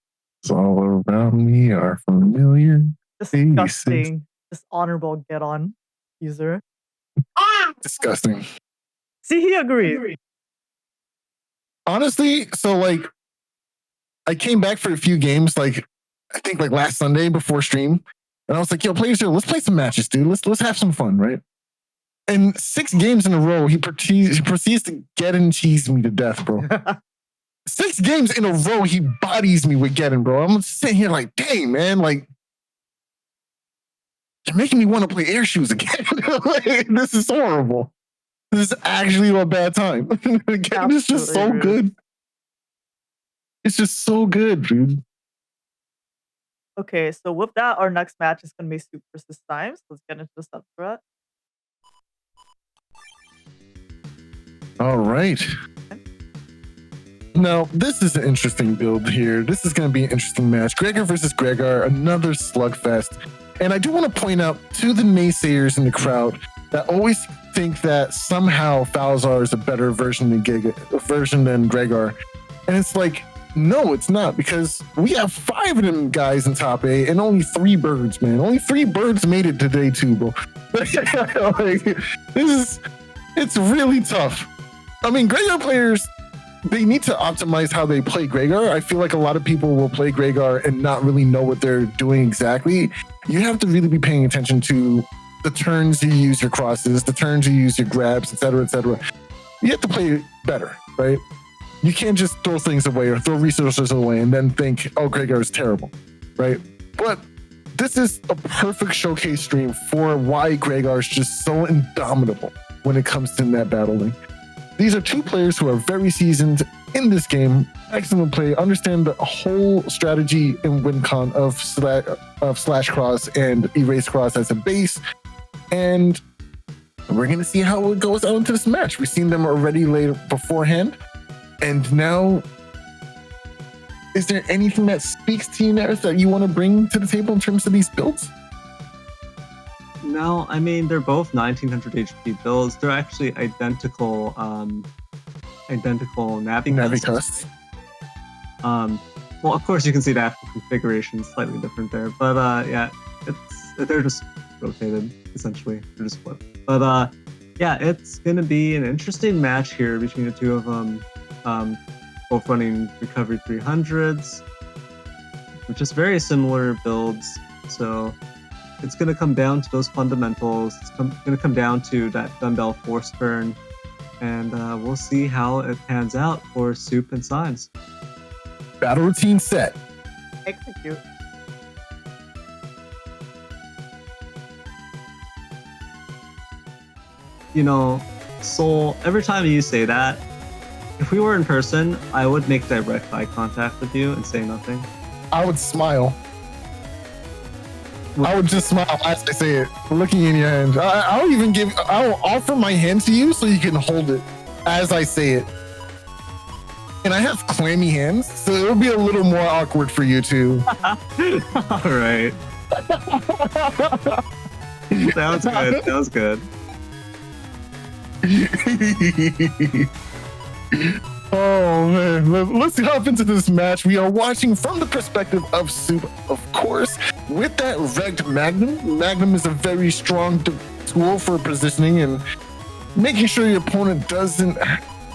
All around me are familiar faces. Disgusting. Dishonorable get on user. Disgusting. See, he agreed. Honestly, so like I came back for a few games, like I think like last Sunday before stream, and I was like, "Yo, playerzero, let's play some matches, dude. Let's have some fun, right?" And 6 games in a row, he proceeds to get and cheese me to death, bro. 6 games in a row, he bodies me with getting, bro. I'm sitting here like, dang, man, like you're making me want to play air shoes again. Like, this is horrible. This is actually a bad time. Getting is just so good. It's just so good, dude. Okay, so with that, our next match is going to be Soup versus Symes. Let's get into the sub threat. All right. Now, this is an interesting build here. This is going to be an interesting match. Gregor versus Gregor, another slugfest. And I do want to point out to the naysayers in the crowd that always think that somehow Falzar is a better version than Gregor. And it's like, no, it's not, because we have 5 of them guys in top 8 and only 3 birds, man. Only 3 birds made it today too, bro. Like, it's really tough. I mean, Gregor players, they need to optimize how they play Gregor. I feel like a lot of people will play Gregor and not really know what they're doing exactly. You have to really be paying attention to the turns you use your crosses, the turns you use your grabs, etc., etc. You have to play better, right? You can't just throw things away or throw resources away and then think, oh, Gregor is terrible, right? But this is a perfect showcase stream for why Gregor is just so indomitable when it comes to net battling. These are 2 players who are very seasoned in this game, excellent play, understand the whole strategy and win con of slash cross and erase cross as a base. And we're going to see how it goes out into this match. We've seen them already later beforehand. And now, is there anything that speaks to you, Neryth, that you want to bring to the table in terms of these builds? No, I mean, they're both 1900 HP builds. They're actually identical Navi custs. Well, of course, you can see that the configuration is slightly different there, but yeah, they're just rotated essentially. They're just flipped. But yeah, it's gonna be an interesting match here between the 2 of them, both running recovery 300s, which is very similar builds. So it's going to come down to those fundamentals. It's going to come down to that dumbbell force turn, and we'll see how it pans out for Soup and Symes. Battle routine set. Execute. You know, Soul, every time you say that, if we were in person, I would make direct eye contact with you and say nothing. I would smile. I would just smile as I say it, looking in your hands. I will offer my hand to you so you can hold it as I say it. And I have clammy hands, so it'll be a little more awkward for you too. All right. Sounds good. Sounds good. Oh man, let's hop into this match. We are watching from the perspective of Soup, of course, with that regged Magnum. Magnum is a very strong tool for positioning and making sure your opponent doesn't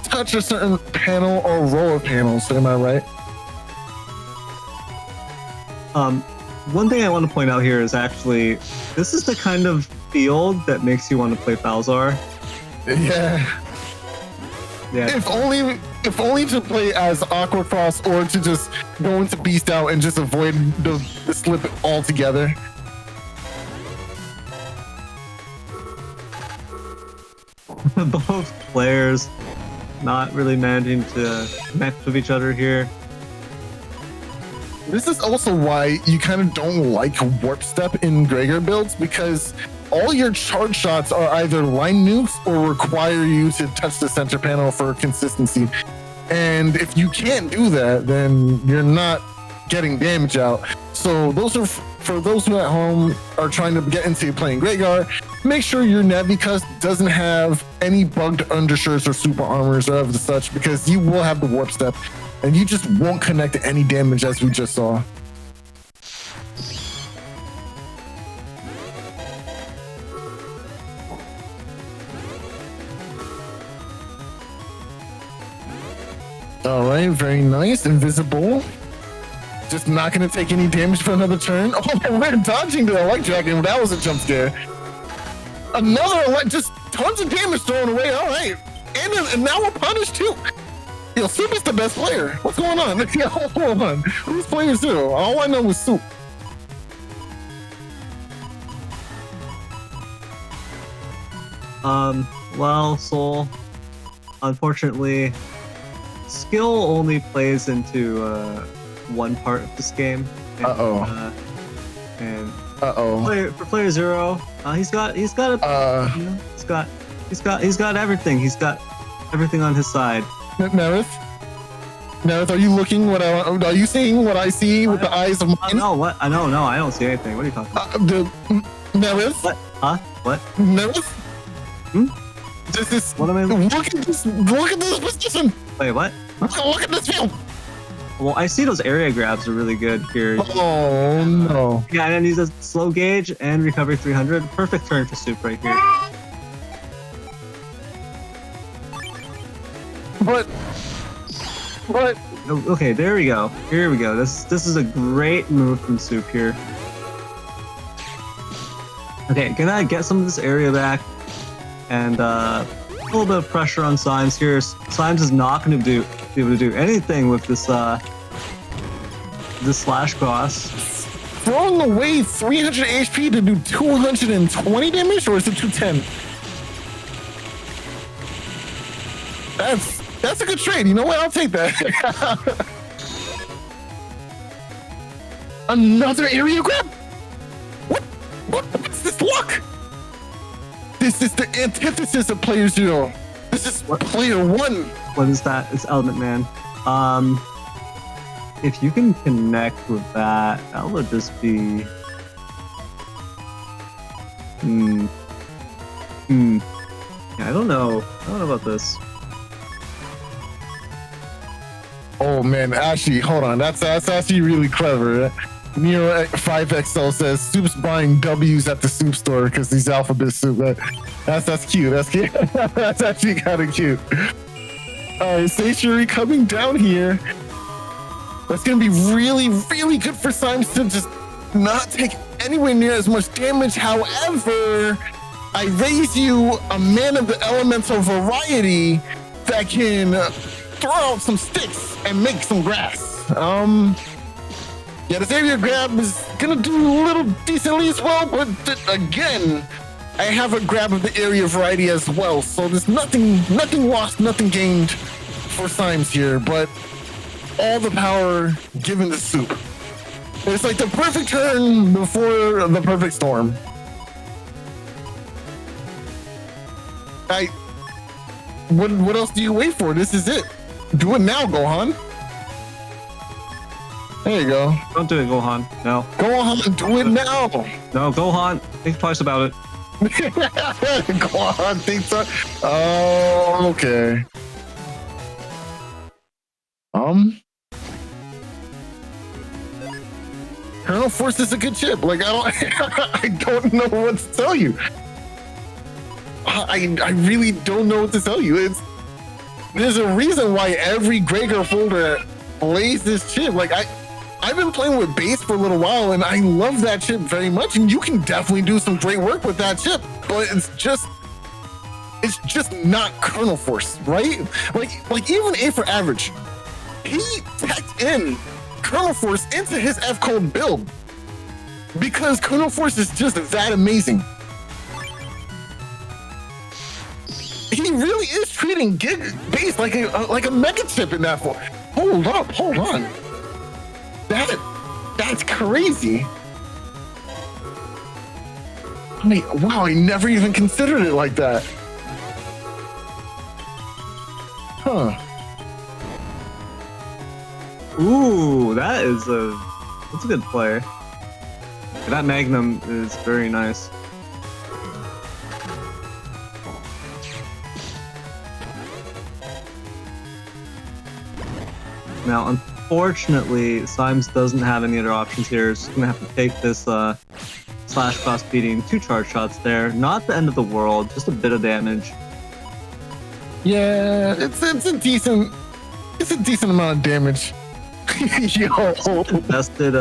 touch a certain panel or row of panels. Am I right? One thing I want to point out here is actually, this is the kind of field that makes you want to play Falzar. Yeah. If only to play as Aqua Cross or to just go into Beast Out and just avoid the slip altogether. Both players not really managing to connect with each other here. This is also why you kind of don't like Warp Step in Gregor builds, because all your charge shots are either line nukes or require you to touch the center panel for consistency. And if you can't do that, then you're not getting damage out. So those are for those who at home are trying to get into playing Greatguard. Make sure your Navicuss doesn't have any bugged undershirts or super armors or of the such, because you will have the warp step and you just won't connect any damage, as we just saw. All right, very nice. Invisible. Just not going to take any damage for another turn. Oh, we're dodging the Elect Dragon. That was a jump scare. Another just tons of damage thrown away. All right. And now we're punished too. Yo, Soup is the best player. What's going on? Yeah, hold on. Who's player 0? All I know is Soup. Well, Soul, unfortunately, skill only plays into one part of this game. And, for player 0, he's got a, you know, he's got everything. He's got everything on his side. Neryth, are you looking what I? Are you seeing what I see with the eyes of mine? No, what? I don't see anything. What are you talking about? Neryth? What? Huh? What? Neryth? What am I? Look at this position. Wait, what? Look at this field. Well, I see those area grabs are really good here. Oh no! Yeah, and then he's a slow gauge and recovery 300. Perfect turn for Soup right here. But okay, there we go. Here we go. This is a great move from Soup here. Okay, gonna get some of this area back and a little bit of pressure on Symes here. Symes is not going to be able to do anything with this this slash cross. Throwing away 300 HP to do 220 damage, or is it 210? That's a good trade. You know what? I'll take that. Another area grab? What's this luck? This is the antithesis of player 0. This is player 1. What is that? It's Element Man. If you can connect with that, that would just be... Yeah, I don't know about this. Oh man, actually, hold on. That's actually really clever. Nero 5XL says Soup's buying W's at the Soup store because he's Alphabet Soup. That's cute. That's cute. That's actually kind of cute. All right, Stationary coming down here. That's gonna be really, really good for Symes to just not take anywhere near as much damage. However, I raise you a man of the elemental variety that can throw out some sticks and make some grass. Yeah, this area grab is gonna do a little decently as well, but again, I have a grab of the area variety as well, so there's nothing lost, nothing gained for Symes here, but all the power given to Soup. It's like the perfect turn before the perfect storm. What else do you wait for? This is it. Do it now, Gohan. There you go. Don't do it, Gohan. No. Gohan, do it now. No, Gohan. Think twice about it. Gohan thinks so. Oh, okay. Colonel Force is a good chip. Like I don't know what to tell you. I really don't know what to tell you. There's a reason why every Gregor folder plays this chip. Like I've been playing with base for a little while and I love that chip very much, and you can definitely do some great work with that chip, but it's just not Colonel Force, right? Like even A for average, he tacked in Colonel Force into his F code build because Colonel Force is just that amazing. He really is treating Gig Base like a mega chip in that form. Hold on. That's crazy. Wow, I never even considered it like that. Huh. Ooh, that's a good play. That Magnum is very nice. Now, unfortunately, Symes doesn't have any other options here. He's gonna have to take this slash cross beating 2 charge shots there. Not the end of the world, just a bit of damage. Yeah, it's a decent amount of damage. Yo. Invested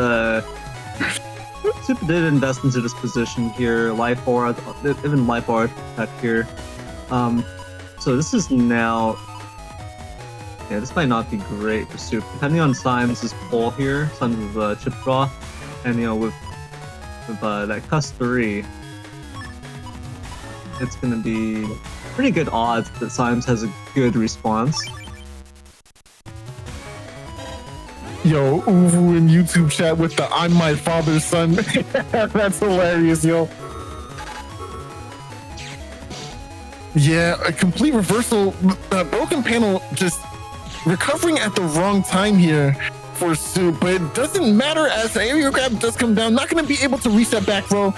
Super did invest into this position here. Life aura, even life aura attack here. So this is now. Yeah, this might not be great for Soup. Depending on Symes' pull here, Symes' chip draw, and with that cuss 3, it's gonna be pretty good odds that Symes has a good response. Yo, Uvu in YouTube chat with the "I'm my father's son." That's hilarious, yo. Yeah, a complete reversal. Broken panel just recovering at the wrong time here for Soup, but it doesn't matter as the area grab does come down. Not going to be able to reset back throw.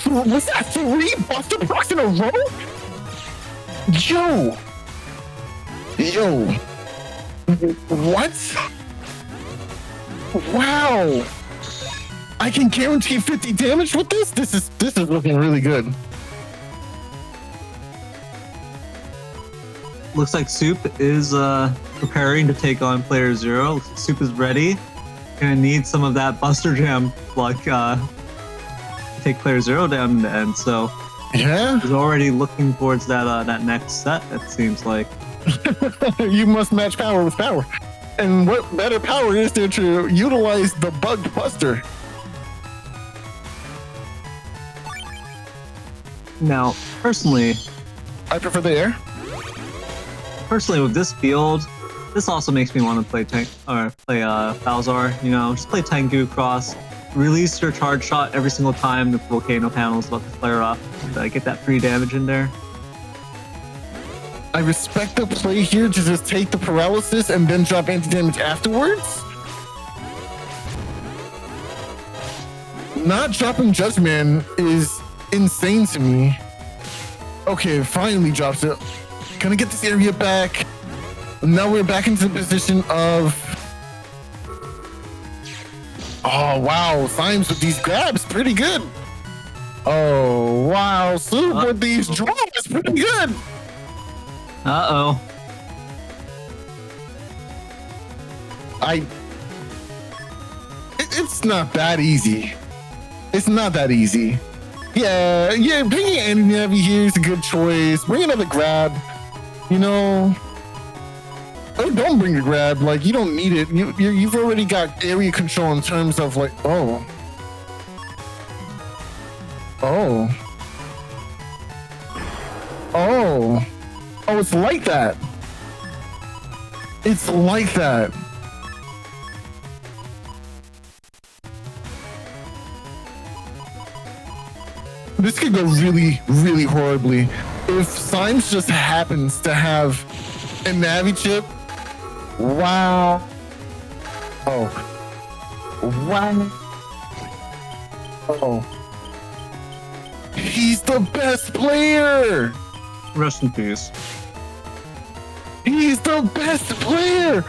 Was that 3 Buster Procs in a row? Yo. What? Wow. I can guarantee 50 damage with this? This is looking really good. Looks like Soup is preparing to take on playerzero. Looks like Soup is ready. Gonna need some of that Buster Jam luck to take playerzero down in the end. So yeah, he's already looking towards that next set. It seems like. You must match power with power, and what better power is there to utilize the bugged Buster? Now, personally, I prefer the air. Personally, with this field, this also makes me want to play tank or play Balzar. Just play Tengu cross, release your charge shot every single time the volcano panel is about to flare up. Get that free damage in there. I respect the play here to just take the paralysis and then drop anti-damage afterwards. Not dropping Judgment is insane to me. Okay, finally drops it. Gonna get this area back. Now we're back into the position of... Oh, wow. Symes with these grabs, pretty good. Oh, wow. Soup with these drops, pretty good. Uh-oh. It's not that easy. It's not that easy. Yeah, bringing AndMySax here is a good choice. Bring another grab. Oh, don't bring the grab. Like, you don't need it. You've already got area control in terms of like, oh, it's like that. It's like that. This could go really, really horribly. If Symes just happens to have a Navi chip, wow. Oh. Wow. Oh. He's the best player. Rest in peace. He's the best player.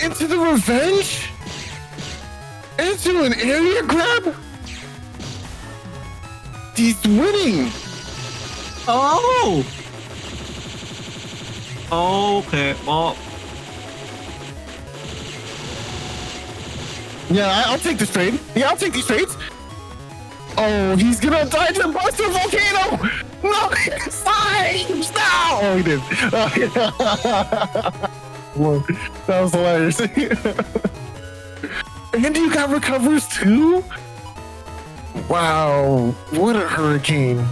Into the revenge? Into an area grab? He's winning. Oh! Okay, well... Yeah, I'll take this trade. Yeah, I'll take these trades. Oh, he's gonna die to Buster Volcano! No! Symes! No! Oh, he did. Whoa, that was hilarious. And you got recovers too? Wow, what a hurricane.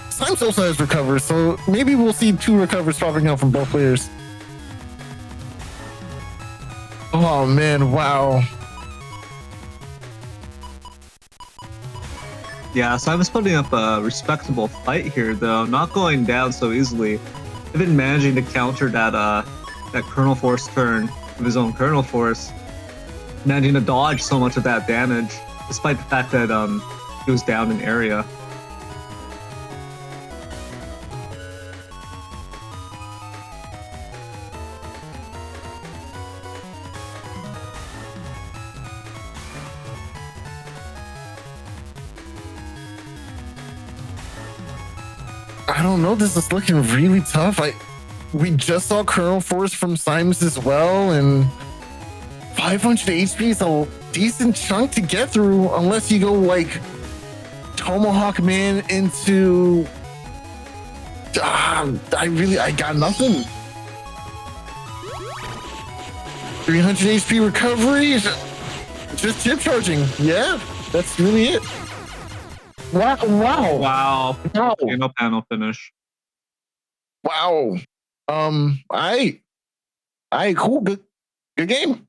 Symes also has recovers, so maybe we'll see 2 recovers popping out from both players. Oh man, wow. Yeah, so I was putting up a respectable fight here, though, not going down so easily. They've been managing to counter that Kernel Force turn of his own Kernel Force, managing to dodge so much of that damage, despite the fact that he was down in area. I don't know. This is looking really tough. We just saw Kernel Force from Symes as well, and 500 HP is a decent chunk to get through, unless you go like Tomahawk Man into. I got nothing. 300 HP recovery, just chip charging. Yeah, that's really it. Wow. No panel finish. Wow. I cool. Good game.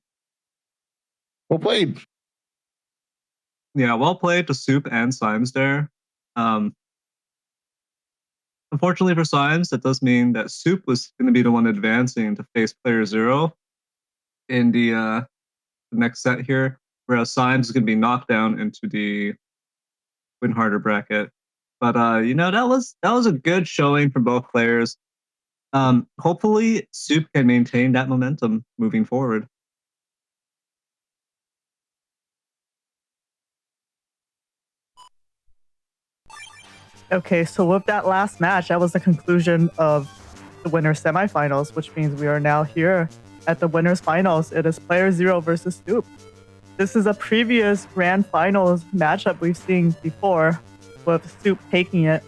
Well played. Yeah, well played to Soup and Symes there. Unfortunately for Symes, that does mean that Soup was going to be the one advancing to face playerzero in the next set here, whereas Symes is going to be knocked down into the win harder bracket. But that was a good showing for both players. Hopefully Soup can maintain that momentum moving forward. Okay, so with that last match, that was the conclusion of the winners semifinals, which means we are now here at the winners finals. It is playerzero versus Soup. This is a previous grand finals matchup we've seen before, with Soup taking it.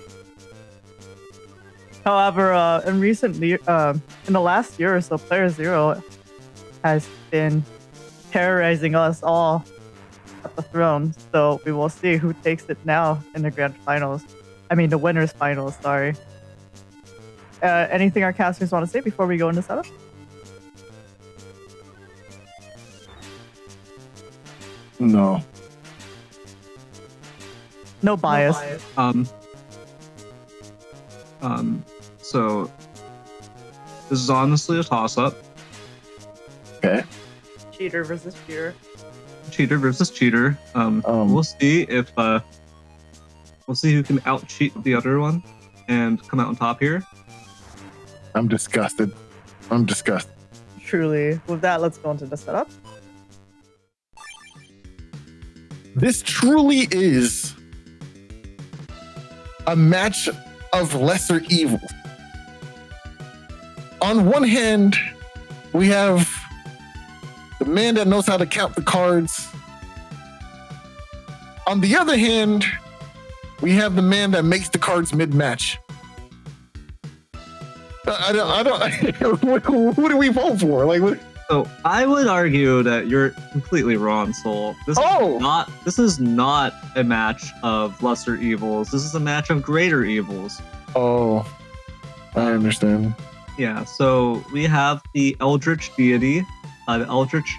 However, in the last year or so, playerzero has been terrorizing us all at the throne. So we will see who takes it now in the grand finals. I mean, the winners finals. Sorry. Anything our casters want to say before we go into setup? No. No bias. So this is honestly a toss-up. Okay. Cheater versus cheater. Cheater versus cheater. We'll see if we'll see who can out-cheat the other one and come out on top here. I'm disgusted. Truly. With that, let's go into the setup. This truly is a match of lesser evils. On one hand, we have the man that knows how to count the cards. On the other hand, we have the man that makes the cards mid-match. I don't. Who do we vote for? Like, what? So I would argue that you're completely wrong, Soul. This is not a match of lesser evils. This is a match of greater evils. Oh, I understand. Yeah, so we have the Eldritch deity, the Eldritch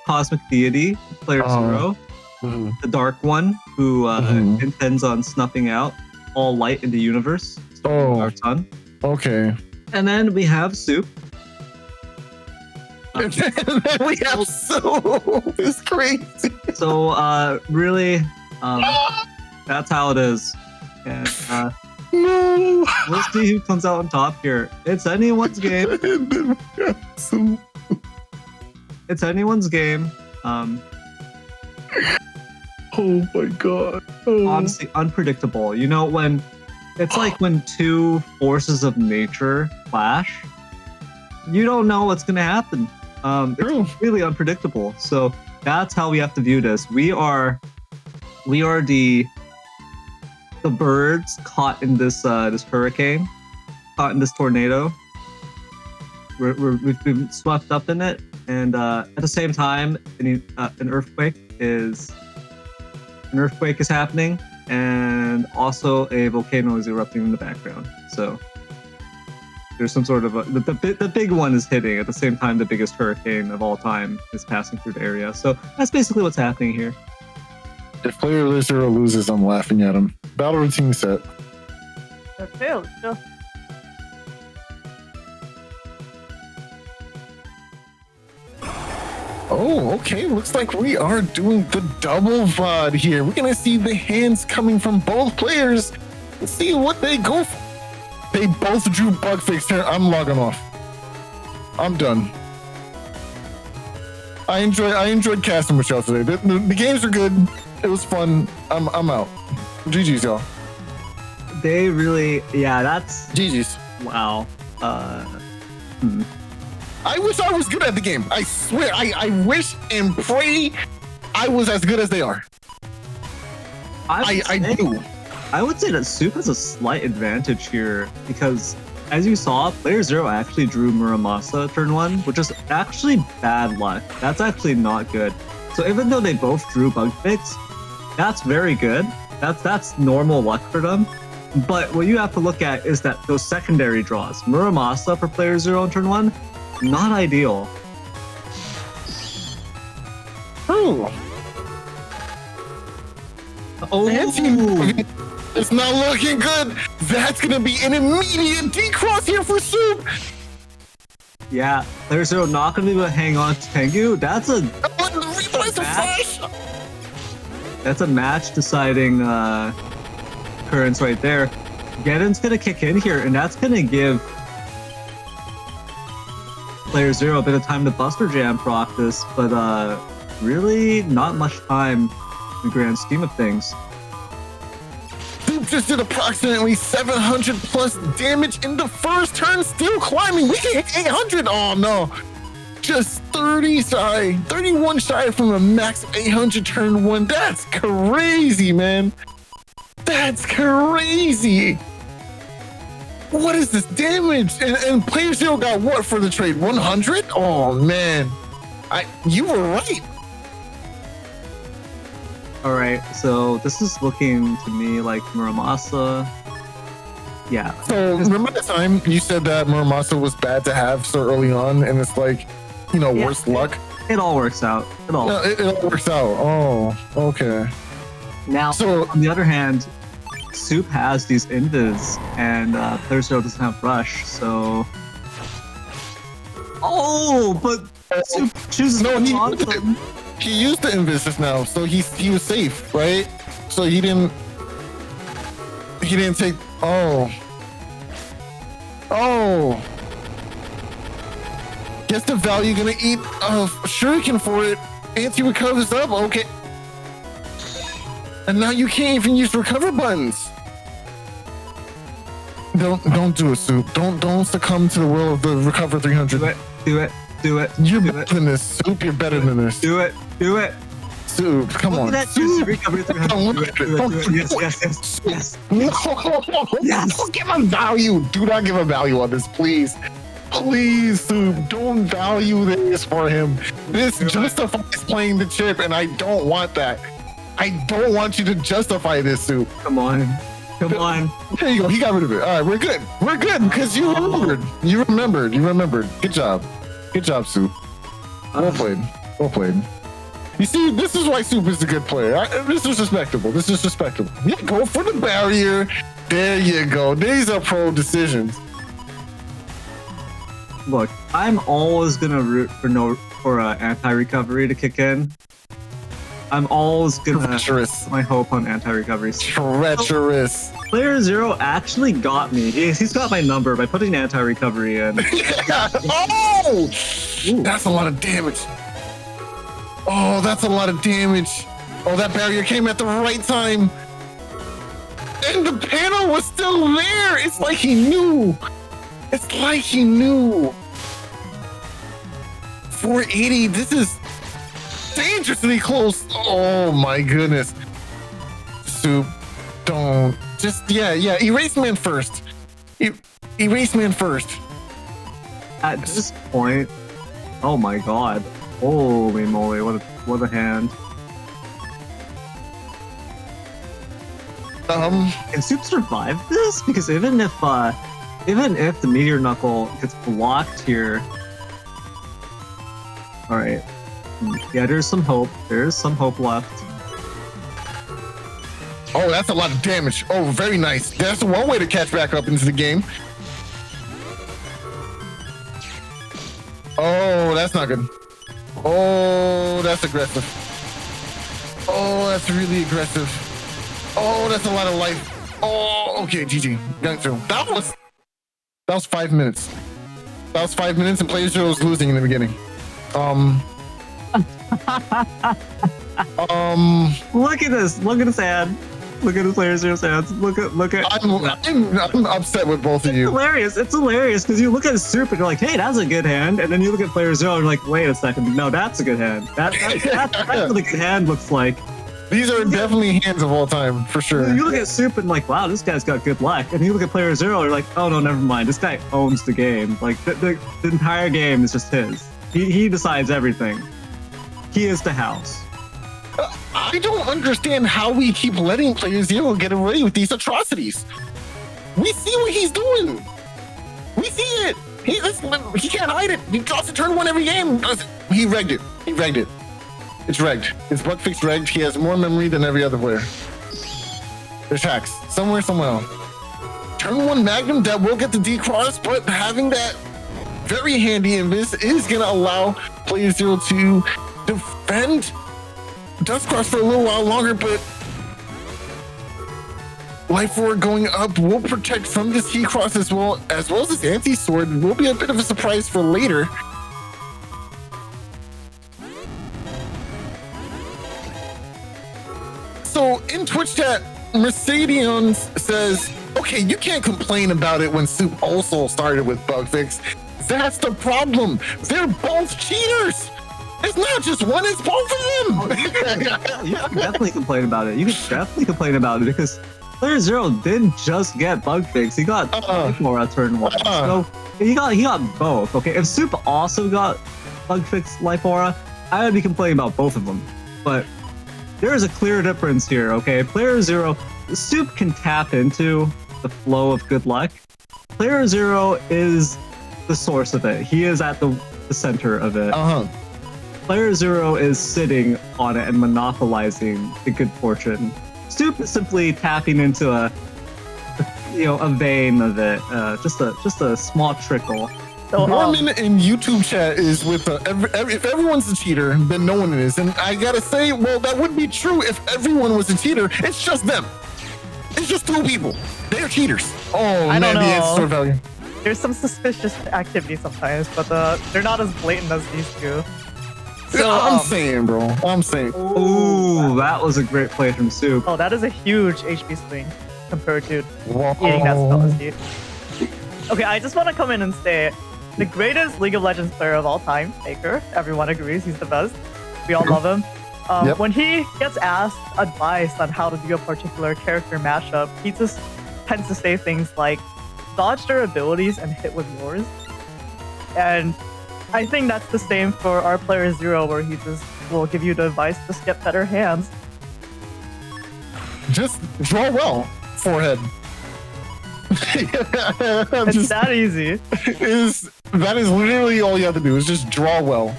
cosmic deity, playerzero, the Dark One, who intends on snuffing out all light in the universe, our sun. Okay. And then we have Soup. And then we have Soup. It's crazy. So really, that's how it is. And no. We'll see who comes out on top here. It's anyone's game. And then we have Soup. It's anyone's game. Oh my god. Oh. Honestly, unpredictable. You know, when it's like when two forces of nature clash, you don't know what's going to happen. It's really unpredictable. So that's how we have to view this. We are the birds caught in this hurricane, caught in this tornado. We've been swept up in it, and at the same time, an earthquake is happening, and also a volcano is erupting in the background. So there's some sort of the big one is hitting at the same time. The biggest hurricane of all time is passing through the area. So that's basically what's happening here. If player 0 loses, I'm laughing at him. Battle routine set. Okay, let's go. Oh, okay. Looks like we are doing the double VOD here. We're gonna see the hands coming from both players. Let's see what they go for. They both drew bug fix here. I'm logging off. I'm done. I enjoyed casting with y'all today. The games are good. It was fun. I'm out. GG's, y'all. They really, yeah, that's GG's. wow. I wish I was good at the game. I swear. I wish and pray I was as good as they are. I do. I would say that Soup has a slight advantage here because, as you saw, player 0 actually drew Muramasa turn 1, which is actually bad luck. That's actually not good. So even though they both drew bug fix, that's very good. That's normal luck for them. But what you have to look at is that those secondary draws. Muramasa for player 0 on turn 1, not ideal. Oh. It's not looking good. That's going to be an immediate decross here for Soup. Yeah, player 0 not going to be able to hang on to Tengu. That's a match deciding occurrence right there. Geddon's going to kick in here, and that's going to give player 0 a bit of time to Buster Jam practice, but really not much time in the grand scheme of things. Soup just did approximately 700 plus damage in the first turn, still climbing. We can hit 800. Oh no. Just 31 shy from a max of 800 turn 1. That's crazy, man. That's crazy. What is this damage? And player 0 got what for the trade? 100? Oh man. You were right. All right, so this is looking to me like Muramasa. Yeah. So remember the time you said that Muramasa was bad to have so early on, and it's like, worse luck? It all works out. It all works out. Oh, okay. Now, so on the other hand, Soup has these invis, and player 0 doesn't have rush, so... Oh, but Soup chooses He used the invis just now, so he was safe, right? So he didn't take. Oh. Guess the value gonna eat a shuriken for it. Anti recovers up. Okay. And now you can't even use recover buttons. Don't do it, Soup. Don't succumb to the will of the recover 300. Do it. You're better than this, Soup. You're better than this. Do it. Soup, come on. Soup. Recovery 300. Do it. Yes. No. Don't give a value. Do not give a value on this, please. Please, Soup. Don't value this for him. This justifies playing the chip, and I don't want that. I don't want you to justify this, Soup. Come on. There you go. He got rid of it. All right, we're good. Because you remembered. Good job, Soup. Well played. You see, this is why Soup is a good player. This is respectable. Yeah, go for the barrier. There you go. These are pro decisions. Look, I'm always gonna root for anti-recovery to kick in. I'm always gonna put my hope on anti-recovery. Treacherous. Player 0 actually got me. He's got my number by putting anti-recovery in. Oh! Ooh. That's a lot of damage. Oh, that barrier came at the right time. And the panel was still there. It's like he knew. 480. This is dangerously close. Oh my goodness. Soup, don't. Just, erase man first. Erase man first. At this point, oh my god. Holy moly, what a hand. Can Soup survive this? Because even if the Meteor Knuckle gets blocked here... Alright. Yeah, there's some hope. There's some hope left. Oh, that's a lot of damage. Oh, very nice. That's one way to catch back up into the game. Oh, that's not good. Oh, that's aggressive. Oh, that's really aggressive. Oh, that's a lot of life. Oh, okay, GG. Got through. That was 5 minutes. That was 5 minutes, and playerzero was losing in the beginning. Look at this. Look at his hand. Look at the playerzero's hands. Look at. I'm upset with both of you. Hilarious. It's hilarious because you look at Soup and you're like, hey, that's a good hand. And then you look at playerzero and you're like, wait a second. No, that's a good hand. That's what a good hand looks like. These are definitely hands of all time, for sure. You look at Soup and like, wow, this guy's got good luck. And you look at playerzero, you're like, oh no, never mind. This guy owns the game. Like the entire game is just his. He decides everything. He is the house. I don't understand how we keep letting playerzero get away with these atrocities. We see what he's doing. We see it. He can't hide it. He draws a turn one every game. He regged it. He regged it. It's regged. It's bug fixed regged. He has more memory than every other player. There's hacks. Somewhere. Turn one Magnum that will get the D-Cross, but having that very handy invis is going to allow playerzero to defend Dustcross for a little while longer, but Life Forward going up will protect from this T-Cross as well as this anti-sword. Will be a bit of a surprise for later. So in Twitch chat, Mercedes says, okay, you can't complain about it when Soup also started with bug fix. That's the problem. They're both cheaters. It's not just one, it's both of them. You can definitely complain about it. You can definitely complain about it because playerzero didn't just get bug fix. He got more at turn one. So he got both. Okay, if Soup also got bug fix Life Aura, I would be complaining about both of them. But there is a clear difference here. Okay, playerzero, Soup can tap into the flow of good luck. playerzero is the source of it. He is at the center of it. playerzero is sitting on it and monopolizing the good fortune. Soup is simply tapping into a vein of it, just a small trickle. So Norman in YouTube chat is with if everyone's a cheater, then no one is, and I gotta say, well, that would be true if everyone was a cheater. It's just them. It's just two people. They're cheaters. Oh I man, don't the know. anti-sword value. There's some suspicious activity sometimes, but they're not as blatant as these two. So I'm saying, bro. I'm saying. Ooh, that was a great play from Soup. Oh, that is a huge HP swing compared to eating that spell seed. Okay, I just want to come in and say, the greatest League of Legends player of all time, Faker. Everyone agrees he's the best. We all love him. When he gets asked advice on how to do a particular character mashup, he just tends to say things like, dodge their abilities and hit with yours. And I think that's the same for our playerzero, where he just will give you the advice, just get better hands. Just draw well, forehead. It's that easy. That is literally all you have to do, is just draw well.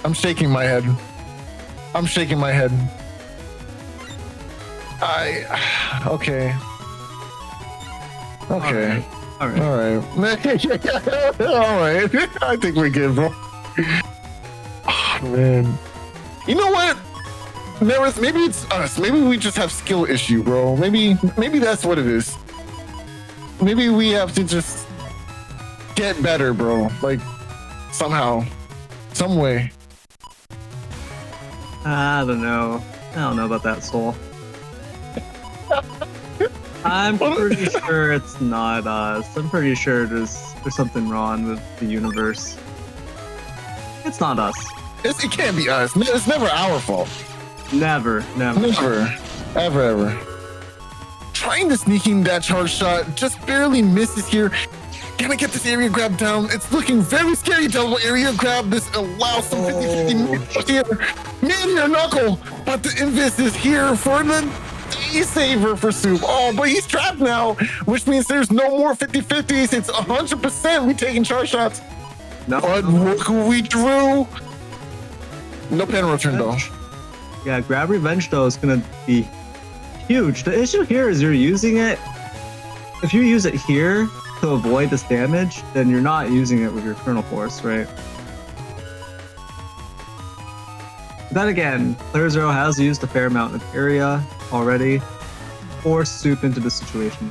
I'm shaking my head. I'm shaking my head. Okay. Okay. All right. All right. All right. I think we're good, bro. Oh, man. You know what? Neryth, maybe it's us. Maybe we just have skill issue, bro. Maybe that's what it is. Maybe we have to just get better, bro. Like, somehow. Some way. I don't know. I don't know about that, Soul. I'm pretty sure it's not us. I'm pretty sure there's something wrong with the universe. It's not us. It can't be us. It's never our fault. Never. Ever. Trying to sneak in that charge shot, just barely misses here. Gonna get this area grab down. It's looking very scary. Double area grab. This allows some 50-50 here. Meteor Knuckle, but the invis is here for the saver for Soup. Oh, but he's trapped now, which means there's no more 50-50s. It's 100% we taking charge shots. No. But look who we drew. No pen return though. Yeah, grab revenge though is gonna be huge. The issue here is you're using it. If you use it here to avoid this damage, then you're not using it with your kernel force, right? Then again, playerzero has used a fair amount of area already. Force Soup into this situation.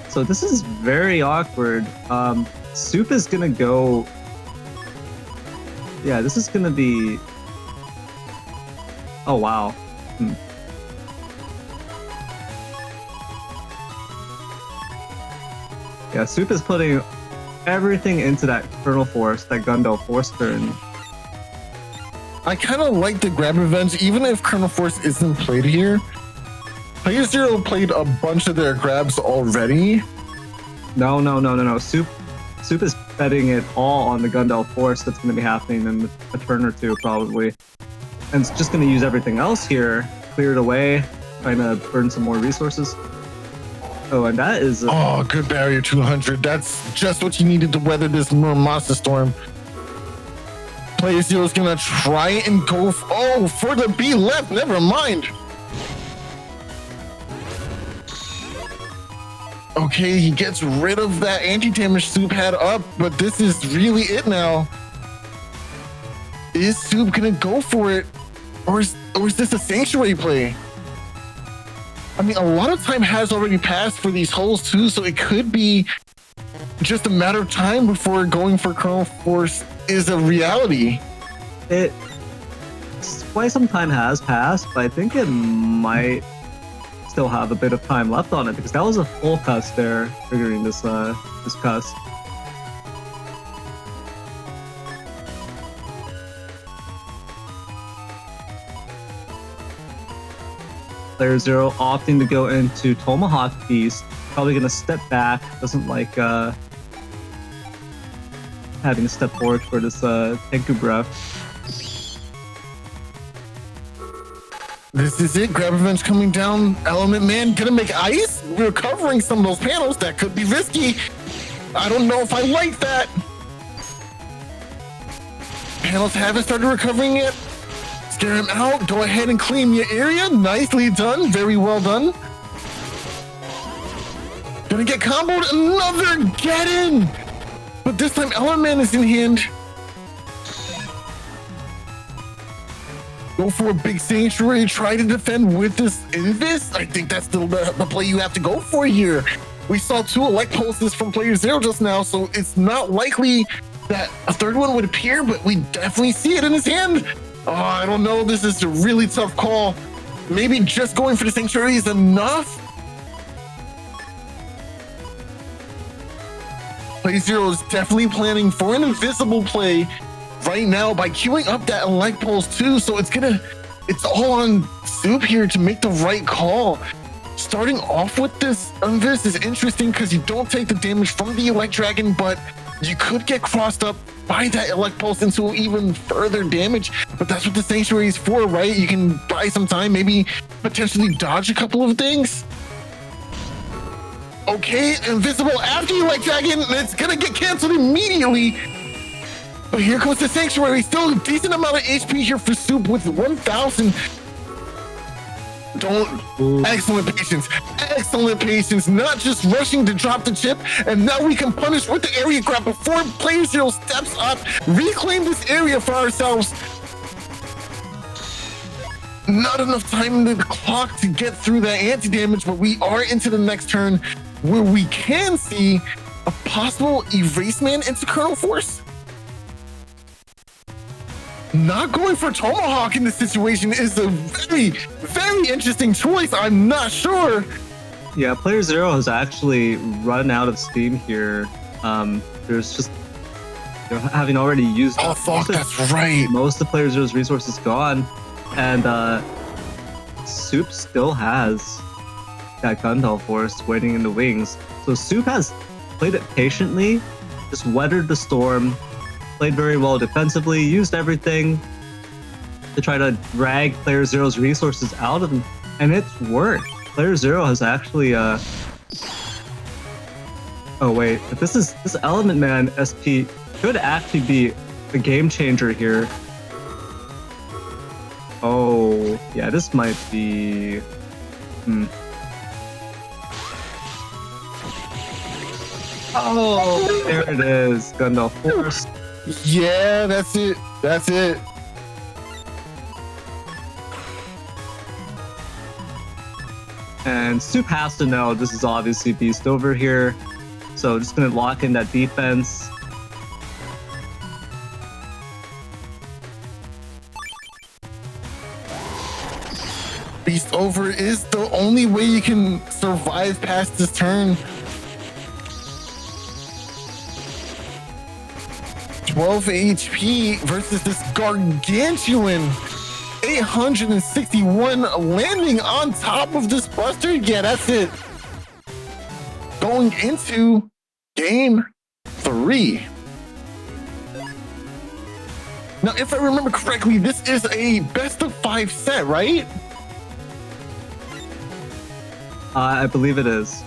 So this is very awkward. Soup is gonna go. Yeah, this is gonna be. Oh wow. Yeah, Soup is putting everything into that kernel force, that Gundel force turn. I kind of like the grab revenge, even if kernel force isn't played here. playerzero played a bunch of their grabs already. No. Soup is betting it all on the Gundel force that's going to be happening in a turn or two, probably. And it's just going to use everything else here, clear it away, trying to burn some more resources. Oh, and that is... Oh, good barrier 200. That's just what you needed to weather this monster storm. playerzero is going to try and go... for the B left. Never mind. Okay, he gets rid of that anti-damage Soup had up, but this is really it now. Is Soup gonna go for it? Or is this a sanctuary play? I mean, a lot of time has already passed for these holes too, so it could be just a matter of time before going for kernel force is a reality. Quite some time has passed, but I think it might still have a bit of time left on it because that was a full cuss there, triggering this cuss. playerzero opting to go into Tomahawk Beast, probably gonna step back, doesn't like having to step forward for this Tenku breath. This is it. Grab revenge coming down. Element Man gonna make ice. We're covering some of those panels. That could be risky. I don't know if I like that. Panels haven't started recovering yet. Scare him out. Go ahead and clean your area. Nicely done. Very well done. Gonna get comboed. Another get in. But this time Element Man is in hand. Go for a big sanctuary, try to defend with this Invis. I think that's the play you have to go for here. We saw 2 elect pulses from playerzero just now, so it's not likely that a third one would appear, but we definitely see it in his hand. Oh, I don't know. This is a really tough call. Maybe just going for the sanctuary is enough. playerzero is definitely planning for an invisible play right now by queuing up that elect pulse too, so it's all on Soup here to make the right call. Starting off with this Invis is interesting because you don't take the damage from the elect dragon, but you could get crossed up by that elect pulse into even further damage. But that's what the sanctuary is for, right? You can buy some time, maybe potentially dodge a couple of things. Okay, invisible after elect dragon, and it's gonna get canceled immediately. But here comes the sanctuary. Still a decent amount of HP here for Soup with 1,000. Excellent patience. Excellent patience. Not just rushing to drop the chip. And now we can punish with the area grab before playerzero steps up. Reclaim this area for ourselves. Not enough time in the clock to get through that anti-damage, but we are into the next turn where we can see a possible erase man into kernel force. Not going for Tomahawk in this situation is a very, very interesting choice. I'm not sure. Yeah, playerzero has actually run out of steam here. There's just, having already used... Oh, fuck, that's right. Most of playerzero's resources gone. And Soup still has that Gundel force waiting in the wings. So Soup has played it patiently, just weathered the storm, played very well defensively, used everything to try to drag playerzerow's resources out of him, and it's worked. playerzero has actually oh wait, this Element Man SP could actually be a game changer here. Oh yeah, this might be. Oh, there it is. Gundam Force. Yeah, that's it. That's it. And Soup has to know this is obviously Beast over here. So just gonna lock in that defense. Beast over is the only way you can survive past this turn. 12 HP versus this gargantuan 861 landing on top of this Buster. Yeah, that's it. Going into game 3. Now, if I remember correctly, this is a best of 5 set, right? I believe it is.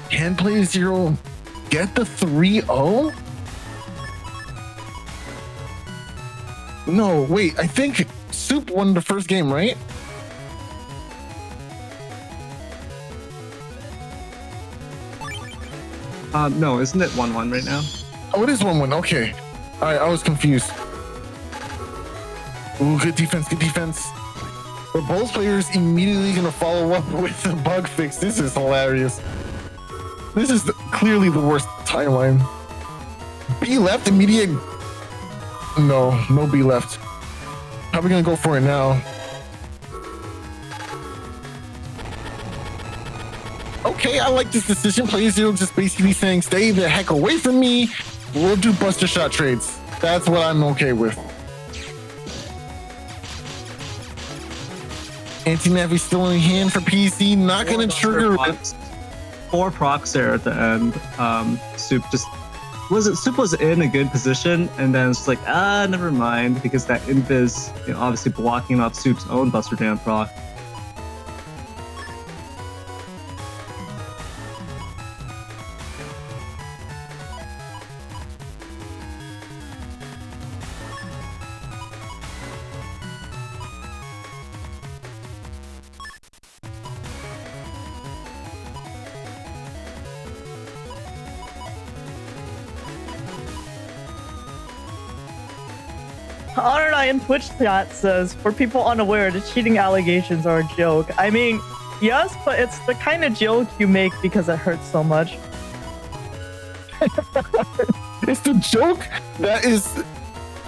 Can playerzero get the 3-0? No, wait, I think Soup won the first game, right? No, isn't it 1-1 right now? Oh, it is 1-1. Okay. All right, I was confused. Ooh, good defense, good defense. But both players immediately gonna follow up with a bug fix. This is hilarious. This is clearly the worst timeline. B left, immediate. No B left. Probably gonna go for it now. Okay, I like this decision. playerzero just basically saying, stay the heck away from me. We'll do Buster Shot trades. That's what I'm okay with. Anti-Navi still in hand for PC. Not gonna trigger it. 4 procs there at the end. Soup just Soup was in a good position, and then it's like, never mind, because that invis, obviously blocking off Soup's own Buster Jam proc. Honor in Twitch chat says, for people unaware, the cheating allegations are a joke. I mean, yes, but it's the kind of joke you make because it hurts so much. It's the joke that is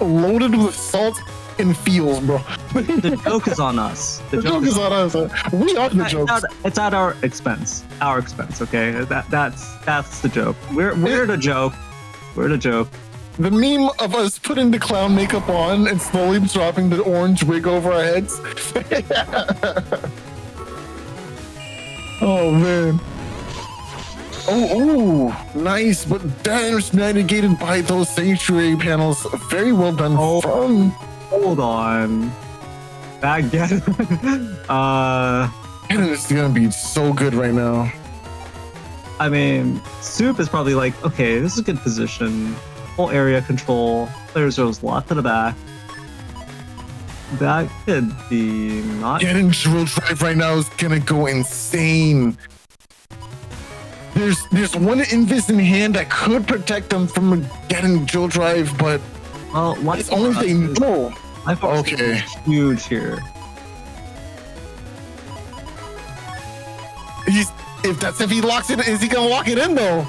loaded with salt and feels, bro. The joke is on us. The joke is on us. We are the joke. It's at our expense. Our expense, okay? That's the joke. We're the joke. We're the joke. The meme of us putting the clown makeup on and slowly dropping the orange wig over our heads. Oh, man. Oh, nice. But that is mitigated by those sanctuary panels. Very well done from... Hold on. That Ganon. Ganon is going to be so good right now. I mean, Soup is probably like, okay, this is a good position. Full area control. Playerzero's locked to the back. That could be not. Getting drill drive right now is gonna go insane. There's one invis in hand that could protect them from getting drill drive, but it's only if they know. Okay, huge here. If he locks it, is he gonna lock it in though?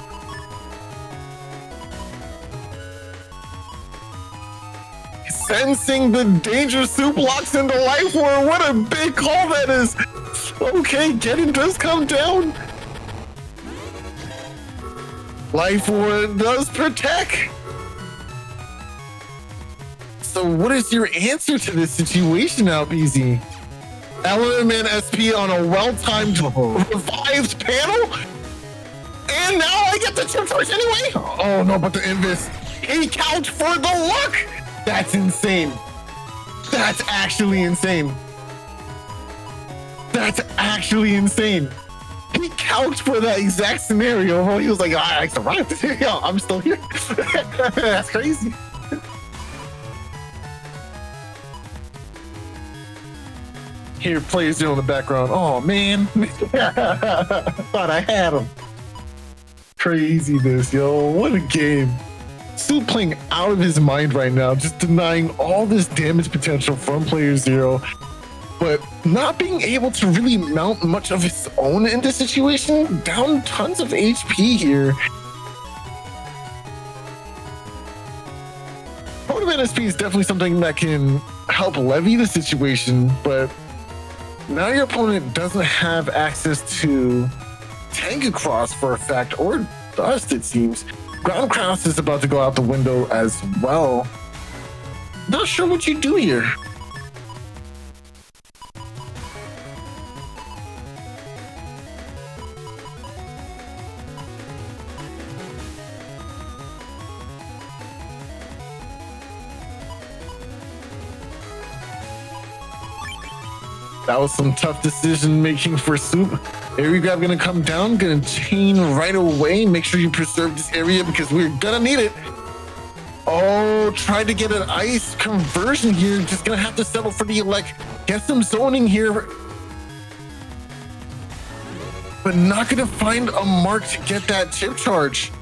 Sensing the danger, Soup locks into life orb. What a big call that is. Okay, Geddon does come down. Life orb does protect. So what is your answer to this situation now, BZ? Element SP on a well-timed revived panel? And now I get the chip charge anyway? Oh no, but the Invis. He couched for the luck! That's insane. That's actually insane. That's actually insane. He couched for that exact scenario. Well, he was like, I survived. Yo, I'm still here. That's crazy. Here, playerzero in the background. Oh, man. Thought I had him. Craziness, yo. What a game. Soup playing out of his mind right now, just denying all this damage potential from playerzero, but not being able to really mount much of his own in this situation. Down tons of HP here. Totem SP is definitely something that can help levy the situation, but now your opponent doesn't have access to tank across for a fact, or dust, it seems. Ground Cross is about to go out the window as well. Not sure what you do here. That was some tough decision making for Soup. Area grab gonna come down, gonna chain right away. Make sure you preserve this area because we're gonna need it. Oh, tried to get an ice conversion here. Just gonna have to settle for the elect. Get some zoning here. But not gonna find a mark to get that chip charge.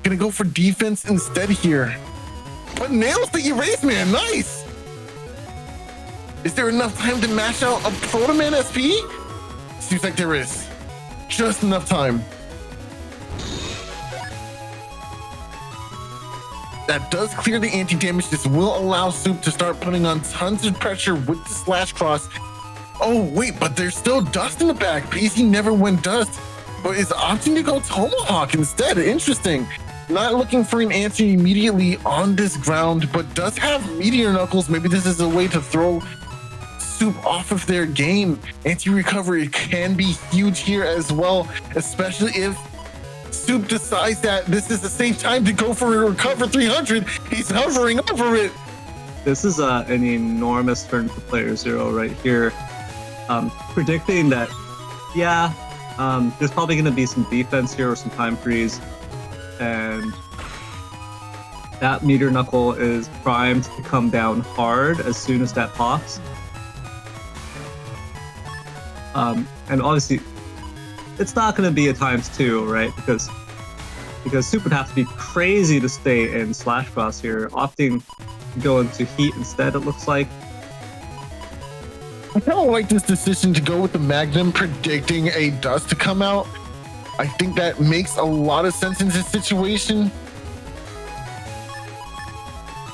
Gonna go for defense instead here. But nails the erase man, nice. Is there enough time to mash out a Protoman SP? Seems like there is. Just enough time. That does clear the anti-damage. This will allow Soup to start putting on tons of pressure with the slash cross. Oh, wait, but there's still dust in the back. PC never went dust, but is opting to go Tomahawk instead. Interesting. Not looking for an answer immediately on this ground, but does have Meteor Knuckles. Maybe this is a way to throw Soup off of their game. Anti-recovery can be huge here as well, especially if Soup decides that this is a safe time to go for a recover 300. He's hovering over it. This is an enormous turn for playerzero right here. Predicting that, yeah, there's probably going to be some defense here or some time freeze, and that Meteor Knuckle is primed to come down hard as soon as that pops. And obviously, it's not going to be a ×2, right? Because Soup would have to be crazy to stay in slash cross here, opting to go into heat instead, it looks like. I kind of like this decision to go with the Magnum, predicting a dust to come out. I think that makes a lot of sense in this situation.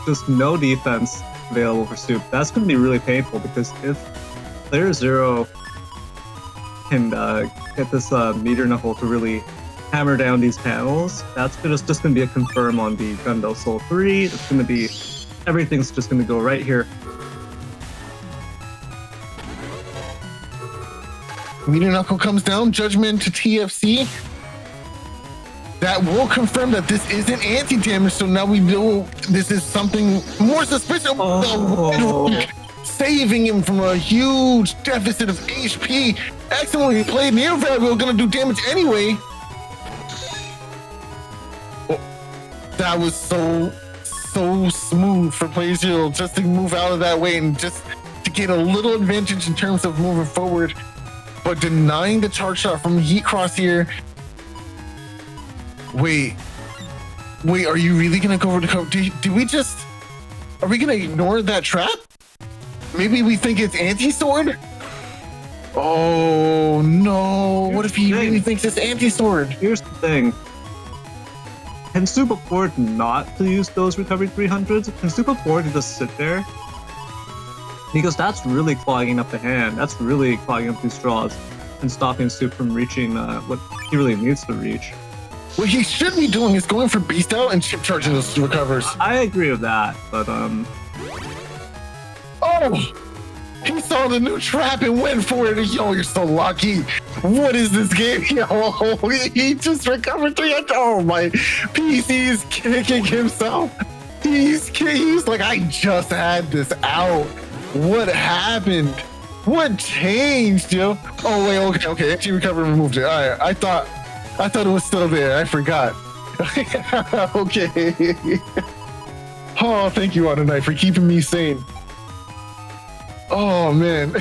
Just no defense available for Soup. That's going to be really painful, because if playerzero can get this Meteor Knuckle to really hammer down these panels, that's just going to be a confirm on the Gundel Soul 3. It's going to be, everything's just going to go right here. Meteor Knuckle comes down, judgment to TFC. That will confirm that this isn't anti-damage, so now we know this is something more suspicious. Oh. Saving him from a huge deficit of HP. Excellently played. Near Variable gonna do damage anyway. Oh, that was so smooth for playerzero just to move out of that way and just to get a little advantage in terms of moving forward. But denying the charge shot from Heat Cross here. Wait, are you really gonna go over the cover? Are we gonna ignore that trap? Maybe we think it's anti-sword? Oh no, what if he really thinks it's anti-sword? Here's the thing. Can Soup afford not to use those recovery 300s? Can Soup afford to just sit there? Because that's really clogging up the hand. That's really clogging up these draws and stopping Soup from reaching what he really needs to reach. What he should be doing is going for Beast Out and chip charging those recovers. I agree with that, but Oh! He saw the new trap and went for it. Yo, you're so lucky. What is this game? Yo, he just recovered 3. Oh my, PC is kicking himself. He's like, I just had this out. What happened? What changed, yo? Oh wait, okay. Actually recovered and removed it. All right, I thought it was still there. I forgot. Okay. Oh, thank you, Auto Knight, for keeping me sane. Oh man.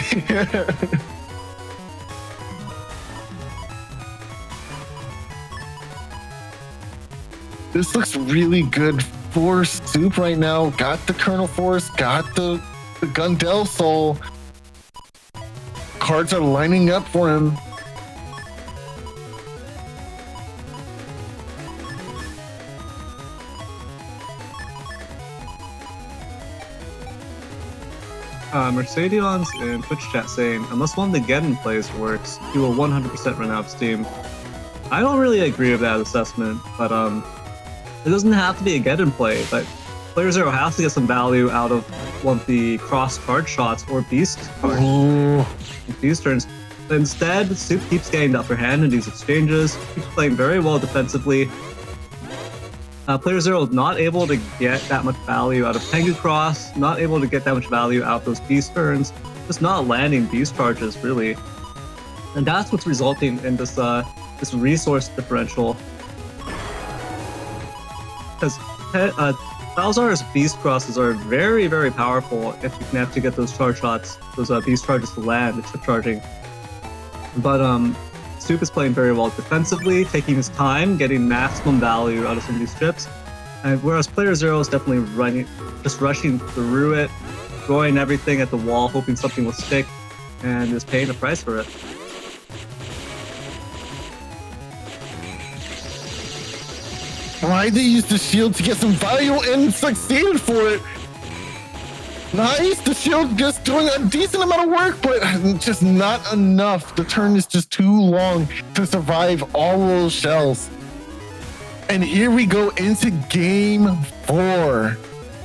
This looks really good for Soup right now. Got the Colonel Force, got the Gundel Soul. Cards are lining up for him. Mercedion's in Twitch chat saying, unless one of the get-in plays works, he will 100% run out of steam. I don't really agree with that assessment, but it doesn't have to be a get-in play, but playerzero has to get some value out of one of the cross-card shots or beast cards in these turns. But instead, Soup keeps getting the upper hand in these exchanges, keeps playing very well defensively. playerzero not able to get that much value out of Tengu Cross, not able to get that much value out of those beast turns, just not landing beast charges really. And that's what's resulting in this this resource differential. Because Balzar's beast crosses are very, very powerful if you can actually get those charge shots, those beast charges to land, the chip charging. But Soup is playing very well defensively, taking his time, getting maximum value out of some of these chips. And whereas playerzero is definitely just rushing through it, throwing everything at the wall, hoping something will stick, and is paying the price for it. Why they used the shield to get some value and succeeded for it. Nice, the shield just doing a decent amount of work, but just not enough. The turn is just too long to survive all those shells. And here we go into game 4.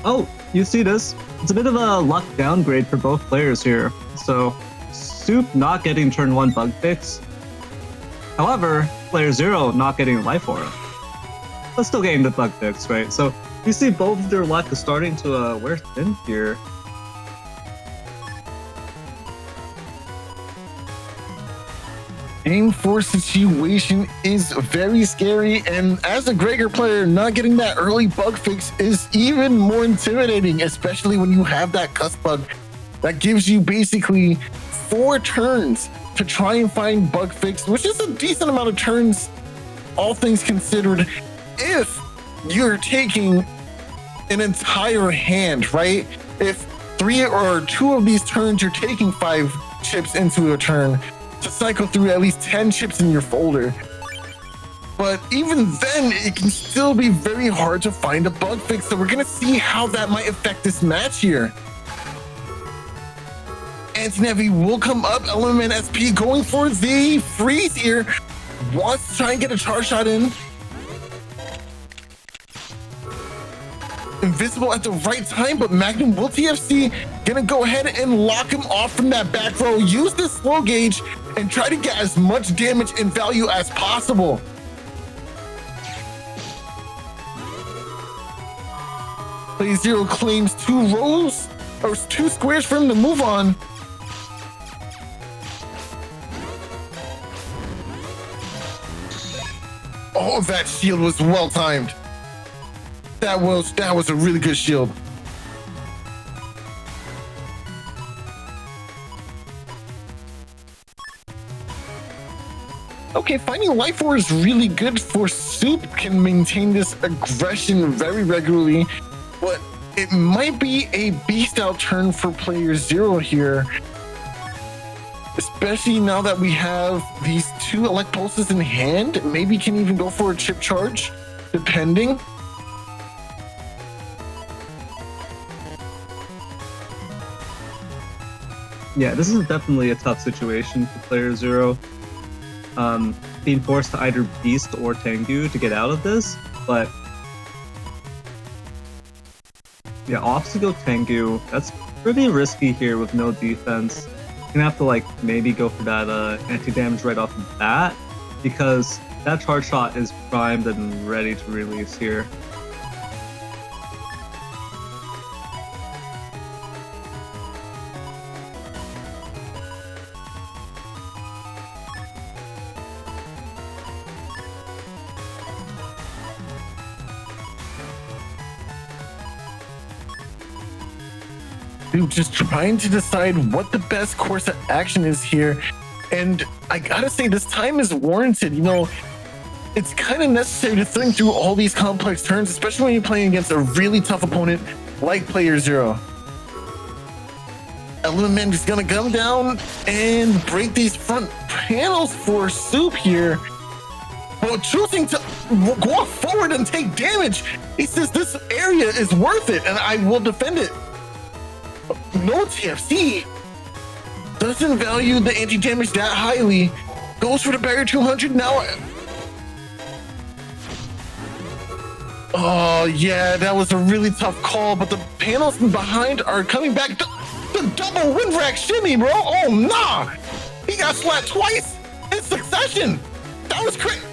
Oh, you see this? It's a bit of a luck downgrade for both players here. So, Soup not getting turn 1 bug fix. However, playerzero not getting life aura. But still getting the bug fix, right? So, you see both of their luck is starting to wear thin here. Game 4 situation is very scary, and as a Gregor player, not getting that early bug fix is even more intimidating, especially when you have that cusp bug that gives you basically 4 turns to try and find bug fix, which is a decent amount of turns, all things considered, if you're taking an entire hand, right? If 3 or 2 of these turns, you're taking 5 chips into a turn, to cycle through at least 10 chips in your folder. But even then, it can still be very hard to find a bug fix, so we're gonna see how that might affect this match here. AndMySax will come up, Element SP going for the freeze here. Wants to try and get a charge shot in. Invisible at the right time, but Magnum will TFC, gonna go ahead and lock him off from that back row, use this slow gauge, and try to get as much damage and value as possible. playerzero claims 2 rows, or 2 squares for him to move on. Oh, that shield was well timed. That was a really good shield. Okay, finding life ore is really good for Soup, can maintain this aggression very regularly, but it might be a beast out turn for playerzero here. Especially now that we have these 2 elect pulses in hand, maybe can even go for a chip charge, depending. Yeah, this is definitely a tough situation for playerzero. Being forced to either beast or Tengu to get out of this, but Yeah, opts to go Tengu. That's pretty risky here with no defense. You're gonna have to like maybe go for that anti-damage right off the bat, because that charge shot is primed and ready to release here. Dude, just trying to decide what the best course of action is here. And I gotta say, this time is warranted. You know, it's kind of necessary to think through all these complex turns, especially when you're playing against a really tough opponent like playerzero. Element is gonna come down and break these front panels for Soup here. But choosing to go forward and take damage, he says this area is worth it and I will defend it. No TFC doesn't value the anti-damage that highly. Goes for the barrier 200 now. Oh yeah, that was a really tough call, but the panels behind are coming back. The double wind rack shimmy, bro. Oh nah, he got slapped twice in succession. That was crazy.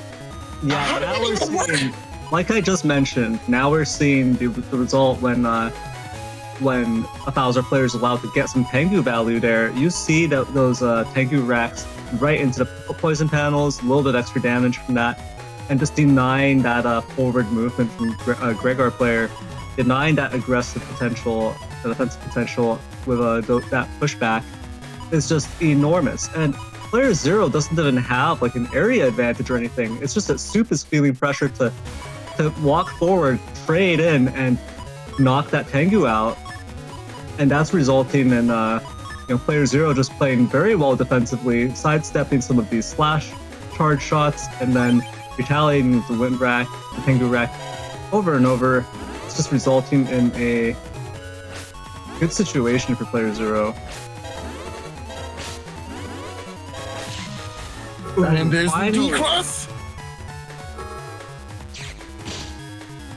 Yeah, how did now that we're even work? seeing, like I just mentioned, now we're seeing the result when a thousand players allowed to get some Tengu value there. You see that those Tengu racks right into the poison panels, a little bit extra damage from that, and just denying that forward movement from Gregor player, denying that aggressive potential, the defensive potential with that pushback is just enormous. And playerzero doesn't even have like an area advantage or anything. It's just that Soup is feeling pressure to walk forward, trade in, and knock that Tengu out. And that's resulting in playerzero just playing very well defensively, sidestepping some of these slash charge shots, and then retaliating with the wind rack, the Tengu rack, over and over. It's just resulting in a good situation for playerzero. And there's Finally. the D-Cross.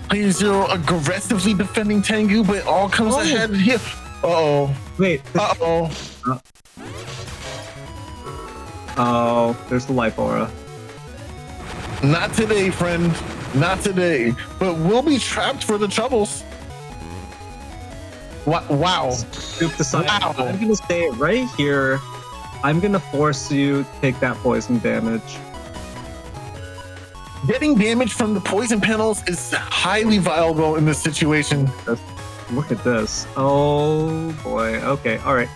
playerzero aggressively defending Tengu, but it all comes ahead here. Uh-oh. Wait. Uh-oh. Oh, there's the life aura. Not today, friend. Not today. But we'll be trapped for the troubles. Wow. Soup decided, Wow. I'm gonna stay right here. I'm gonna force you to take that poison damage. Getting damage from the poison panels is highly viable in this situation. Look at this. Oh boy. Okay. All right.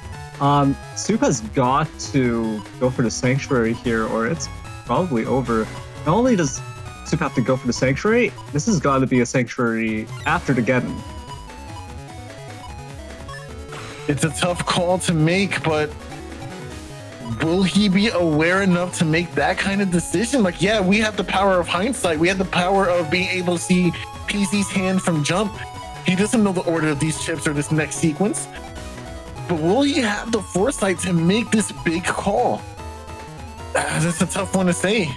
Soup has got to go for the sanctuary here, or it's probably over. Not only does Soup have to go for the sanctuary, this has got to be a sanctuary after the Geddon. It's a tough call to make, but will he be aware enough to make that kind of decision? Like, yeah, we have the power of hindsight. We have the power of being able to see PZ's hand from jump. He doesn't know the order of these chips or this next sequence. But will he have the foresight to make this big call? That's a tough one to say.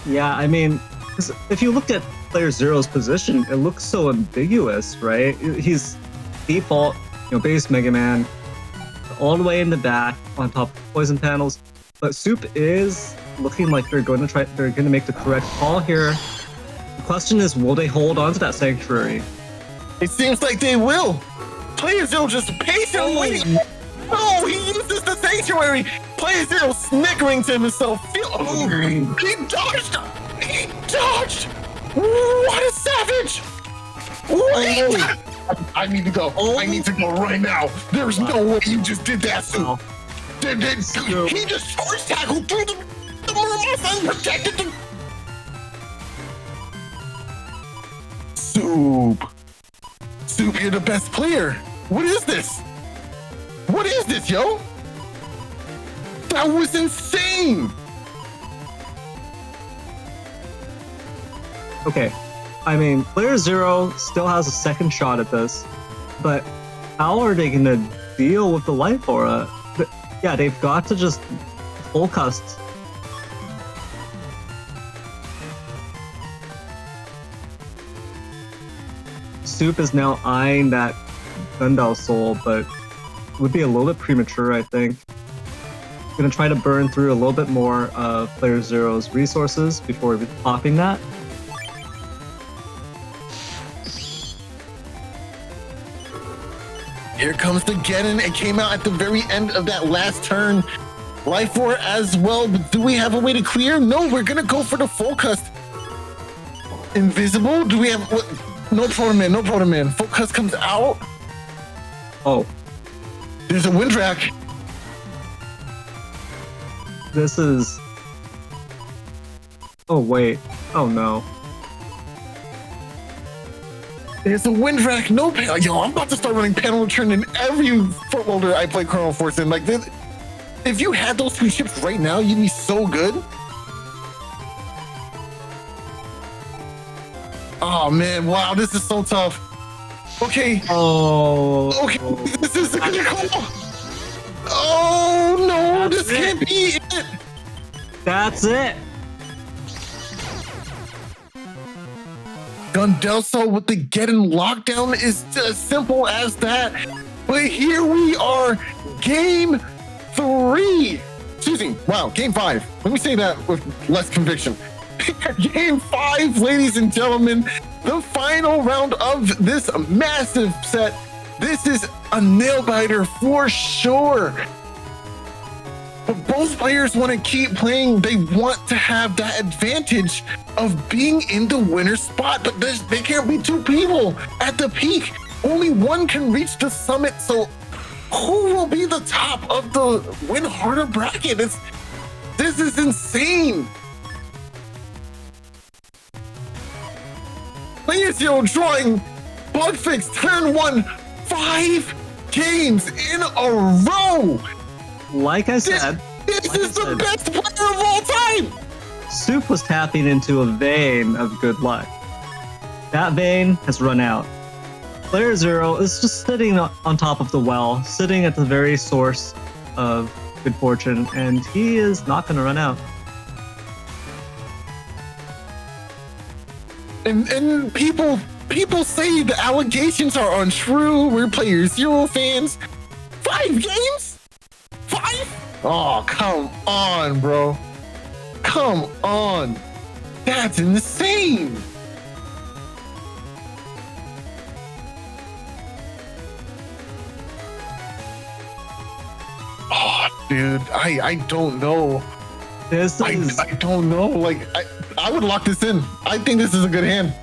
Yeah, I mean, 'cause if you looked at playerzerow's position, it looks so ambiguous, right? He's default, base Mega Man, all the way in the back on top of poison panels. But Soup is looking like they're going to make the correct call here. The question is, will they hold on to that sanctuary? It seems like they will. playerzero just patiently waiting. Oh, he uses the sanctuary. playerzero snickering to himself. He dodged. He dodged. What a savage. Wait. I need to go. I need to go right now. There's no way you just did that, Soup. He just charge tackled through the Murmasa and protected the... Soup, you're the best player. What is this? What is this, yo? That was insane. Okay, I mean, playerzero still has a second shot at this, but how are they going to deal with the life aura? Yeah, they've got to just full cust. Soup is now eyeing that Gundao Soul, but would be a little bit premature, I think. Gonna try to burn through a little bit more of Player Zero's resources before popping that. Here comes the Geddon. It came out at the very end of that last turn. Life Orb as well, but do we have a way to clear? No, we're gonna go for the Focus. Invisible? Do we have what? No Proto-Man, no Proto-Man. Focus comes out. Oh, There's a Windrak. this is... Oh, wait. Oh, no. There's a Windrak, no panel. Yo, I'm about to start running panel return in every footholder I play Chrono Force in. Like this, if you had those two ships right now, you'd be so good. Oh man, wow, this is so tough. Okay. Oh. Okay, this is gonna go. Oh no, That's this can't be it. That's it. Gundelso with the Geddon lockdown is as simple as that. But here we are, game 3. Excuse me, wow, game 5. Let me say that with less conviction. Game 5, ladies and gentlemen, the final round of this massive set. This is a nail biter for sure. But both players want to keep playing. They want to have that advantage of being in the winner's spot, but there can't be two people at the peak. Only one can reach the summit. So who will be the top of the win harder bracket? This is insane. Playerzero drawing bug fix turn 1, 5 games in a row. Like I said, This is the best player of all time. Soup was tapping into a vein of good luck. That vein has run out. Player Zero is just sitting on top of the well, sitting at the very source of good fortune, and he is not going to run out. And people say the allegations are untrue. We're Playerzero fans. 5 games? 5? Oh, come on, bro. Come on. That's insane. Oh, dude, I don't know. This is... I don't know. Like, I would lock this in. I think this is a good hand.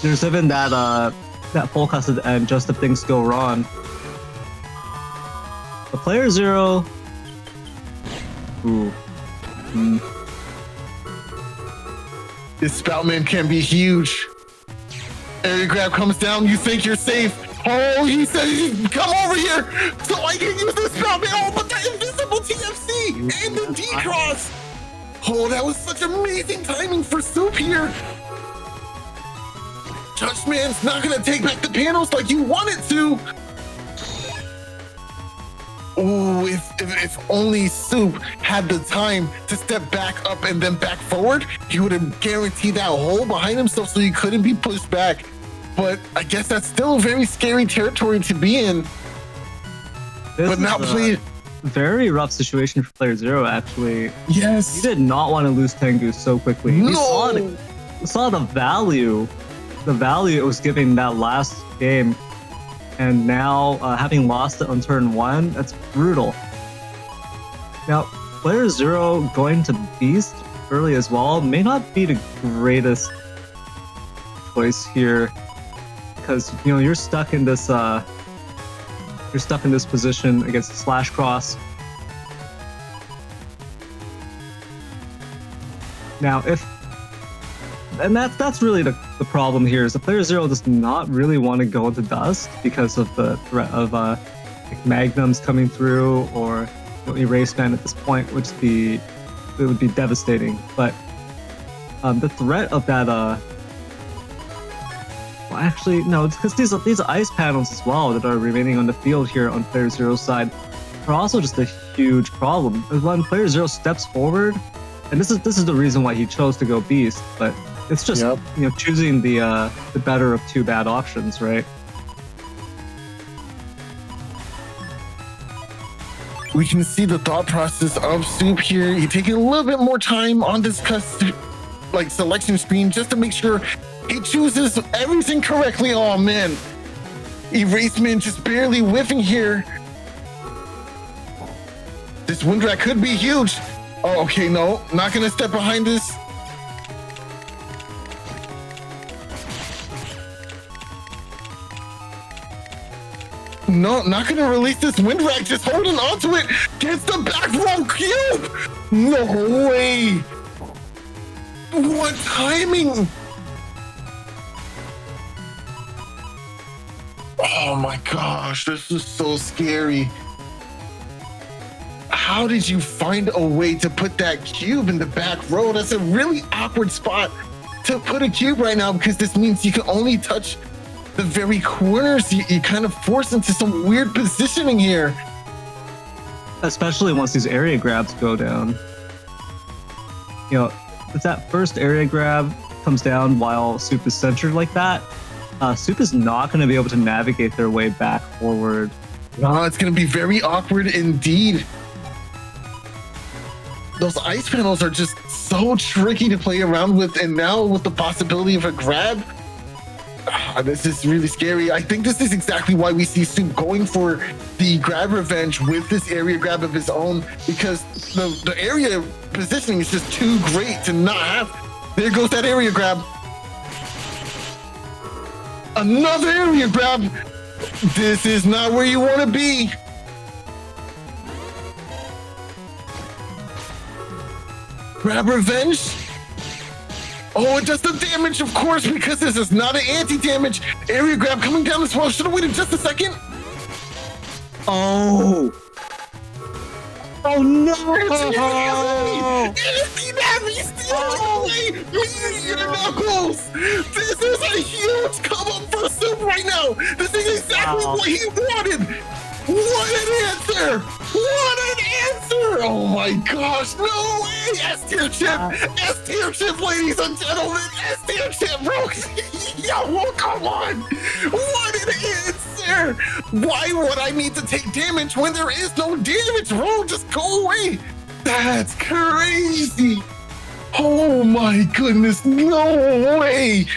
There's even that focus at the end just if things go wrong. The Player Zero... Ooh. This Spoutman can be huge. Area grab comes down, you think you're safe. Oh, he says, come over here so I can use this Spoutman. Oh, but the invisible TFC and the D-Cross. Oh, that was such amazing timing for Soup here. Judgeman's not gonna take back the panels like you wanted to. Oh, if only Soup had the time to step back up and then back forward, he would have guaranteed that hole behind himself so he couldn't be pushed back. But I guess that's still very scary territory to be in. But now play. Very rough situation for Player Zero, actually. Yes. He did not want to lose Tengu so quickly. No. He saw the value it was giving that last game. And now, having lost it on turn 1, that's brutal. Now, Player Zero going to Beast early as well may not be the greatest choice here, because you're stuck in this position against SoulXCross. Now, that's really the problem here, is the Player Zero does not really want to go into Dust because of the threat of like Magnums coming through, or Erase Man at this point, which it would be devastating. But the threat of that well, actually no, it's because these ice panels as well that are remaining on the field here on Player Zero's side are also just a huge problem. When Player Zero steps forward, and this is the reason why he chose to go Beast, but it's just choosing the better of two bad options, right? we can see the thought process of Soup here. He's taking a little bit more time on this selection screen just to make sure he chooses everything correctly. Oh man, Erasement just barely whiffing here. This wind rack could be huge. Oh, okay, no, not gonna step behind this. No, not gonna release this wind rack, just holding onto it. Gets the back row cube. No way. What timing? Oh my gosh, this is so scary. How did you find a way to put that cube in the back row? That's a really awkward spot to put a cube right now, because this means you can only touch the very corners. You kind of force into some weird positioning here. Especially once these area grabs go down. You know, if that first area grab comes down while Soup is centered like that, Soup is not going to be able to navigate their way back forward. No, it's going to be very awkward indeed. Those ice panels are just so tricky to play around with, and now with the possibility of a grab, this is really scary. I think this is exactly why we see Soup going for the grab revenge with this area grab of his own, because the area positioning is just too great to not have. There goes that area grab. Another area grab. This is not where you want to be. Grab revenge. Oh, it does the damage, of course, because this is not an anti-damage. Area grab coming down as well. Should have waited just a second. Oh. Oh no! Anti-Navi stealing away your knuckles. This is a huge come up for Soup right now. This is exactly what he wanted. What an answer! What an answer! Oh my gosh, no way! S-tier chip! S-tier chip, ladies and gentlemen! S-tier chip, bro! Yo, well, come on! What an answer! Why would I need to take damage when there is no damage, bro? Just go away! That's crazy! Oh my goodness, no way!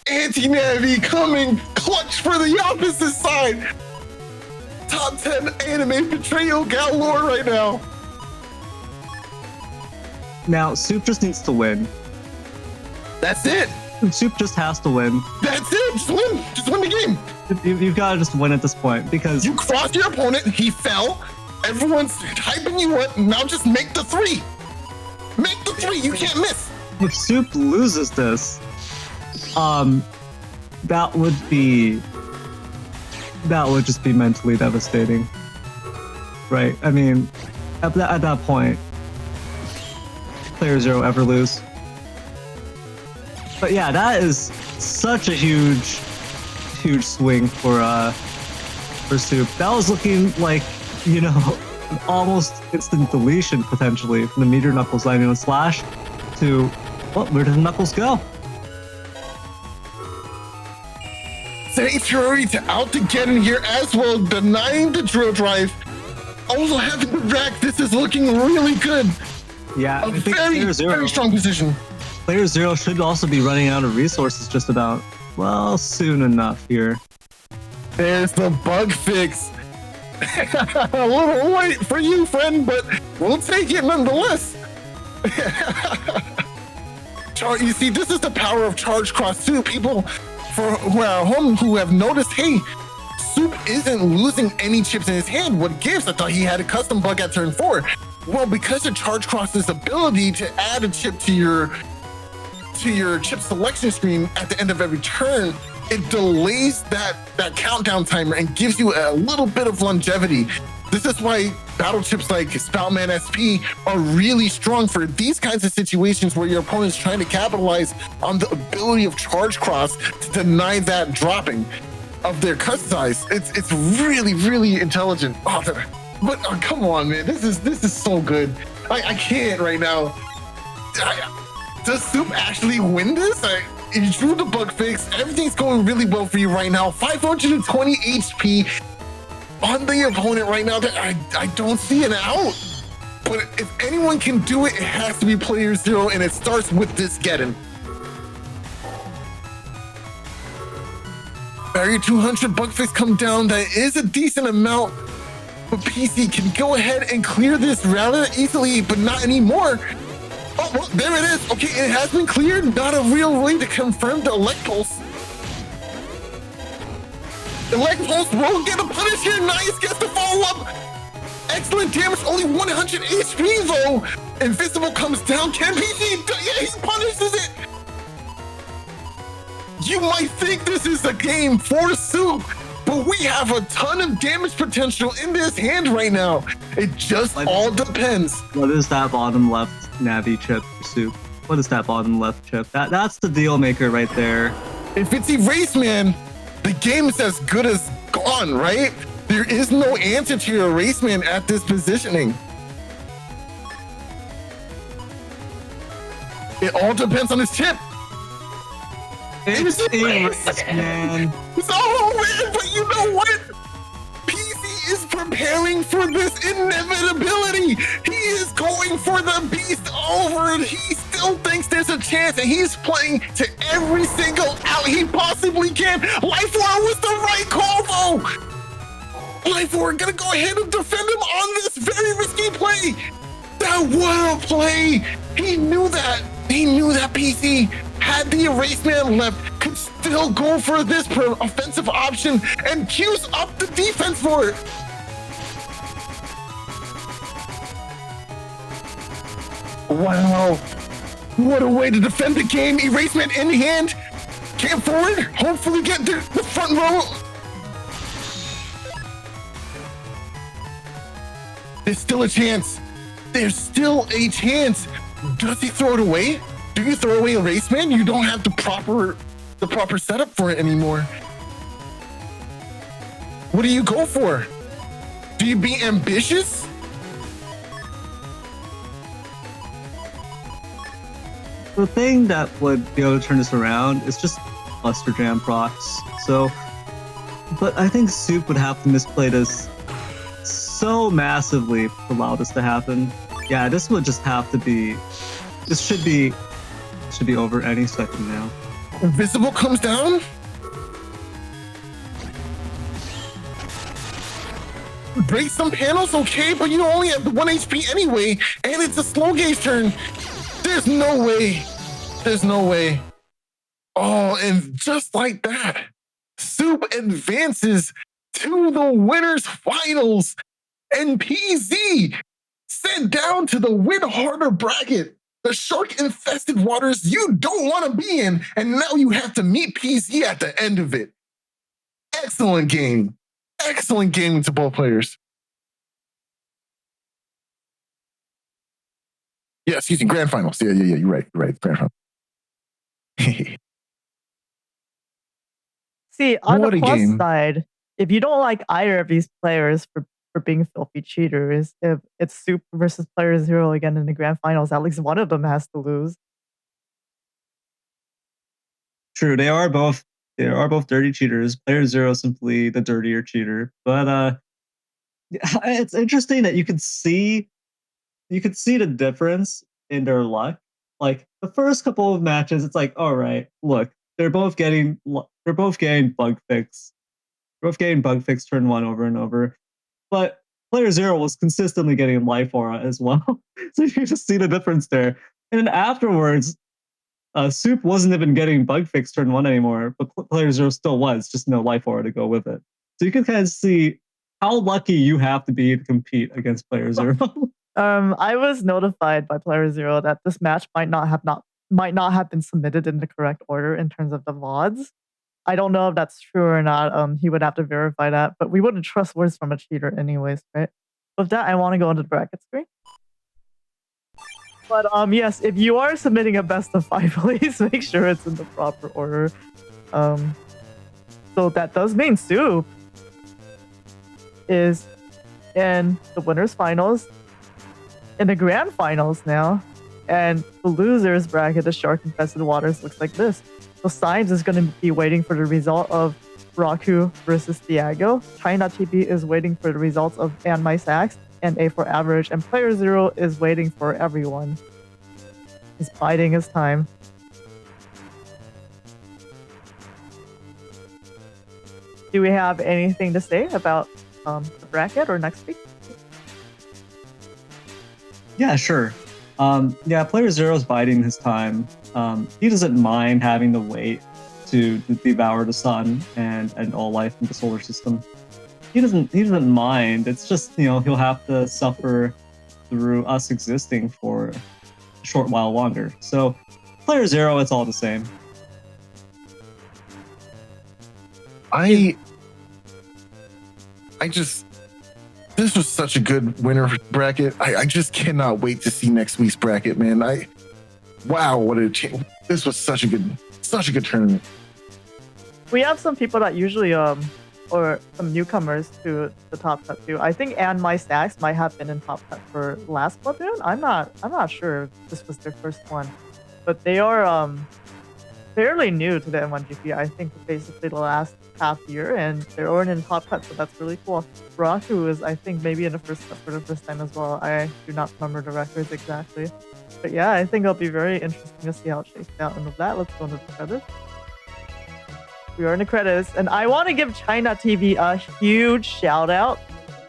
Anti-Navi coming clutch for the opposite side! Top 10 anime betrayal galore right now. Now, Soup just needs to win. That's it. Soup just has to win. That's it. Just win. Just win the game. You've got to just win at this point, because you crossed your opponent. He fell. Everyone's hyping you up. Now just make the 3. Make the 3. You can't miss. If Soup loses this, that would just be mentally devastating, right? I mean, at that point, playerzero ever lose. But yeah, that is such a huge swing for Soup. That was looking like, you know, an almost instant deletion potentially from the Meteor Knuckles landing on Slash to, well, where did the Knuckles go? Fury to out to get in here as well, denying the drill drive. Also having the rack. This is looking really good. Yeah, a very strong position. playerzero should also be running out of resources just about, well, soon enough here. There's the bug fix. A little late for you, friend, but we'll take it nonetheless. You see, this is the power of ChinaTV too. People who are at home who have noticed, hey, Soup isn't losing any chips in his hand. What gives? I thought he had a custom bug at turn 4. Well, because of ChinaTV's ability to add a chip to your chip selection screen at the end of every turn, it delays that countdown timer and gives you a little bit of longevity. This is why battle chips like Spoutman SP are really strong for these kinds of situations where your opponent is trying to capitalize on the ability of ChinaTV to deny that dropping of their cut size. It's really, really intelligent. But come on, man, this is so good. I can't right now. Does Soup actually win this? You drew the bug fix. Everything's going really well for you right now. 520 HP. on the opponent right now that I don't see an out. But if anyone can do it, it has to be player zero, and it starts with this Geddon. Barrier 200 Bugfix come down. That is a decent amount, but PC can go ahead and clear this rather easily, but not anymore. Oh, well, there it is. Okay, it has been cleared. Not a real way to confirm the Elect Pulse. Elect Pulse will get a punish here. Nice, gets the follow-up. Excellent damage, only 100 HP though. Invisible comes down. Can PC? Yeah, he punishes it. You might think this is a game for Soup, but we have a ton of damage potential in this hand right now. It just all depends. What is that bottom left Navi chip for Soup? What is that bottom left chip? That's the deal maker right there. If it's Erase Man, the game is as good as gone, right? There is no answer to your Erase Man at this positioning. It all depends on his chip. It's Erase Man. So, man, but you know what? PC is preparing for this inevitability. He is going for the beast over, and he still thinks there's a chance, and he's playing to every single out he possibly can. Life Wire was the right call, though. Life Wire gonna go ahead and defend him on this very risky play. That was a play. He knew that. He knew that PC had the Erase Man left, could still go for this offensive option and cues up the defense for it. Wow. What a way to defend the game. Erase Man in hand. Camp forward. Hopefully get the front row. There's still a chance. There's still a chance. Does he throw it away? Do you throw away Erase Man? You don't have the proper setup for it anymore. What do you go for? Do you be ambitious? The thing that would be able to turn this around is just Buster Jam procs. So, but I think Soup would have to misplay this so massively to allow this to happen. Yeah, this would just have to be. This should be over any second now. Invisible comes down. Break some panels, okay, but you only have 1 HP anyway, and it's a slow gauge turn. There's no way. There's no way. Oh, and just like that, Soup advances to the winners finals, and PZ sent down to the win harder bracket. The shark-infested waters you don't want to be in, and now you have to meet PZ at the end of it. Excellent game. Excellent game to both players. Yeah, excuse me, grand finals. Yeah, you're right. Grand finals. See, on What the a plus game. side, if you don't like either of these players for being filthy cheaters, if it's Soup versus player zero again in the grand finals, at least one of them has to lose. True, they are both dirty cheaters. Player zero simply the dirtier cheater. But it's interesting that you could see the difference in their luck. Like the first couple of matches, it's like, all right, look, they're both getting bug fix. They're both getting bug fix turn one over and over. But player zero was consistently getting life aura as well. So you just see the difference there. And then afterwards, Soup wasn't even getting bug fix turn one anymore, but player zero still was, just no life aura to go with it. So you can kind of see how lucky you have to be to compete against player zero. I was notified by player zero that this match might not have been submitted in the correct order in terms of the VODs. I don't know if that's true or not. He would have to verify that, but we wouldn't trust words from a cheater anyways, right? With that, I want to go into the bracket screen. But yes, if you are submitting a best of 5, please make sure it's in the proper order. So that does mean Soup is in the winners finals, in the grand finals now, and the losers bracket, the shark infested waters, looks like this. So Symes is going to be waiting for the result of Rocku versus Thiago. ChinaTV is waiting for the results of AndMySax and A for average, and playerzero is waiting for everyone. He's biding his time. Do we have anything to say about the bracket or next week? Yeah, sure. Yeah, playerzero is biding his time. He doesn't mind having to wait to devour the sun and all life in the solar system. He doesn't mind. It's just, he'll have to suffer through us existing for a short while longer. So playerzero, it's all the same. This was such a good winner bracket. I just cannot wait to see next week's bracket, man. This was such a good tournament. We have some people that usually or some newcomers to the top cut too. I think AndMySax might have been in top cut for last platoon. I'm not sure if this was their first one, but they are fairly new to the N1GP. I think basically the last half year, and they're already in top cut, so that's really cool. Rocku is, I think, maybe in the first cut for the first time as well. I do not remember the records exactly, but yeah, I think it'll be very interesting to see how it shakes out. And with that, let's go into the credits. We are in the credits, and I want to give ChinaTV a huge shout out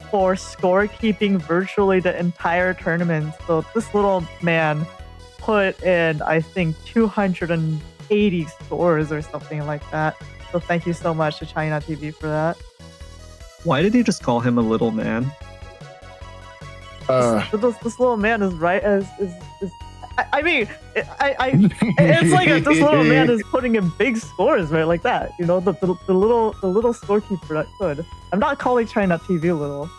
for scorekeeping virtually the entire tournament. So this little man put in, I think, 280 scores or something like that. So thank you so much to ChinaTV for that. Why did you just call him a little man? This little man is right as I mean, it's like this little man is putting in big scores, right? Like that, the little scorekeeper that could. I'm not calling ChinaTV little.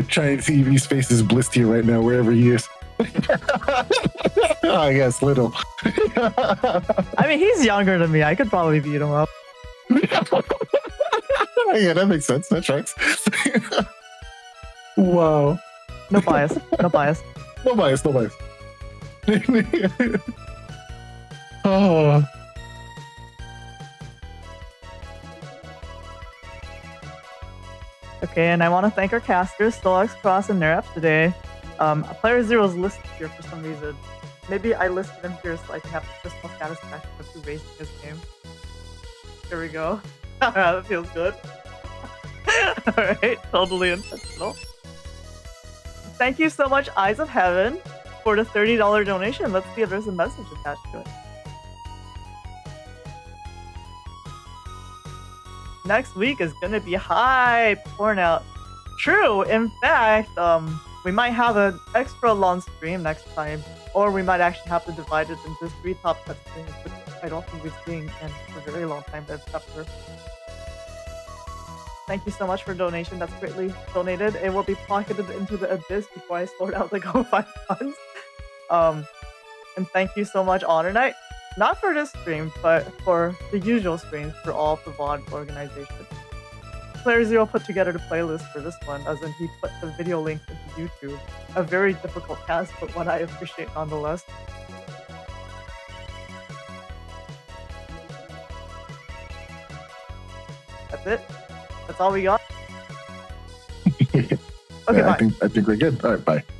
ChinaTV's face is blissed here right now, wherever he is. I guess little. I mean, he's younger than me. I could probably beat him up. Yeah, that makes sense. That tracks. Wow. No bias. No bias. No bias. No bias. Oh. Okay, and I want to thank our casters, SoulXCross and Neryth today. playerzero is listed here for some reason. Maybe I listed him here so I can have the personal satisfaction of who raced his game. Here we go. That feels good. Alright, totally intentional. Thank you so much, Eyes of Heaven, for the $30 donation. Let's see if there's a message attached to it. Next week is gonna be hype pouring out. True, in fact, we might have an extra long stream next time, or we might actually have to divide it into 3 top cut streams, which I don't think we've seen in a very long time. That's after. Thank you so much for donation. That's greatly donated. It will be pocketed into the abyss before I sort out the Go5 funds. And thank you so much, Honor Knight. Not for this stream, but for the usual streams for all of the VOD organizations. playerzero put together the playlist for this one, as in he put the video links into YouTube. A very difficult task, but one I appreciate nonetheless. That's it. That's all we got. Okay, bye. I think we're good. All right, bye.